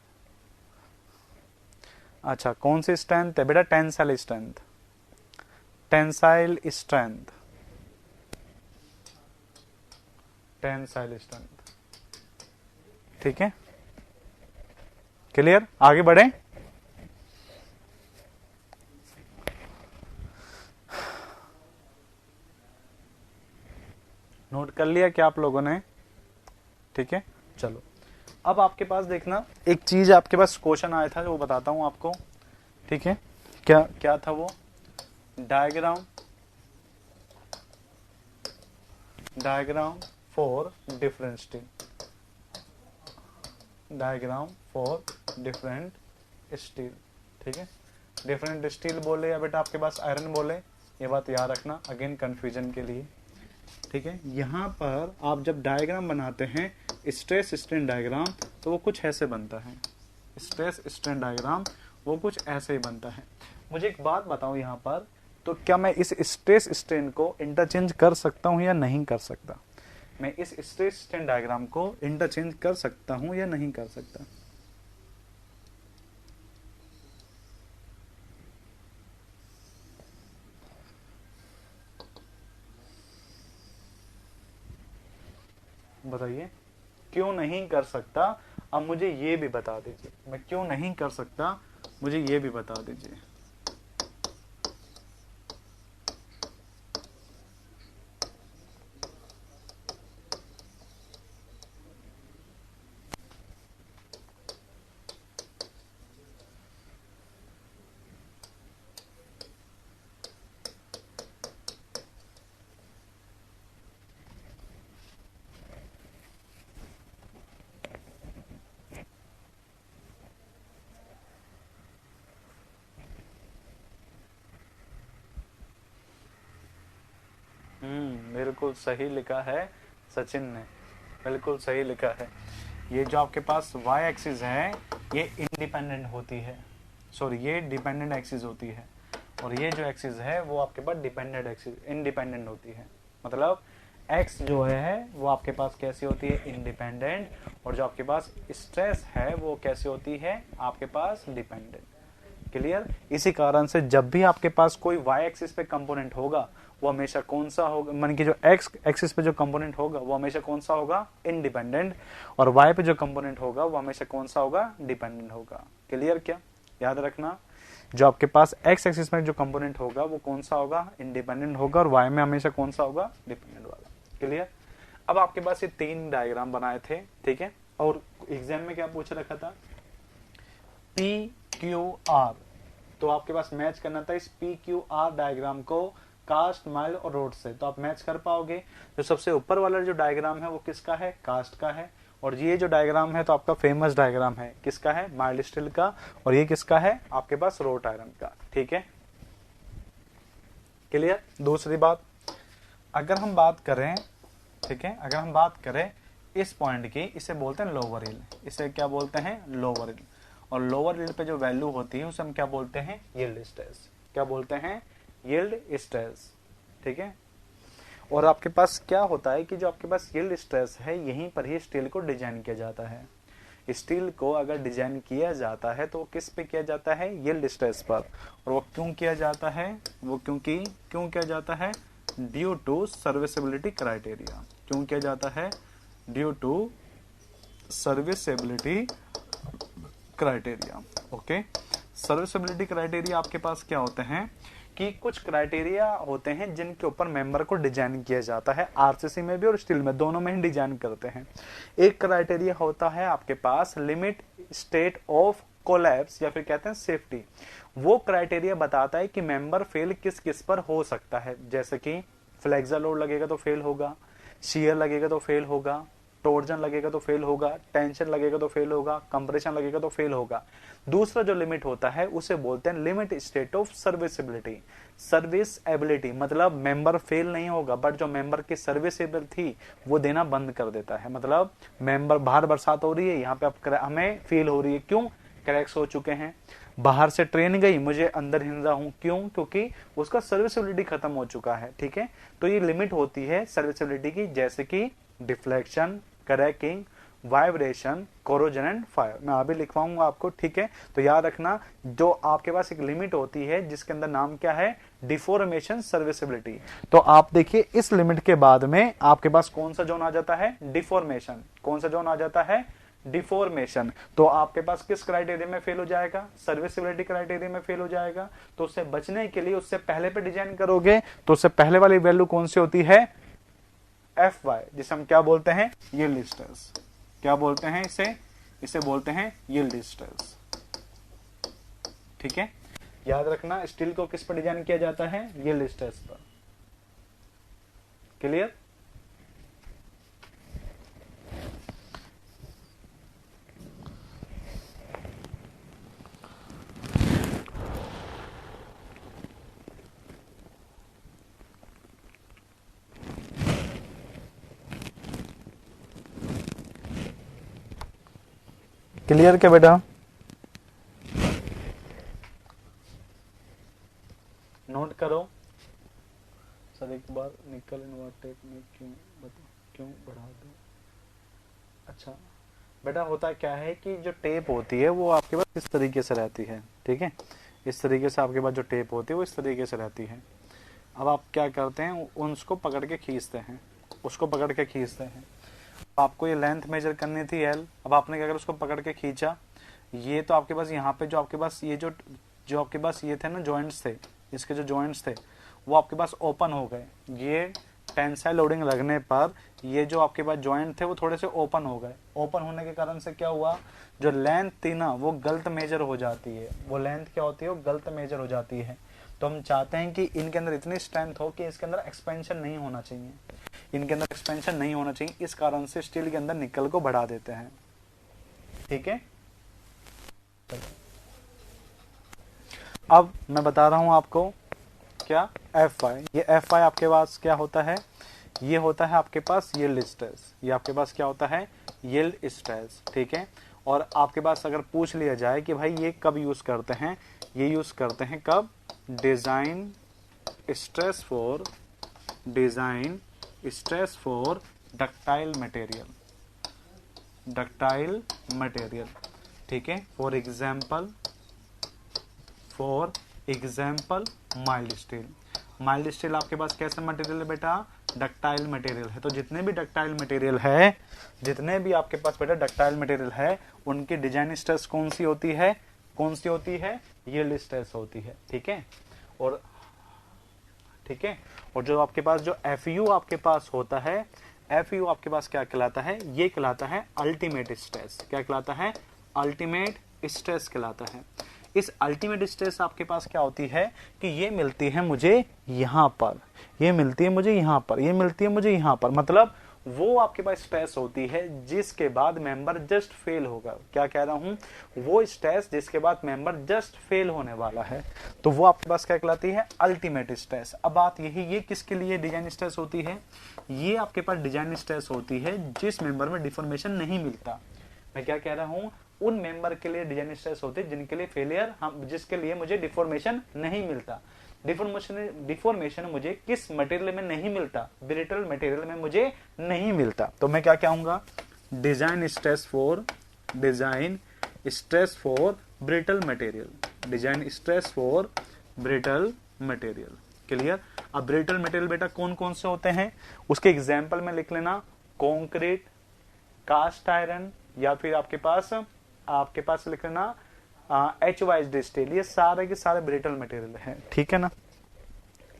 अच्छा कौन सी स्ट्रेंथ है बेटा, tensile strength, tensile strength, tensile strength, ठीक है, क्लियर। आगे बढ़े, नोट कर लिया क्या आप लोगों ने, ठीक है। चलो अब आपके पास देखना एक चीज आपके पास क्वेश्चन आया था जो वो बताता हूं आपको, ठीक है। क्या क्या था वो, diagram, diagram for different steel, diagram for different steel, ठीक है। डिफरेंट स्टील बोले या बेटा आपके पास आयरन बोले, ये बात याद रखना अगेन कंफ्यूजन के लिए, ठीक है। यहाँ पर आप जब डायग्राम बनाते हैं स्ट्रेस स्ट्रेन डायग्राम तो वो कुछ ऐसे बनता है, स्ट्रेस स्ट्रेन डायग्राम वो कुछ ऐसे ही बनता है। मुझे एक बात बताओ यहाँ पर, तो क्या मैं इस स्ट्रेस स्ट्रेन को इंटरचेंज कर सकता हूँ या नहीं कर सकता, मैं इस स्ट्रेस स्ट्रेन डायग्राम को इंटरचेंज कर सकता हूँ या नहीं कर सकता। बताइए क्यों नहीं कर सकता। अब मुझे ये भी बता दीजिए मैं क्यों नहीं कर सकता, मुझे ये भी बता दीजिए। बिल्कुल सही लिखा है सचिन ने, बिल्कुल सही लिखा है। ये जो आपके पास y एक्सिस है ये इंडिपेंडेंट होती है, सॉरी ये डिपेंडेंट एक्सिस होती है, और ये जो एक्सिस है वो आपके पास डिपेंडेंट एक्सिस इंडिपेंडेंट होती है। मतलब x जो है वो आपके पास कैसी होती है, इंडिपेंडेंट, और जो आपके पास स्ट्रेस है वो कैसी होती है आपके पास डिपेंडेंट। क्लियर। इसी कारण से जब भी आपके पास कोई y एक्सिस पे कंपोनेंट होगा वो हमेशा कौन सा होगा, मान के जो x एक्सिस पे जो कंपोनेंट होगा वो हमेशा कौन सा होगा, इंडिपेंडेंट, और y पे जो कंपोनेंट होगा वो हमेशा कौन सा होगा, डिपेंडेंट होगा। क्लियर क्या, याद रखना जो आपके पास x एक्सिस में जो कंपोनेंट होगा वो कौन सा होगा, इंडिपेंडेंट होगा, और y में हमेशा कौन सा होगा, डिपेंडेंट वाला। क्लियर। अब आपके पास ये 3 डायग्राम बनाए थे, ठीक है, और एग्जाम में क्या पूछ रखा था, PQR, तो आपके पास मैच करना था इस PQR डायग्राम को कास्ट, माइल्ड और रोड से, तो आप मैच कर पाओगे। जो सबसे ऊपर वाला जो डायग्राम है वो किसका है, कास्ट का है, और ये जो डायग्राम है तो आपका फेमस डायग्राम है किसका है, माइल्ड स्टील का, और ये किसका है आपके पास, रोट आयरन का। ठीक है, क्लियर। दूसरी बात, अगर हम बात करें, ठीक है, अगर हम बात करें इस पॉइंट की, इसे बोलते हैं लोअर यील्ड, इसे क्या बोलते हैं, लोअर यील्ड, और लोअर यील्ड पे जो वैल्यू होती है उसे हम क्या बोलते हैं, यील्ड स्ट्रेस। क्या बोलते हैं, यील्ड स्ट्रेस। ठीक है, और आपके पास क्या होता है कि जो आपके पास यील्ड स्ट्रेस है, यहीं पर ही स्टील को डिजाइन किया जाता है। स्टील को अगर डिजाइन किया जाता है तो किस पे किया जाता है, यील्ड स्ट्रेस पर। और वो क्यों किया जाता है, वो क्यों किया जाता है, ड्यू टू सर्विसेबिलिटी क्राइटेरिया। क्यों किया जाता है, due to serviceability criteria. Okay, serviceability criteria आपके पास क्या होते हैं कि कुछ क्राइटेरिया होते हैं जिनके ऊपर मेंबर को डिजाइन किया जाता है, आरसीसी में भी और स्टील में, दोनों में ही डिजाइन करते हैं। एक क्राइटेरिया होता है आपके पास लिमिट स्टेट ऑफ कोलैप्स, या फिर कहते हैं सेफ्टी। वो क्राइटेरिया बताता है कि मेंबर फेल किस किस पर हो सकता है, जैसे कि फ्लेक्सर लोड लगेगा तो फेल होगा, शियर लगेगा तो फेल होगा, टोर्जन लगेगा तो फेल होगा, टेंशन लगेगा तो फेल होगा, कंप्रेशन लगेगा तो फेल होगा। दूसरा जो लिमिट होता है उसे बोलते हैं limit state of serviceability. Serviceability मतलब मेंबर फेल नहीं होगा, बट जो मेंबर की सर्विसेबल थी वो देना बंद कर देता है। मतलब मेंबर, बाहर बरसात हो रही है, यहाँ पे अब हमें फील हो रही है, क्यों, क्रैक्स हो चुके हैं। बाहर से ट्रेन गई, मुझे अंदर हिल रहा हूं, क्यों, क्योंकि उसका सर्विसेबिलिटी खत्म हो चुका है। ठीक है, तो ये लिमिट होती है सर्विसेबिलिटी की, जैसे कि deflection, cracking, vibration, corrosion and fire. मैं अभी लिखवाऊंगा आपको। ठीक है, तो याद रखना, जो आपके पास एक लिमिट होती है जिसके अंदर नाम क्या है, डिफॉर्मेशन सर्विसेबिलिटी। तो आप देखिए इस लिमिट के बाद में आपके पास कौन सा जोन आ जाता है, डिफॉर्मेशन। कौन सा जोन आ जाता है, डिफॉर्मेशन। तो आपके पास किस क्राइटेरिया में फेल हो जाएगा, सर्विसेबिलिटी क्राइटेरिया में फेल हो जाएगा। तो उससे बचने के लिए उससे पहले पे डिजाइन करोगे, तो उससे पहले वाली वैल्यू कौन सी होती है, Fy, जिसे हम क्या बोलते हैं, यील्ड स्ट्रेस। क्या बोलते हैं इसे बोलते हैं यील्ड स्ट्रेस। ठीक है, याद रखना स्टील को किस पर डिजाइन किया जाता है, यील्ड स्ट्रेस पर। क्लियर। क्लियर क्या बेटा, नोट करो। सर एक बार निकल टेप में क्यों बढ़ा दो। अच्छा बेटा, होता क्या है कि जो टेप होती है वो आपके पास इस तरीके से रहती है। ठीक है, इस तरीके से आपके पास जो टेप होती है वो इस तरीके से रहती है। अब आप क्या करते हैं, उसको पकड़ के खींचते हैं, उसको पकड़ के खींचते हैं। आपको ये लेंथ मेजर करनी थी L। अब आपने क्या करा, उसको पकड़ के खींचा, ये तो आपके पास यहाँ पे जो आपके पास ये जो आपके पास ये थे ना जॉइंट्स थे, इसके जो जॉइंट्स थे वो आपके पास ओपन हो गए। ये टेंसाइल लोडिंग लगने पर ये जो आपके पास जॉइंट थे वो थोड़े से ओपन हो गए। ओपन होने के कारण से क्या हुआ, जो लेंथ थी ना वो गलत मेजर हो जाती है। वो लेंथ क्या होती है, वो गलत मेजर हो जाती है। तो हम चाहते हैं कि इनके अंदर इतनी स्ट्रेंथ हो कि इसके अंदर एक्सपेंशन नहीं होना चाहिए, इनके अंदर एक्सपेंशन नहीं होना चाहिए। इस कारण से स्टील के अंदर निकल को बढ़ा देते हैं। ठीक है, अब मैं बता रहा हूं आपको क्या, Fy। ये Fy आपके पास क्या होता है, ये होता है आपके पास यील्ड स्ट्रेस। ये आपके पास क्या होता है, यील्ड स्ट्रेस। ठीक है, और आपके पास अगर पूछ लिया जाए कि भाई ये कब यूज करते हैं, ये यूज करते हैं कब, design stress for ductile material. ठीक है, फॉर एग्जाम्पल माइल्ड स्टील आपके पास कैसा मटेरियल है बेटा, डक्टाइल मटेरियल है। तो जितने भी आपके पास बेटा डक्टाइल मटेरियल है, उनकी डिजाइन स्ट्रेस कौन सी होती है, यील्ड स्ट्रेस होती है। ठीक है, और जो आपके पास जो FU आपके पास होता है, FU आपके पास क्या कहलाता है, ये कहलाता है अल्टीमेट स्ट्रेस। क्या कहलाता है, अल्टीमेट स्ट्रेस कहलाता है। इस अल्टीमेट स्ट्रेस आपके पास क्या होती है कि ये मिलती है मुझे यहाँ पर, ये मिलती है मुझे यहाँ पर, ये मिलती है मुझे यहाँ पर, मतलब वो आपके पास स्ट्रेस होती है जिसके बाद मेंबर जस्ट फेल होगा। क्या कह रहा हूं, वो स्ट्रेस जिसके बाद मेंबर जस्ट फेल होने वाला है, तो वो आपके पास क्या कहलाती है, अल्टीमेट स्ट्रेस। अब बात यही, ये किसके लिए डिजाइन स्ट्रेस होती है, ये आपके पास डिजाइन स्ट्रेस होती है जिस मेंबर में डिफॉर्मेशन नहीं मिलता। मैं क्या कह रहा हूं, उन मेंबर के लिए डिजाइन स्ट्रेस होते हैं जिनके लिए फेलियर, हम जिसके लिए मुझे डिफॉर्मेशन नहीं मिलता। डिफॉर्मेशन मुझे किस मटेरियल में नहीं मिलता, ब्रिटल मटेरियल में मुझे नहीं मिलता। तो मैं क्या कहूंगा, design stress for brittle material, design stress for brittle material. Clear. अब ब्रिटल मटेरियल बेटा कौन कौन से होते हैं, उसके एग्जाम्पल में लिख लेना, कॉन्क्रीट, कास्ट आयरन, या फिर आपके पास लिख लेना HYSD स्टील, ये सारे के सारे ब्रिटल मटेरियल हैं, ठीक है ना।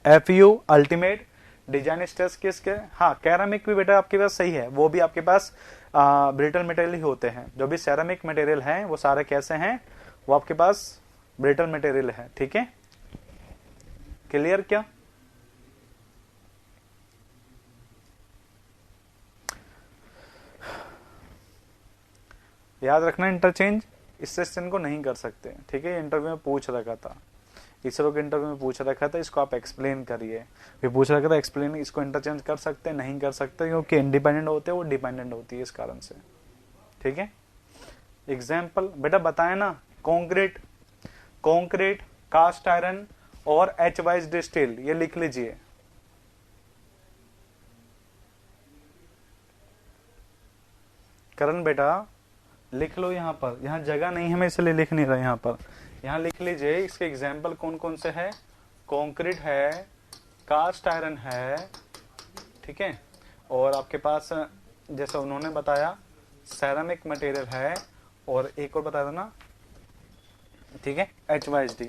FU अल्टीमेट डिजाइन स्ट्रेस किसके, हाँ कैरामिक भी बेटा आपके पास सही है, वो भी आपके पास ब्रिटल मटेरियल ही होते हैं। जो भी सेरामिक मटेरियल हैं वो सारे कैसे हैं, वो आपके पास ब्रिटल मटेरियल है, ठीक है। क्लियर क्या, याद रखना इंटरचेंज इस क्वेश्चन को नहीं कर सकते, ठीक है। इंटरव्यू में पूछ रखा था, इसरो के इंटरव्यू में पूछ रखा था, इसको आप एक्सप्लेन करिए, फिर पूछ रखा था एक्सप्लेन, इसको इंटरचेंज कर सकते नहीं कर सकते, क्योंकि इंडिपेंडेंट होते हैं वो डिपेंडेंट होती है इस कारण से, ठीक है। एग्जाम्पल बेटा बताए ना, कॉन्क्रीट, कास्ट आयरन और HYSD स्टील, ये लिख लीजिए। करण बेटा लिख लो, यहाँ पर, यहाँ जगह नहीं है मैं इसलिए लिख नहीं रहा, यहाँ पर यहाँ लिख लीजिए। इसके एग्जाम्पल कौन कौन से है, कॉन्क्रीट है, कास्ट आयरन है, ठीक है, और आपके पास जैसा उन्होंने बताया सेरामिक मटेरियल है, और एक और बता देना, ठीक है, HYSD।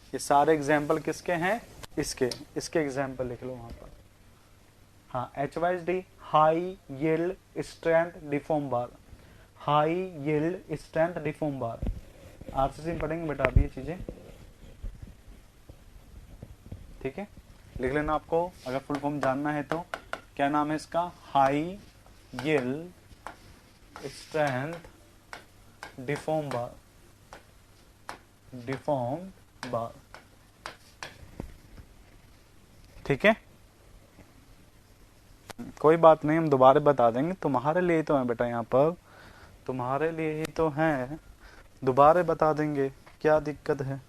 ये सारे एग्जाम्पल किसके हैं, इसके एग्जाम्पल लिख लो वहां पर। हाँ HYSD high yield strength deform bar, high yield strength deform bar, RCC में पढ़ेंगे बेटा अभी ये चीजें, ठीक है। लिख लेना आपको, अगर फुल फॉर्म जानना है तो क्या नाम है इसका, हाई यील्ड स्ट्रेंथ डिफॉर्म बार, ठीक है। कोई बात नहीं, हम दोबारा बता देंगे, तुम्हारे लिए तो है बेटा, यहाँ पर तुम्हारे लिए ही तो है, दोबारा बता देंगे, क्या दिक्कत है।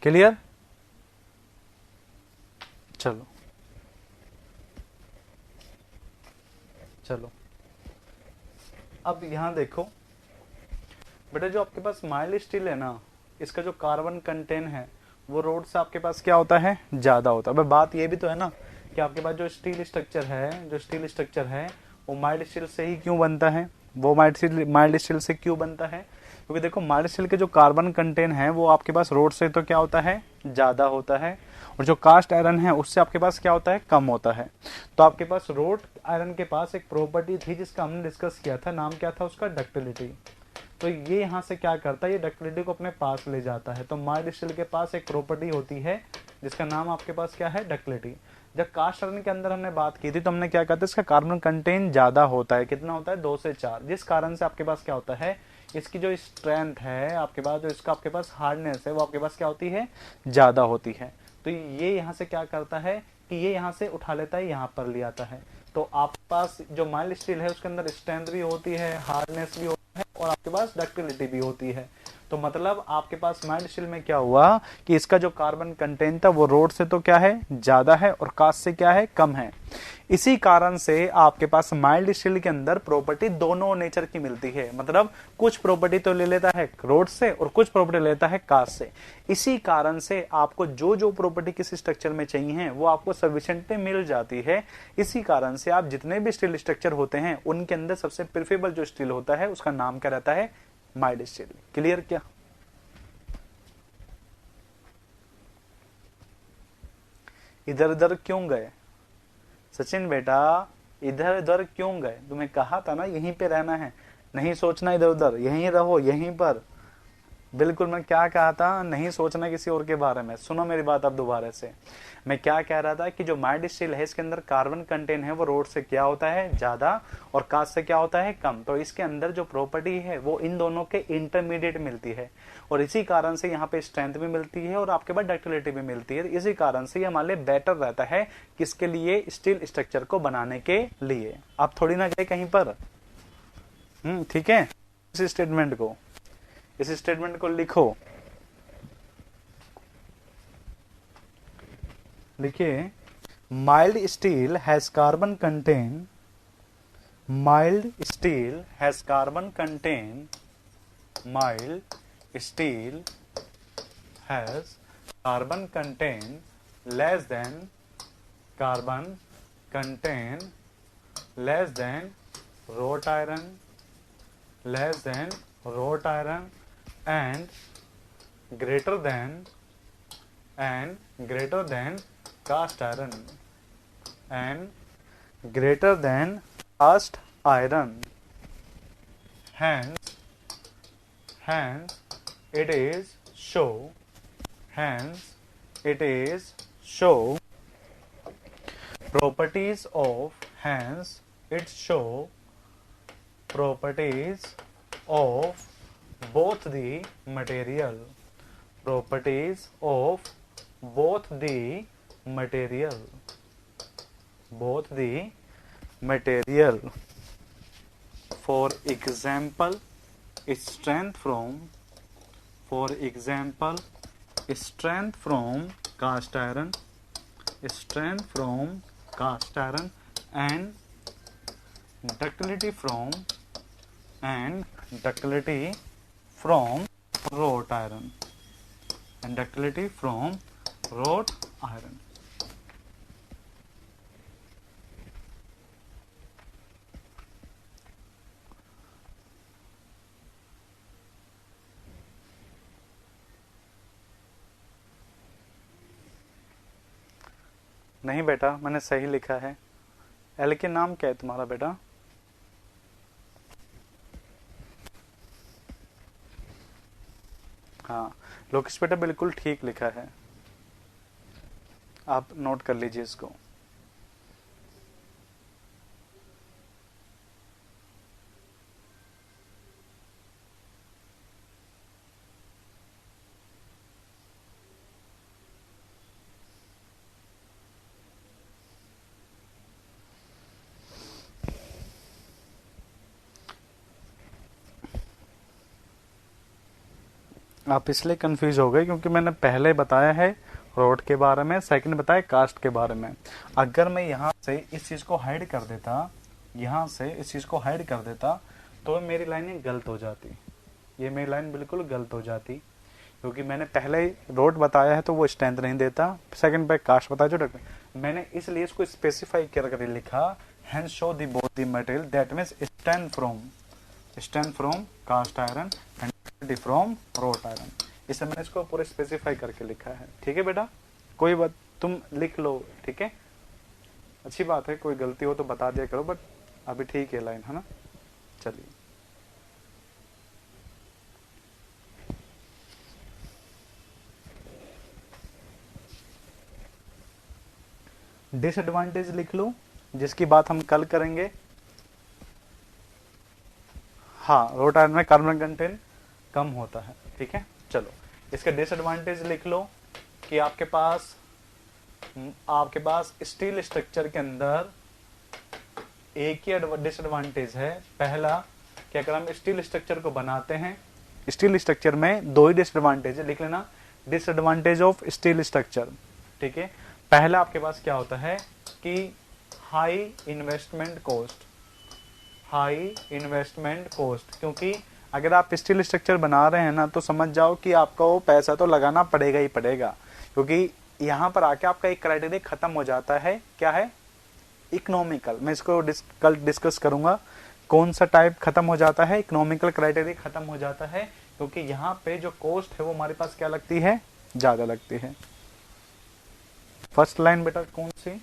क्लियर, चलो अब यहां देखो बेटा, जो आपके पास माइल्ड स्टील है ना, इसका जो कार्बन कंटेंट है वो रोड से आपके पास क्या होता है, ज्यादा होता है। बात ये भी तो है ना कि आपके पास जो स्टील स्ट्रक्चर है वो माइल्ड स्टील से ही क्यों बनता है, वो माइल्ड स्टील से क्यों बनता है, क्योंकि देखो माइल्ड स्टील के जो कार्बन कंटेंट है वो आपके पास रोड से तो क्या होता है, ज्यादा होता है, और जो कास्ट आयरन है उससे आपके पास क्या होता है, कम होता है। तो आपके पास रोड आयरन के पास एक प्रॉपर्टी थी जिसका हमने डिस्कस किया था, नाम क्या था उसका, डक्टिलिटी। तो ये यहाँ से क्या करता है, ये डक्टिलिटी को अपने पास ले जाता है। तो माइल्ड स्टील के पास एक प्रॉपर्टी होती है जिसका नाम आपके पास क्या है, डक्टिलिटी। जब कास्ट आयरन के अंदर हमने बात की थी तो हमने क्या कहते हैं, इसका कार्बन कंटेंट ज्यादा होता है, कितना होता है, 2 से 4, जिस कारण से आपके पास क्या होता है, इसकी जो स्ट्रेंथ है आपके पास, जो इसका आपके पास हार्डनेस है वो आपके पास क्या होती है, ज्यादा होती है। तो ये यहाँ से क्या करता है कि ये यहाँ से उठा लेता है, यहाँ पर ले आता है। तो आपके पास जो माइल्ड स्टील है उसके अंदर स्ट्रेंथ भी होती है, हार्डनेस भी होती है, और आपके पास डक्टिलिटी भी होती है। तो मतलब आपके पास माइल्ड स्टील में क्या हुआ कि इसका जो कार्बन कंटेंट था वो रोड से तो क्या है, ज्यादा है, और कास्ट से क्या है, कम है। इसी कारण से आपके पास माइल्ड स्टील के अंदर प्रॉपर्टी दोनों नेचर की मिलती है, मतलब कुछ प्रॉपर्टी तो ले लेता है रोड से और कुछ प्रॉपर्टी लेता है कास्ट से। इसी कारण से आपको जो जो प्रॉपर्टी किसी स्ट्रक्चर में चाहिए वो आपको सफिशिएंटली मिल जाती है। इसी कारण से आप जितने भी स्टील स्ट्रक्चर होते हैं उनके अंदर सबसे प्रेफरेबल जो स्टील होता है उसका नाम क्या रहता है, माइल्ड स्टील। क्लियर क्या? इधर उधर क्यों गए सचिन बेटा? इधर उधर क्यों गए? तुम्हें कहा था ना यहीं पे रहना है, नहीं सोचना इधर उधर, यहीं रहो यहीं पर। बिल्कुल, मैं क्या कहा था, नहीं सोचना किसी और के बारे में। सुनो मेरी बात अब दोबारा से। मैं क्या कह रहा था कि जो माइल्ड स्टील है इसके अंदर कार्बन कंटेंट है वो रोड से क्या होता है ज्यादा और कांच से क्या होता है कम। तो इसके अंदर जो प्रॉपर्टी है वो इन दोनों के इंटरमीडिएट मिलती है और इसी कारण से यहाँ पे स्ट्रेंथ भी मिलती है और आपके पास डक्टिलिटी भी मिलती है। इसी कारण से ये हमारे लिए बेटर रहता है किसके लिए? स्टील स्ट्रक्चर को बनाने के लिए। आप थोड़ी ना गए कहीं पर। ठीक है, इस स्टेटमेंट को लिखो। लिखिए, mild steel has carbon contain, mild steel has carbon contain, mild steel has carbon contain less than, carbon contain less than wrought iron, less than wrought iron and greater than cast iron and greater than cast iron. Hence it is show, properties of, it show properties of both the material, properties of both the material, for example strength from, cast iron, and ductility from wrought iron, नहीं बेटा मैंने सही लिखा है। एल के नाम क्या है तुम्हारा बेटा? हाँ, लोकेश बेटा बिल्कुल ठीक लिखा है, आप नोट कर लीजिए इसको। आप इसलिए कंफ्यूज हो गए क्योंकि मैंने पहले बताया है रोड के बारे में, सेकंड बताया कास्ट के बारे में। अगर मैं यहाँ से इस चीज को हाइड कर देता, तो मेरी लाइन गलत हो जाती, ये मेरी लाइन बिल्कुल गलत हो जाती, क्योंकि मैंने पहले ही रोड बताया है तो वो स्ट्रेंथ नहीं देता, सेकंड पे कास्ट बताया जो मैंने इसलिए इसको स्पेसिफाई कर लिखा, hence show the both the material that means strength from cast iron and from wrought iron। इससे मैंने इसको पूरे स्पेसिफाई करके लिखा है। ठीक है बेटा, कोई बात, तुम लिख लो, ठीक है, अच्छी बात है, कोई गलती हो तो बता दिया करो, बट अभी ठीक है लाइन, है ना। चलिए, डिसएडवांटेज लिख लो जिसकी बात हम कल करेंगे। हाँ, wrought iron में कार्बन कंटेंट कम होता है, ठीक है। चलो, इसका डिसएडवांटेज लिख लो कि आपके पास स्टील स्ट्रक्चर के अंदर एक ही डिसएडवांटेज है। पहला कि अगर हम स्टील स्ट्रक्चर को बनाते हैं, स्टील स्ट्रक्चर में दो ही डिसएडवांटेज है, लिख लेना, डिसएडवांटेज ऑफ स्टील स्ट्रक्चर, ठीक है। पहला आपके पास क्या होता है कि हाई इन्वेस्टमेंट कॉस्ट, क्योंकि अगर आप स्टील स्ट्रक्चर बना रहे हैं ना तो समझ जाओ कि आपको वो पैसा तो लगाना पड़ेगा ही पड़ेगा, क्योंकि यहाँ पर आके आपका एक क्राइटेरिया खत्म हो जाता है, क्या है, इकोनॉमिकल। मैं इसको कल डिस्कस करूंगा कौन सा टाइप खत्म हो जाता है, इकोनॉमिकल क्राइटेरिया खत्म हो जाता है, क्योंकि यहाँ पे जो कॉस्ट है वो हमारे पास क्या लगती है, ज्यादा लगती है। फर्स्ट लाइन बेटा कौन सी,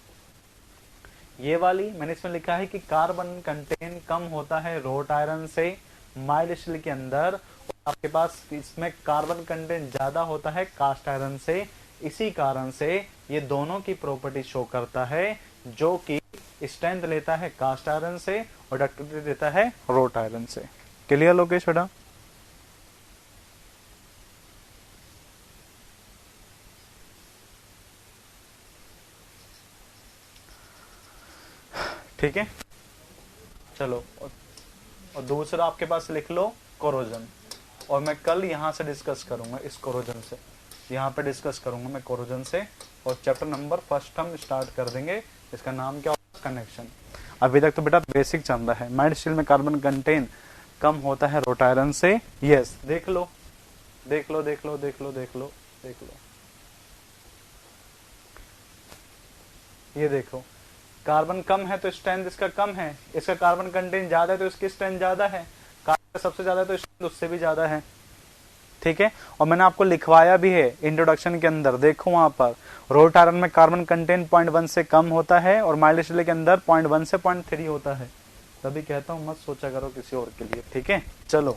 ये वाली मैंने इसमें लिखा है कि कार्बन कंटेंट कम होता है रोट आयरन से माइल्ड स्टील के अंदर, और आपके पास इसमें कार्बन कंटेंट ज्यादा होता है कास्ट आयरन से। इसी कारण से ये दोनों की प्रॉपर्टी शो करता है, जो कि स्ट्रेंथ लेता है कास्ट आयरन से और डक्टिलिटी देता है रोट आयरन से। क्लियर लोकेश बेटा? ठीक है, चलो। और दूसरा आपके पास लिख लो कोरोजन, और मैं कल यहां से डिस्कस करूंगा इस कोरोजन से, यहाँ पे डिस्कस करूंगा मैं कोरोजन से, और चैप्टर नंबर फर्स्ट हम स्टार्ट कर देंगे। इसका नाम क्या होगा, कनेक्शन। अभी तक तो बेटा बेसिक चल रहा है। माइल्ड स्टील में कार्बन कंटेंट कम होता है रोट आयरन से। यस, देख लो देख लो देख लो देख लो देख लो देख लो, ये देखो, कार्बन कम है तो स्ट्रेंथ इसका कम है, इसका कार्बन कंटेंट ज्यादा है तो इसकी स्ट्रेंथ ज्यादा है, कार्बन सबसे ज्यादा है तो स्ट्रेंथ उससे भी ज्यादा है। ठीक है, और मैंने आपको लिखवाया भी है इंट्रोडक्शन के अंदर, देखो वहां पर रोट आयरन में कार्बन कंटेंट 0.1 से कम होता है और माइल्ड स्टील के अंदर 0.1 से 0.3 होता है। तभी कहता हूं मत सोचा करो किसी और के लिए। ठीक है, चलो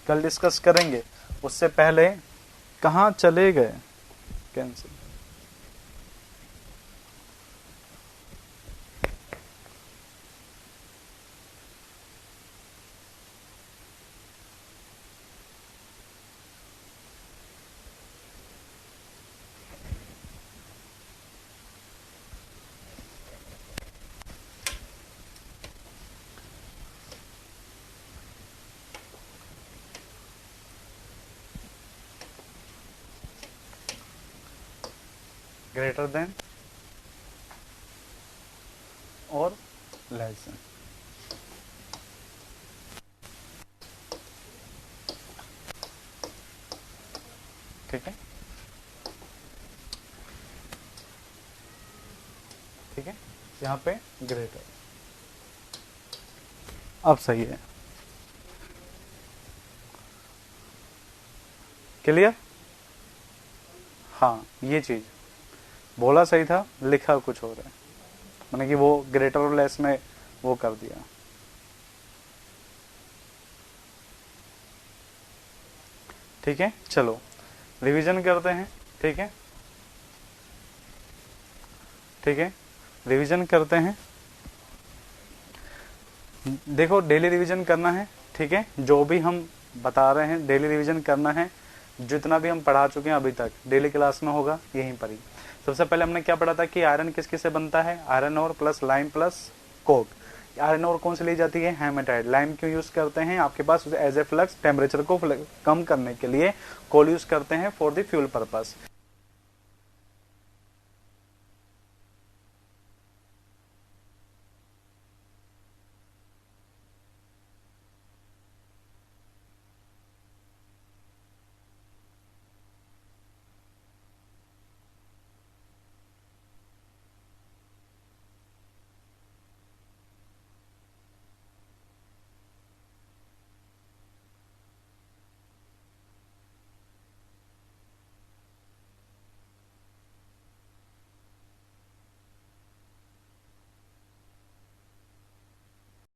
कल डिस्कस करेंगे। उससे पहले कहाँ चले गए, कैंसिल। ग्रेटर देन और लेस देन। ठीक है, ठीक है, यहाँ पे ग्रेटर, अब सही है। क्लियर? हाँ, ये चीज बोला सही था, लिखा कुछ और है, मैंने कि वो ग्रेटर और लेस में वो कर दिया। ठीक है, चलो रिवीजन करते हैं। ठीक है, ठीक है, रिवीजन करते हैं। देखो डेली रिवीजन करना है। ठीक है, जो भी हम बता रहे हैं डेली रिवीजन करना है। जितना भी हम पढ़ा चुके हैं अभी तक डेली क्लास में होगा यहीं पर ही। सबसे पहले हमने क्या पढ़ा था कि आयरन किस किस से बनता है, आयरन और plus lime plus Coke. Iron और कौन से ली जाती है, हेमेटाइट। लाइम क्यों यूज करते हैं, आपके पास एज ए फ्लक्स टेम्परेचर को कम करने के लिए। कोल यूज करते हैं फॉर द फ्यूल पर्पस।